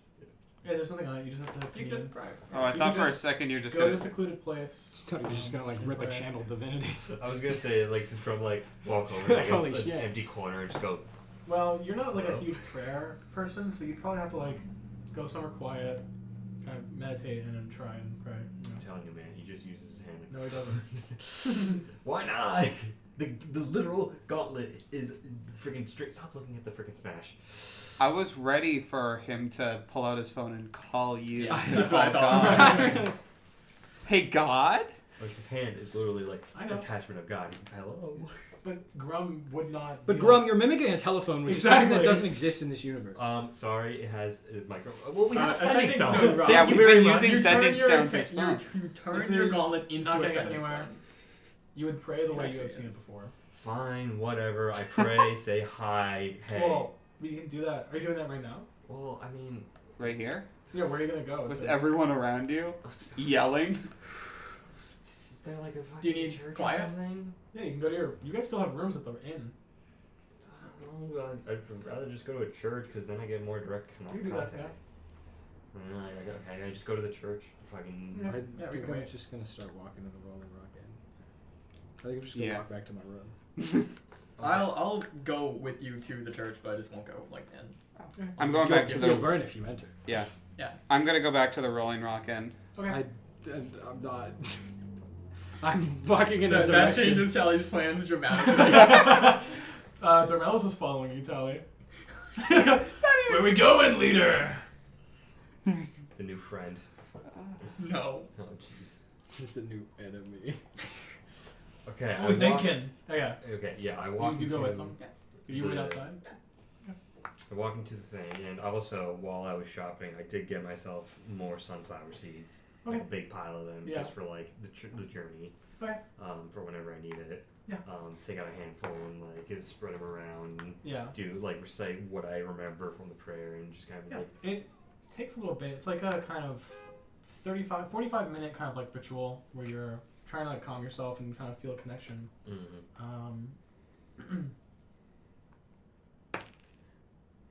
Yeah, there's nothing on it. You just have to. You can just pray. Oh, I You thought can for a just second you're just go to gonna. a secluded place. Thought he was just gonna like rip a channeled divinity. I was gonna say like just from like walk over like Holy an shit. empty corner and just go. Well, you're not like a huge prayer person, so you'd probably have to like go somewhere quiet, kind of meditate, and then try and pray. You know. I'm telling you, man, he just uses his hand. No, he doesn't. Why not? The literal gauntlet is freaking straight. Stop looking at the freaking smash. I was ready for him to pull out his phone and call you. Yeah, to that's call what I thought. God. Hey, God? Like his hand is literally like I an know. attachment of God. Hello. But Grum would not. But be Grum, like- you're mimicking a telephone, which is something that Exactly. doesn't exist in this universe. Sorry, it has a micro. Well, we have a Sending sending stone. stone, Rob. Yeah, Thank you we've very been much. using You sending turn your stones as you, well. you turn This your is gauntlet into not a getting us sending anywhere. stone. You would pray the way you have Actually, seen it before. Fine, whatever. I pray, say hi, hey. Well, we can do that. Are you doing that right now? Well, I mean, Right here? Yeah, where are you gonna go? With To- everyone around you? Yelling? is there like a fucking Do you need church quiet? or something? Yeah, you can go to your. You guys still have rooms at the inn. No, I'd rather just go to a church because then I get more direct You can do that, contact. I just go to the church. Fucking. Yeah. I we think can I'm wait. just gonna start walking to the Rolling Rock Inn. I think I'm just gonna Yeah. walk back to my room. I'll go with you to the church, but I just won't go like in. I'm going back to You'll the. burn if you enter. Yeah. Yeah. I'm gonna go back to the Rolling Rock Inn. Okay. I'm not. I'm walking in a That direction. changes Tally's plans dramatically. Doremello's just following you, Tally. Where we going, leader? It's the new friend. No. Oh jeez. This is the new enemy. Okay. What are we thinking? Oh, yeah. Okay, yeah, I walk You go into with them. You wait the- outside. I walk into the thing, and also while I was shopping, I did get myself more sunflower seeds, like a Okay. big pile of them, Yeah. just for like the journey. Okay. For whenever I need it. Yeah. Take out a handful and like just spread them around and Yeah. do like recite what I remember from the prayer and just kind of Yeah. like It takes a little bit. It's like a kind of 45 minute kind of like ritual where you're trying to like calm yourself and kind of feel a connection.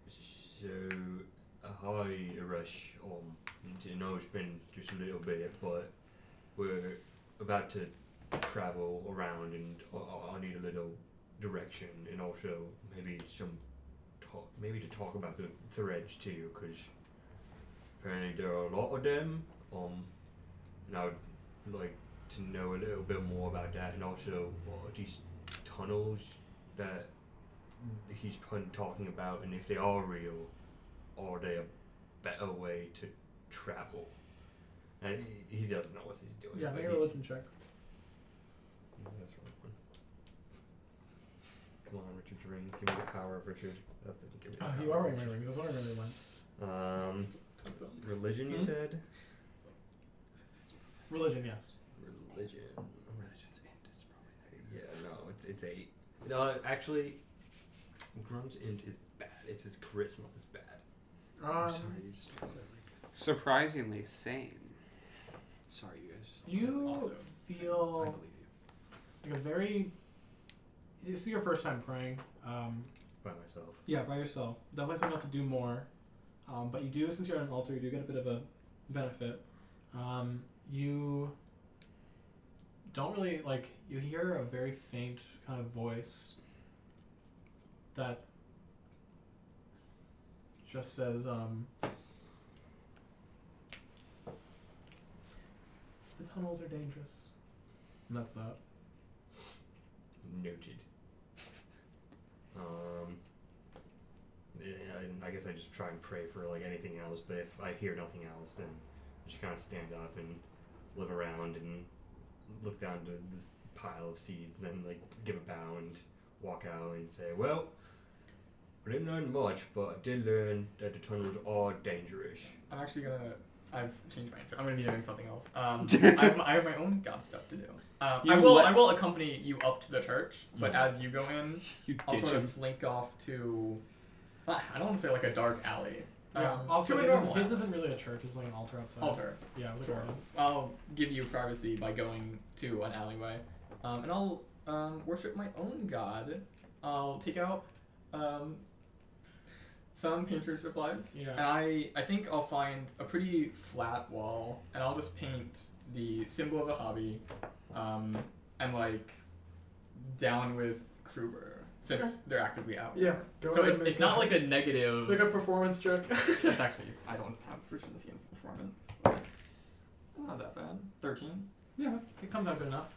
So, hi, Rush. I know it's been just a little bit, but we're about to travel around, and I need a little direction, and also maybe to talk about the threads too, because apparently there are a lot of them. And I would like to know a little bit more about that, and also what are these tunnels that he's been talking about, and if they are real, are they a better way to travel? And he doesn't know what he's doing. Yeah, but make a he's- religion check. That's right. Come on, Richard's ring. Give me the power of Richard. That didn't give me the Oh, power you of are wearing my Richard. rings. That's what I remember one. Religion, you Hmm? said? Religion, yes. Religion. Yeah, no, it's 8. No, actually, Grum's int is bad. It's his charisma is bad. I'm sorry, you just. Surprisingly same. Sorry, you guys. You Also, I feel believe you. like a very. This is your first time praying. By myself. Yeah, by yourself. Definitely something to do more. But you do, since you're on an altar, you do get a bit of a benefit. You don't really, like, you hear a very faint kind of voice that just says, the tunnels are dangerous. And that's that. Noted. Yeah, I guess I just try and pray for like anything else, but if I hear nothing else, then I just kind of stand up and look around and look down to this pile of seeds, and then like give a bow and walk out and say, well, I didn't learn much, but I did learn that the tunnels are dangerous. I'm actually gonna. I've changed my answer. I'm gonna be doing something else. I have my own god stuff to do. I will accompany you up to the church, but as you go in, I'll sort of slink off to. I don't want to say like a dark alley. Yeah. Also, to a his normal isn't alley. really a church. It's like an altar outside. Altar. Yeah, with Sure. I'll give you privacy by going to an alleyway, and I'll worship my own god. I'll take out some painter's supplies, Yeah. and I think I'll find a pretty flat wall, and I'll just paint the symbol of a hobby, and like down with Kruber since they're actively out. Yeah. Go So ahead and it's make not a- like a negative. like a performance check. That's actually I don't have proficiency in performance. But not that bad. 13. Yeah, it comes out good enough.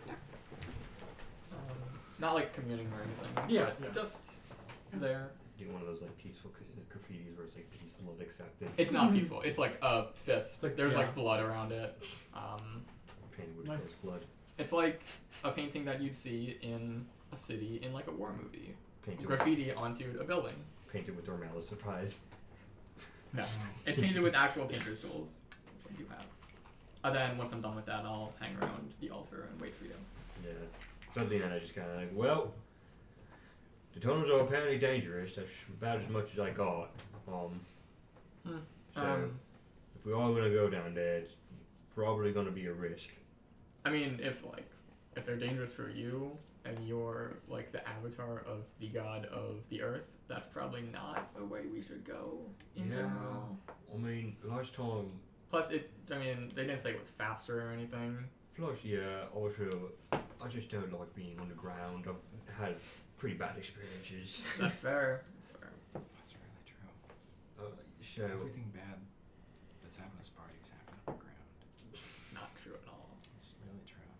Not like communing or anything. Yeah, but yeah. just there. Do one of those like peaceful graffitis where it's like peace, love, acceptance. It's not peaceful. It's like a fist. It's like- There's yeah. like blood around it. Painted with Nice. God's blood. It's like a painting that you'd see in a city in like a war movie. Painted Graffiti onto a building. with Doremello surprise. No, it's painted with actual painter's tools. That's what you have. And then once I'm done with that, I'll hang around the altar and wait for you. Yeah. So at the end, I just kind of like, well, the tunnels are apparently dangerous. That's about as much as I got. So if we are gonna go down there, it's probably gonna be a risk. I mean, if they're dangerous for you and you're like the avatar of the god of the earth, that's probably not a way we should go in general. I mean, last time. Plus, they didn't say it was faster or anything. Plus, yeah. Also, I just don't like being on the ground. I've had pretty bad experiences. That's fair. That's fair. That's really true. So Everything bad that's happened at this party is happening on the ground. Not true at all. It's really true.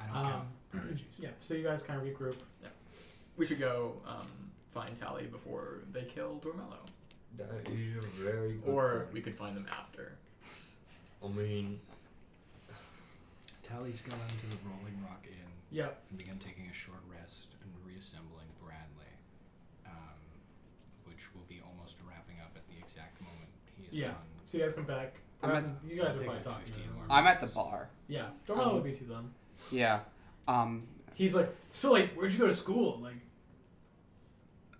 I don't count prodigies. Yeah, so you guys kind of regroup. We should go find Tally before they kill Doremello. that is a very good Or point. we could find them after. I mean, Tally's gone to the Rolling Rock Inn Yeah. and begun taking a short rest and reassembling Bradley, which will be almost wrapping up at the exact moment he is Yeah. done. So you guys come back. You guys are Take probably like talking. 15 more I'm at the minutes. bar. Yeah. Doremello would be too then. Yeah. He's like, so like, where'd you go to school? Like,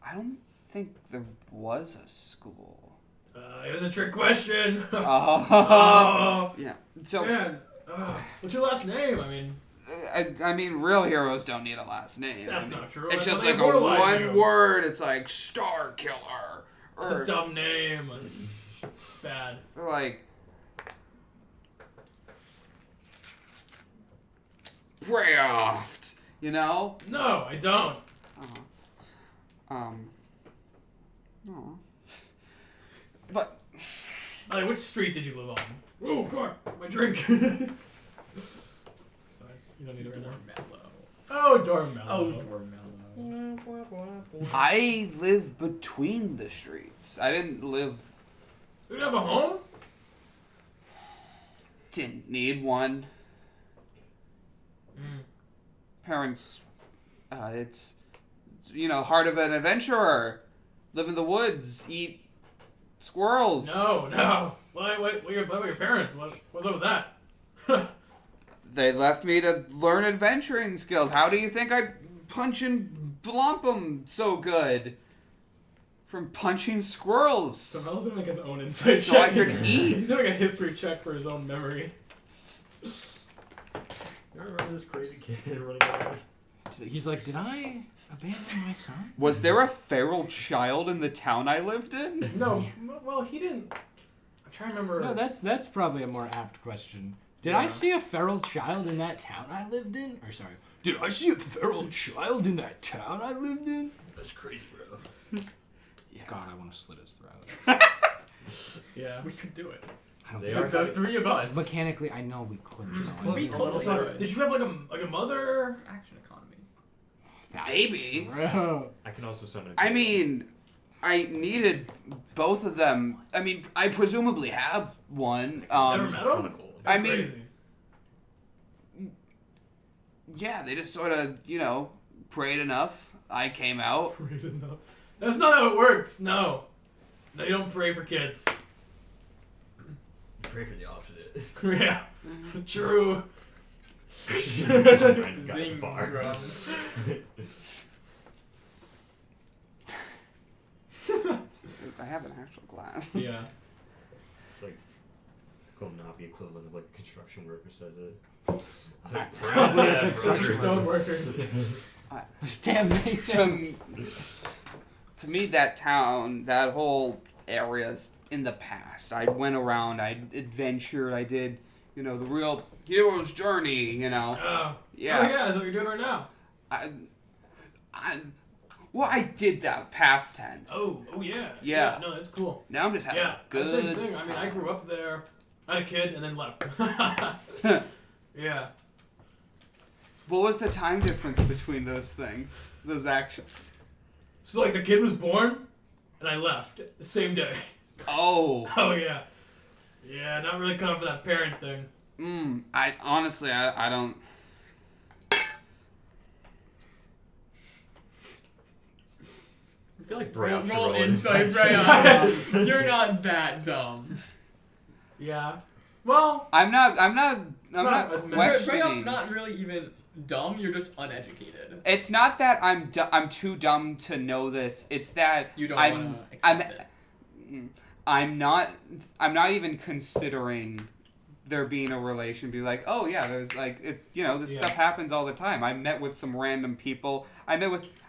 I don't think there was a school. it was a trick question. Oh. Yeah. So Man, what's your last name? I mean, I mean, real heroes don't need a last name. that's I mean, not true. It's That's just how they like a immortalize one you. word. It's like Star Killer. It's a dumb name. It's bad. Or like Brayoft. You know? No, I don't. No. But Like, which street did you live on? Oh, fuck, my drink. Sorry, you don't need it right now. Doremello. Oh, Doremello. Oh, Doremello. I live between the streets. I didn't live. You didn't have a home? Didn't need one. Parents. It's heart of an adventurer. Live in the woods, eat squirrels. No. What about your parents? What's up with that? They left me to learn adventuring skills. How do you think I punch and blump 'em so good? From punching squirrels. So Mel's gonna make his own insight So check. I could eat. He's doing a history check for his own memory. You remember this crazy kid running around? He's like, did I abandon my son? Was there a feral child in the town I lived in? No, well, he didn't. I'm trying to remember. No, that's probably a more apt question. Did I see a feral child in that town I lived in? Or sorry, did I see a feral child in that town I lived in? That's crazy, bro. Yeah. God, I want to slit his throat. Yeah. We could do it. I don't They think are The three of us. Mechanically, I know we couldn't. though. We totally So, could. did you have like a mother? Action economy. That's Maybe. true. I can also summon a I mean, I needed both of them. I mean, I presumably have one. Never met him? conical. I mean- Crazy. Yeah, they just sort of, prayed enough. I came out. Great enough. That's not how it works. No, you don't pray for kids. Pray for the opposite. Yeah, true. Zing bar. drum. I have an actual glass. Yeah. It's like Glummnavi equivalent of like a construction worker says it. Like, It's just for stone workers. Damn makes sense. To me, that town, that whole area's in the past. I went around, I adventured, I did, the real hero's journey, Oh. Yeah. Oh yeah, that's what you're doing right now. I did that past tense. Oh yeah. Yeah. No, that's cool. Now I'm just having Yeah, a good same thing. I mean, I time. grew up there. I had a kid and then left. Yeah. What was the time difference between those things, those actions? So like the kid was born, and I left the same day. Oh. Oh yeah. Yeah, not really cut up for that parent thing. I honestly, I don't. I feel like Braille should Roll roll insight, insight. Brian. You're not that dumb. Yeah. Well. I'm not not questioning. Brayov's not really even dumb. You're just uneducated. It's not that I'm too dumb to know this. It's that You don't I'm want to accept it. I'm not even considering there being a relation. Be like, oh yeah, there's like this stuff happens all the time. I met with some random people.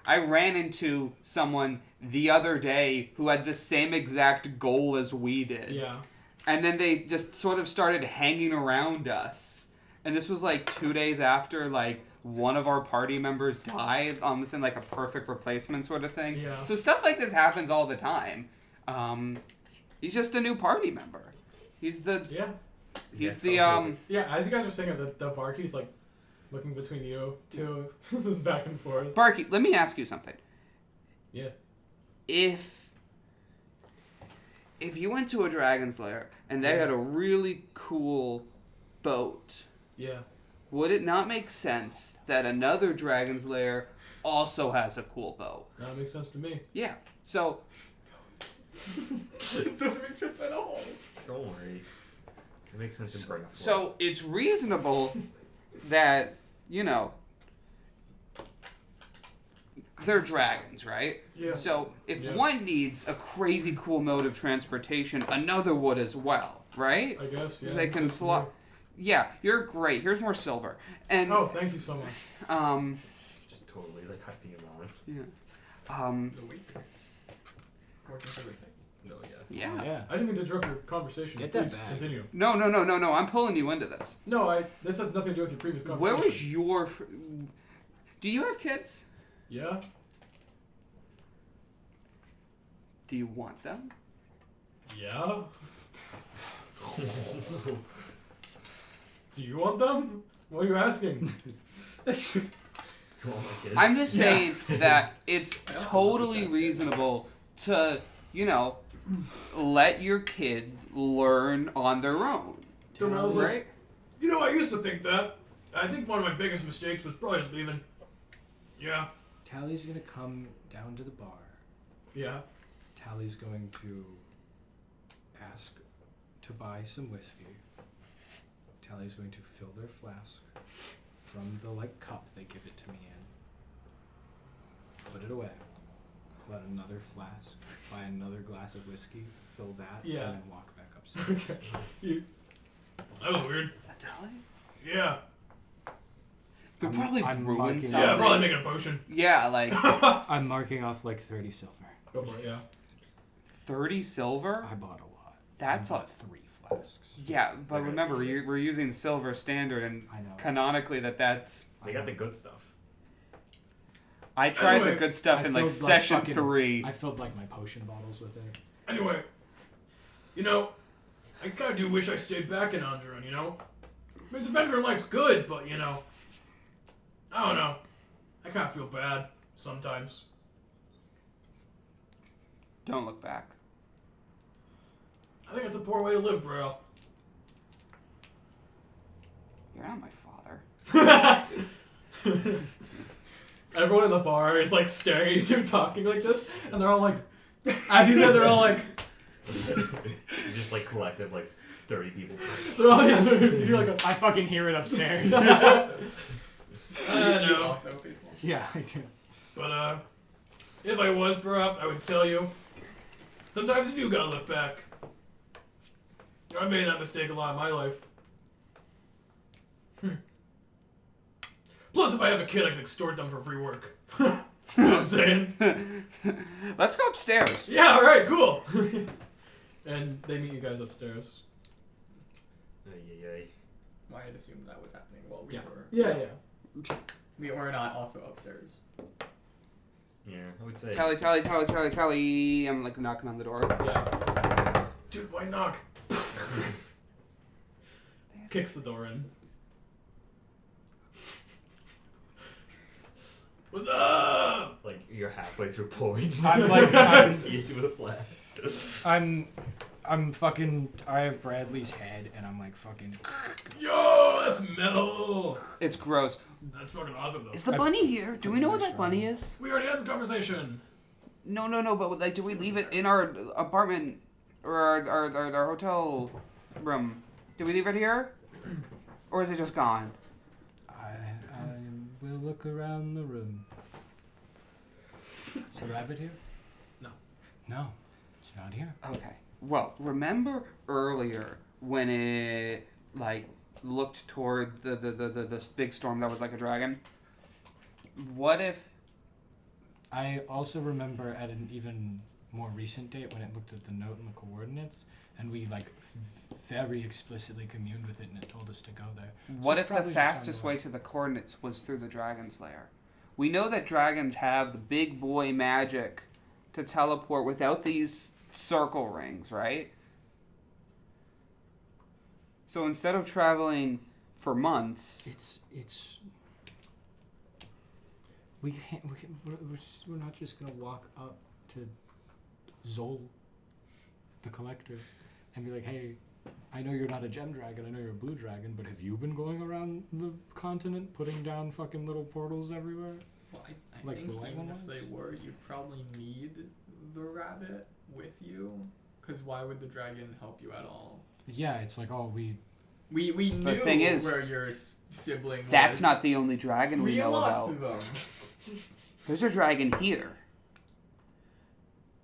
I ran into someone the other day who had the same exact goal as we did. Yeah. And then they just sort of started hanging around us. And this was like 2 days after like one of our party members died, almost in like a perfect replacement sort of thing. Yeah. So stuff like this happens all the time. He's just a new party member. He's the Yeah. Yeah. As you guys are saying, the barkeep's like looking between you two. This is back and forth. Barkeep, let me ask you something. Yeah. If you went to a dragon's lair and they had a really cool boat, Yeah. would it not make sense that another dragon's lair also has a cool boat? That makes sense to me. Yeah. So It doesn't make sense at all. Don't worry. It makes sense in Braille. so it's reasonable that, they're dragons, right? Yeah. So if Yeah. one needs a crazy cool mode of transportation, another would as well, right? I guess. Yeah. So they can Makes sense to fly. me. Yeah, you're great. Here's more silver. And Oh, thank you so much. Just totally like hyping him on. yeah. It's a week. Working for everything. No, yeah. Yeah. Yeah. I didn't mean to interrupt your conversation. Get that Please back. continue. No. I'm pulling you into this. No, this has nothing to do with your previous conversation. Where was your? Do you have kids? Yeah. Do you want them? Yeah. Do you want them? What are you asking? I'm just saying that it's I also totally understand. reasonable to, let your kid learn on their own. Doremello's like, Right? I used to think that. I think one of my biggest mistakes was probably just leaving. Yeah. Tally's gonna come down to the bar. Yeah. Tally's going to ask to buy some whiskey. Tally's going to fill their flask from the cup they give it to me in. Put it away. Pull out another flask. Buy another glass of whiskey. Fill that. Yeah. And then walk back upstairs. Okay. That was weird. Is that Tally? Yeah. They're I'm probably marking- brewing Yeah, something. Yeah, probably making a potion. Yeah, like I'm marking off 30 silver. Go for it, yeah. 30 silver. I bought a lot. That's I a bought 3 flasks. yeah, but Okay. remember we're using silver standard, and I know. canonically that's. They got the good stuff. I tried Anyway, the good stuff I in filled, session fucking- 3. I filled my potion bottles with it. Anyway, you know, I kind of do wish I stayed back in Onderon, you know? This adventure life's good, but, you know, I don't know. I kind of feel bad sometimes. Don't look back. I think it's a poor way to live, bro. You're not my father. Everyone in the bar is, staring at you two talking like this, and they're all like, as you said, they're all like, Just collective 30 people. they're all, you're like, I fucking hear it upstairs. I You know. also baseball. Yeah, I do. But, if I was Bruff, I would tell you, sometimes you do gotta look back. I made that mistake a lot in my life. Plus, if I have a kid, I can extort them for free work. You know what I'm saying? Let's go upstairs. Yeah, alright, cool. And they meet you guys upstairs. Ay. Well, I had assumed that was happening while we Yeah. were. Yeah. We were not also upstairs. Yeah, I would say. Tally. I'm knocking on the door. Yeah. Dude, why knock? Kicks the door in. What's up? You're halfway through pouring. I'm I'm into the flask. I'm fucking. I have Bradley's head, and I'm fucking. Yo, that's metal. It's gross. That's fucking awesome, though. Is the bunny here? Do we know what that bunny is? We already had this conversation. No, but do we leave it in our apartment or our hotel room? Do we leave it here? Or is it just gone? I will look around the room. Is the rabbit here? No. No, it's not here. Okay. Well, remember earlier when it looked toward the big storm that was like a dragon? What if I also remember at an even more recent date when it looked at the note and the coordinates, and we very explicitly communed with it, and it told us to go there. What it's if the probably just on fastest the way to the coordinates was through the dragon's lair? We know that dragons have the big boy magic to teleport without these circle rings, right? So instead of traveling for months, It's. We're not just gonna walk up to Zol, the collector, and be like, hey, I know you're not a gem dragon, I know you're a blue dragon, but have you been going around the continent putting down fucking little portals everywhere? Well, I Like think the white even one if was? they were, you'd probably need the rabbit with you. Because why would the dragon help you at all? Yeah, it's we We knew The thing is, where your sibling was. that's not the only dragon we know lost about. them. There's a dragon here.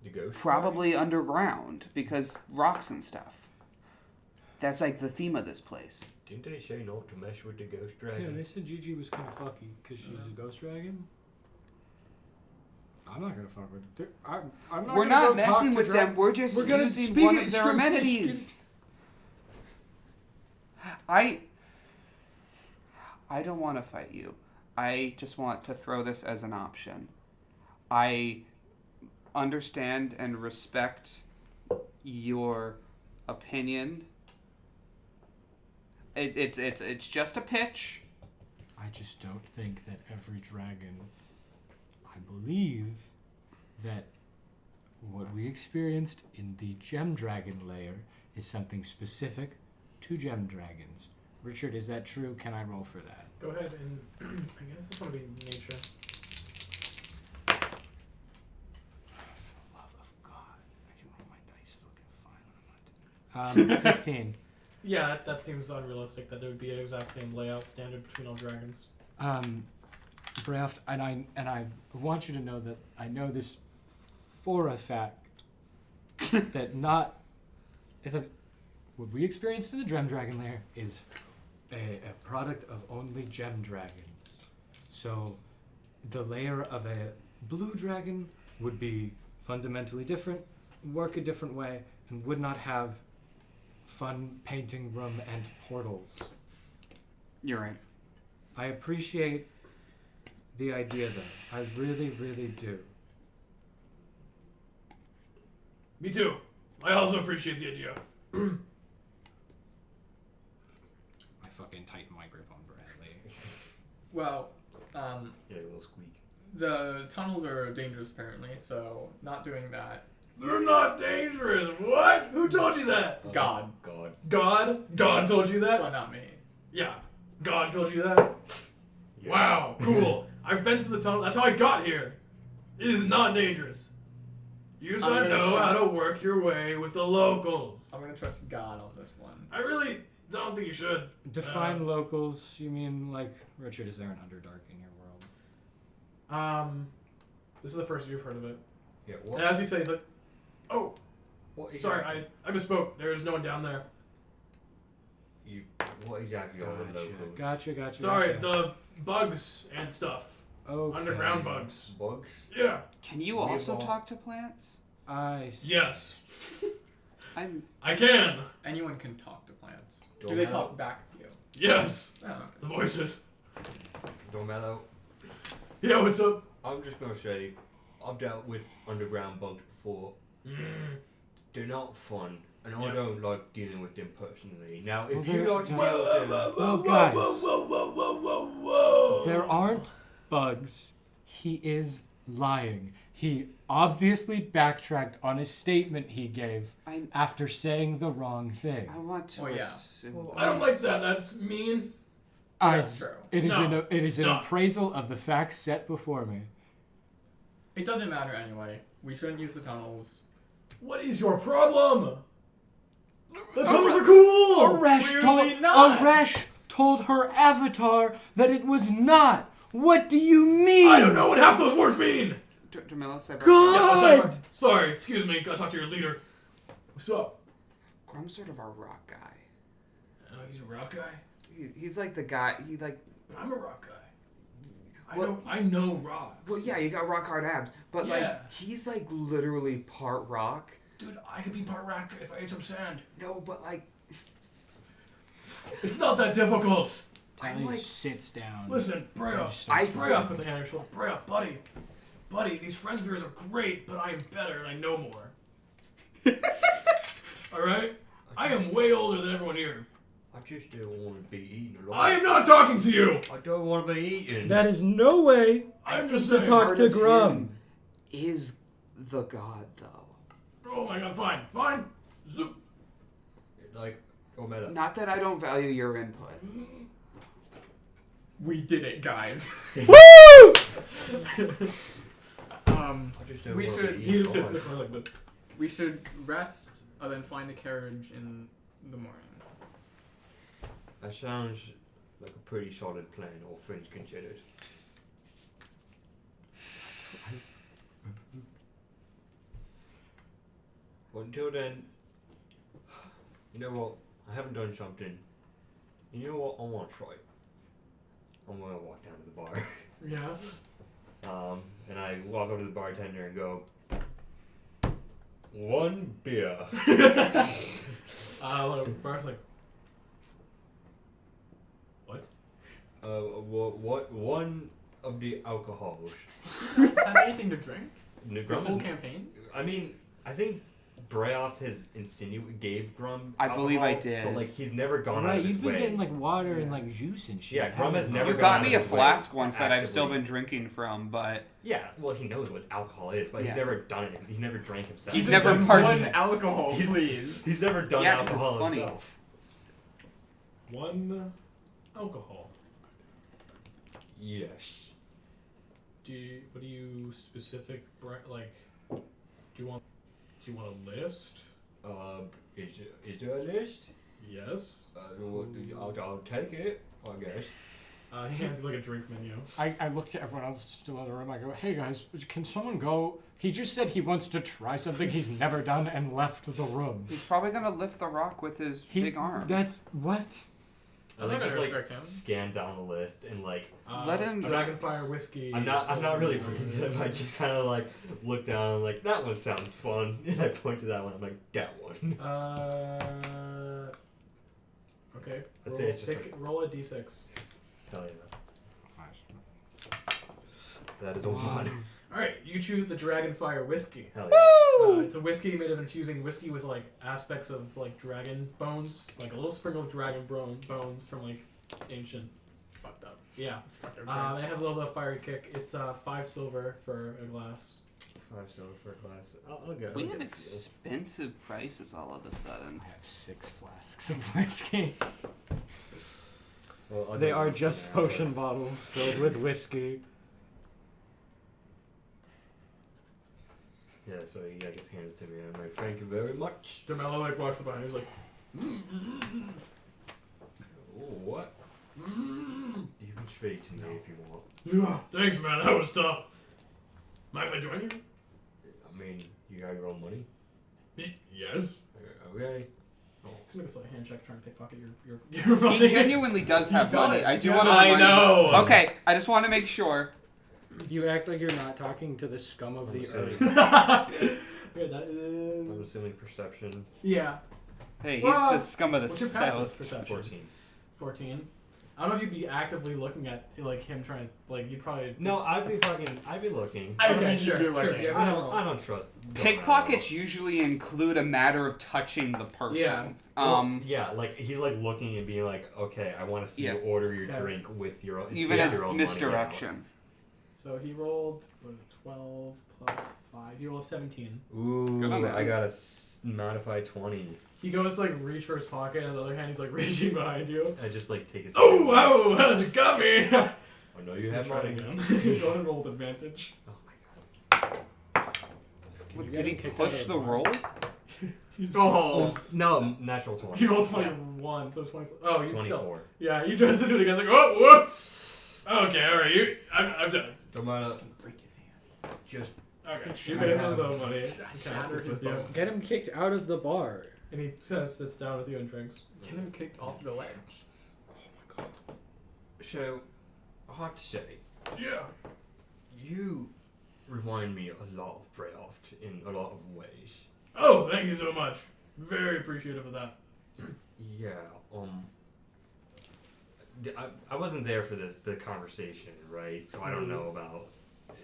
The ghost. Probably underground, because rocks and stuff. That's the theme of this place. Didn't they say not to mess with the ghost Yeah, dragon? they said Gigi was kind of fucky because she's a ghost dragon. I'm not gonna fuck with. I'm not. We're gonna not go talk messing to with them. We're just We're gonna using speak one it- of their screw- amenities. I don't want to fight you. I just want to throw this as an option. I understand and respect your opinion. It's just a pitch. I just don't think that every dragon. I believe that what we experienced in the gem dragon layer is something specific to gem dragons. Richard, is that true? Can I roll for that? Go ahead and I guess this one will be nature. 15. Yeah, that seems unrealistic. That there would be an exact same layout standard between all dragons. Braft, and I want you to know that I know this for a fact that what we experienced in the Gem Dragon Lair is a product of only gem dragons. So the lair of a blue dragon would be fundamentally different, work a different way, and would not have fun painting room and portals. You're right. I appreciate the idea, though. I really, really do. Me too. I also appreciate the idea. I fucking tighten my grip on Bradley. Well, Yeah, a little squeak. the tunnels are dangerous apparently, so not doing that. They're not dangerous. What? Who told you that? God. God. God? God told you that? Well, not me. Yeah. God told you that? Yeah. Wow. Cool. I've been to the tunnel. That's how I got here. It is not dangerous. You just I'm gotta gonna know trust- how to work your way with the locals. I'm gonna trust God on this one. I really don't think you should. Define locals. You mean, like, Richard, is there an Underdark in your world? This is the first you've heard of it. Yeah. And What? as you say, he's like, oh, What sorry, exactly? I misspoke. There's no one down there. What exactly are the locals? Gotcha. Sorry, the bugs and stuff. Okay. Underground bugs. Bugs? Yeah. Can you We also evolve- talk to plants? I see. Yes. I can. Anyone can talk to plants. Do Don't they know. talk back to you? Yes. Oh, okay. The voices. Doremello, Yeah, what's up? I'm just gonna say, I've dealt with underground bugs before. They're not fun, and I Yeah. don't like dealing with them personally. Now, if Well, you they're- like to deal with them, Well, guys, Whoa. there aren't bugs. He is lying. He obviously backtracked on a statement he gave I after saying the wrong thing. want to. Oh, yeah. assume- I don't like that. That's mean. That's true. It is No. it is an No. appraisal of the facts set before me. It doesn't matter anyway. We shouldn't use the tunnels. What is your problem? The tunnels are cool. Aresh told her avatar that it was not. What do you mean? I don't know what half those words mean. Doremello said. God! Yeah, sorry, excuse me. Gotta talk to your leader. What's up? Grum's sort of our rock guy. Oh, he's a rock guy. He's like the guy. He like. I'm a rock guy. What? I know rocks. Well, yeah, you got rock hard abs, but Yeah. like he's like literally part rock. Dude, I could be part rock if I ate some sand. No, but like. It's not that difficult. Tally like- sits down. Listen, Brayoff. I- Brayoff puts a hand on your shoulder. Brayoff, buddy. Buddy, these friends of yours are great, but I am better and I know more. Alright? I am way older than everyone here. I just don't want to be eaten alive. I am not talking to you! I don't want to be eaten. That is no way I'm to just saying. talk Part to of Grum. him is the god though. Oh my god, fine. Zoop. Like, Doremello. Not that I don't value your input. We did it, guys. Woo! I just don't We want should- to be He eaten just sits in the alive. corner like this. We should rest and then find a carriage in the morning. That sounds like a pretty solid plan, all things considered. Well, until then, you know what? I haven't done something. You know what? I want to try it. I'm gonna walk down to the bar. Yeah. And I walk over to the bartender and go, 1 beer. Bar's like, What? One of the alcohols. Have anything to drink? No, This Grum whole is- campaign? I mean, I think Brayoff has I gave Grum believe alcohol, I did. but like he's never gone out Right, of his you've been way. getting like water and like juice and shit. Yeah, Grum has haven't never You you? gone got out me of a his way flask to once that I've still actively- been drinking from, but Yeah, well, he knows what alcohol is, but Yeah. he's never done it. He's never drank himself. He's Just never like part- one alcohol, He's- please. He's never done Yeah, 'cause it's alcohol funny. himself. one alcohol. Yes. What do you specific, like, do you want a list? Is there a list? Yes. I'll take it, I guess. He hands you like a drink menu. I look to everyone else still in the room. I go, hey guys, can someone go? He just said he wants to try something he's never done and left the room. He's probably gonna lift the rock with his big arm. That's what? I like just like scan down the list and like Let him Dragonfire whiskey. I'm not really reading it, but I just kind of like look down and like that one sounds fun, and I point to that one. I'm like that one. Okay. I'd say it's just roll a d6. Hell yeah. That is a 1. Alright, you choose the Dragonfire whiskey. Hell yeah. It's a whiskey made of infusing whiskey with like aspects of like dragon bones, like a little sprinkle of dragon bones from like ancient. Fucked up. Yeah. It's fucked up. It has a little bit of fiery kick. It's 5 silver for a glass. 5 silver for a glass. I'll go. We have expensive prices all of a sudden. I have 6 flasks of whiskey. Well, They are just potion bottles filled with whiskey. Yeah, so he just hands it to me, and I'm like, thank you very much. Doremello like walks up behind. He's like, Oh, what? You can speak to me if you want. yeah, thanks, man. That was tough. Mind if I join you? I mean, you got your own money? Yes. Okay. Just make a slight hand check trying to pickpocket your money. He genuinely does have money. I do want to. I know. Okay, I just want to make sure. You act like you're not talking to the scum of the earth. Yeah, that is. I'm assuming perception. Yeah. Hey, he's Well, the scum of the what's your passive south. perception? 14. 14. I don't know if you'd be actively looking at like him trying. Like you'd probably. No, I'd be looking. Okay, sure. Yeah, I don't trust. Pickpockets usually include a matter of touching the person. Yeah. Yeah, like he's like looking and being like, okay, I want to see you order your drink with your own. Even as your own misdirection. So he rolled 12 plus 5. He rolled 17. Ooh, Good on that. I got a modified 20. He goes to like reach for his pocket, and on the other hand, he's like reaching behind you. I just like take his. Oh wow! You got me. I know you have Try money. again. Go ahead and roll with advantage. Oh my god. What, did he push the roll? Oh. No, natural 20. He rolled 21, so 20. Oh, you 24. still. Yeah, he tries to do it. He goes like, oh, whoops. Okay, all right. I'm done. Doremello, Break his hand. just Okay. He pays his own money. He kind of Shatter sits his with you, bone. Get him kicked out of the bar. and he just sits down with you and drinks. Get him kicked off the ledge. so. Hard to say. Yeah. You remind me a lot of Breoft in a lot of ways. Oh, thank you so much. Very appreciative of that. Yeah. I wasn't there for the conversation, right? So I don't know about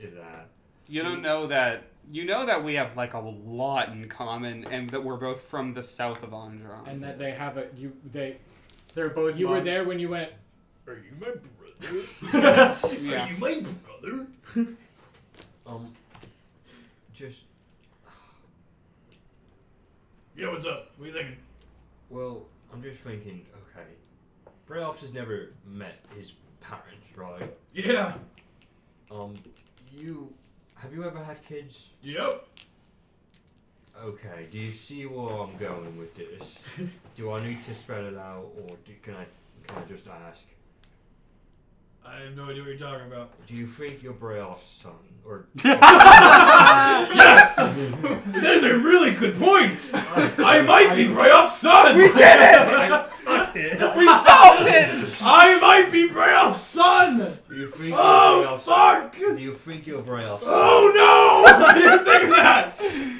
that. You don't know that. You know that we have like a lot in common, and that we're both from the south of Andron. And that they have a They're both. you were monks. there when you went. Are you my brother? Yeah. Are you my brother? Just Yeah, what's up? What are you thinking? well, I'm just thinking. Okay, Breoft has never met his parents, right? Yeah. Have you ever had kids? Yep. Okay. Do you see where I'm going with this? Do I need to spell it out, or can I just ask? I have no idea what you're talking about. Do you think you're Breoft's son, or? Yes! That's a really good point! I might be Breoft's son! We did it! I fucked it. We solved it! I might be Breoft's son! Do you think Oh, you're Breoft's fuck! Do you think you're Breoft's son? Oh no! I didn't think of that!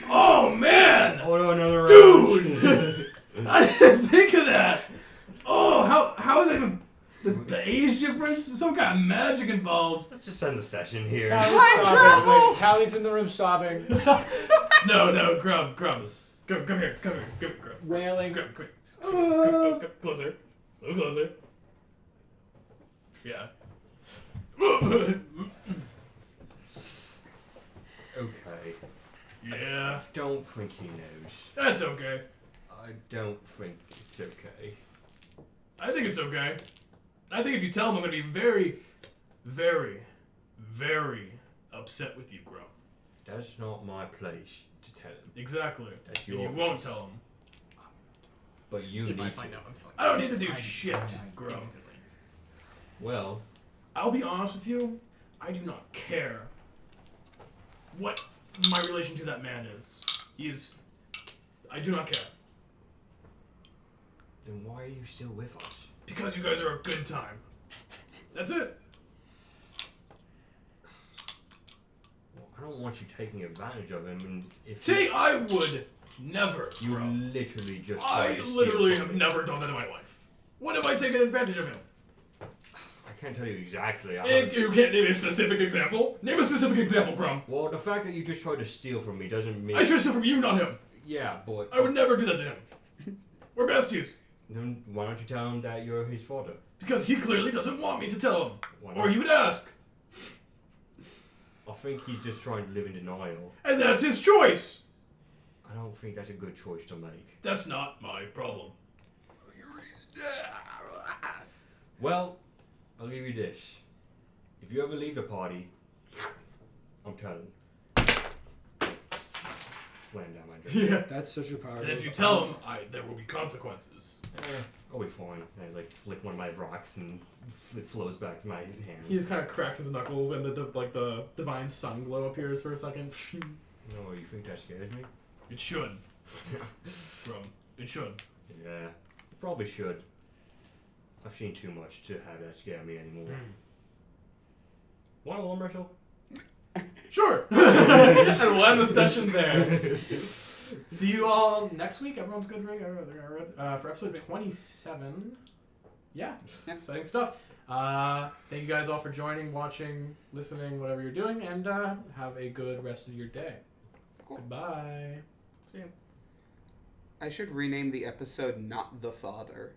Oh man! Order another round. Dude! I didn't think of that! Oh, how is that even... The age difference? There's some kind of magic involved. Let's just end the session here. Tally's in the room sobbing, No, Grub. Come here, Grub. wailing. Grub, quick. Come closer. A little closer. Yeah. Okay. Yeah. Don't think he knows. That's okay. I don't think it's okay. I think it's okay. I think if you tell him, I'm going to be very, very, very upset with you, Grub. That's not my place to tell him. Exactly. That's And your you won't place. tell him. But you If need I to. find out, I'm telling I don't need to do I- shit, Grum. Instantly. Well, I'll be honest with you, I do not care what my relation to that man is. I do not care. then why are you still with us? Because you guys are a good time. That's it. Well, I don't want you taking advantage of him, and if See, I would never, you bro. literally just I tried to steal literally from have me. never done that in my life. When have I taken advantage of him? I can't tell you exactly. You can't name a specific example. Name a specific example, Brum. Well, the fact that you just tried to steal from me doesn't mean. I should steal from you, not him. Yeah, but I would never do that to him. We're besties. then why don't you tell him that you're his father? Because he clearly doesn't want me to tell him. Why not? Or he would ask. I think he's just trying to live in denial. And that's his choice. I don't think that's a good choice to make. That's not my problem. Well, I'll give you this. If you ever leave the party, I'm telling. Slam down my drink. Yeah. That's such a power. And if move. you tell him, there will be consequences. I'll be fine. I like flick one of my rocks and it flows back to my hand. He just kind of cracks his knuckles, and the divine sun glow appears for a second. No, you think that scares me? It should. Bro, it should. Yeah, it probably should. I've seen too much to have that scare me anymore. Want a warm wrestle? Sure. And we'll end the session there. See you all next week. Everyone's good, right? For episode 27. Yeah, exciting stuff. Thank you guys all for joining, watching, listening, whatever you're doing, and have a good rest of your day. Cool. Goodbye. See ya. I should rename the episode "Not the Father."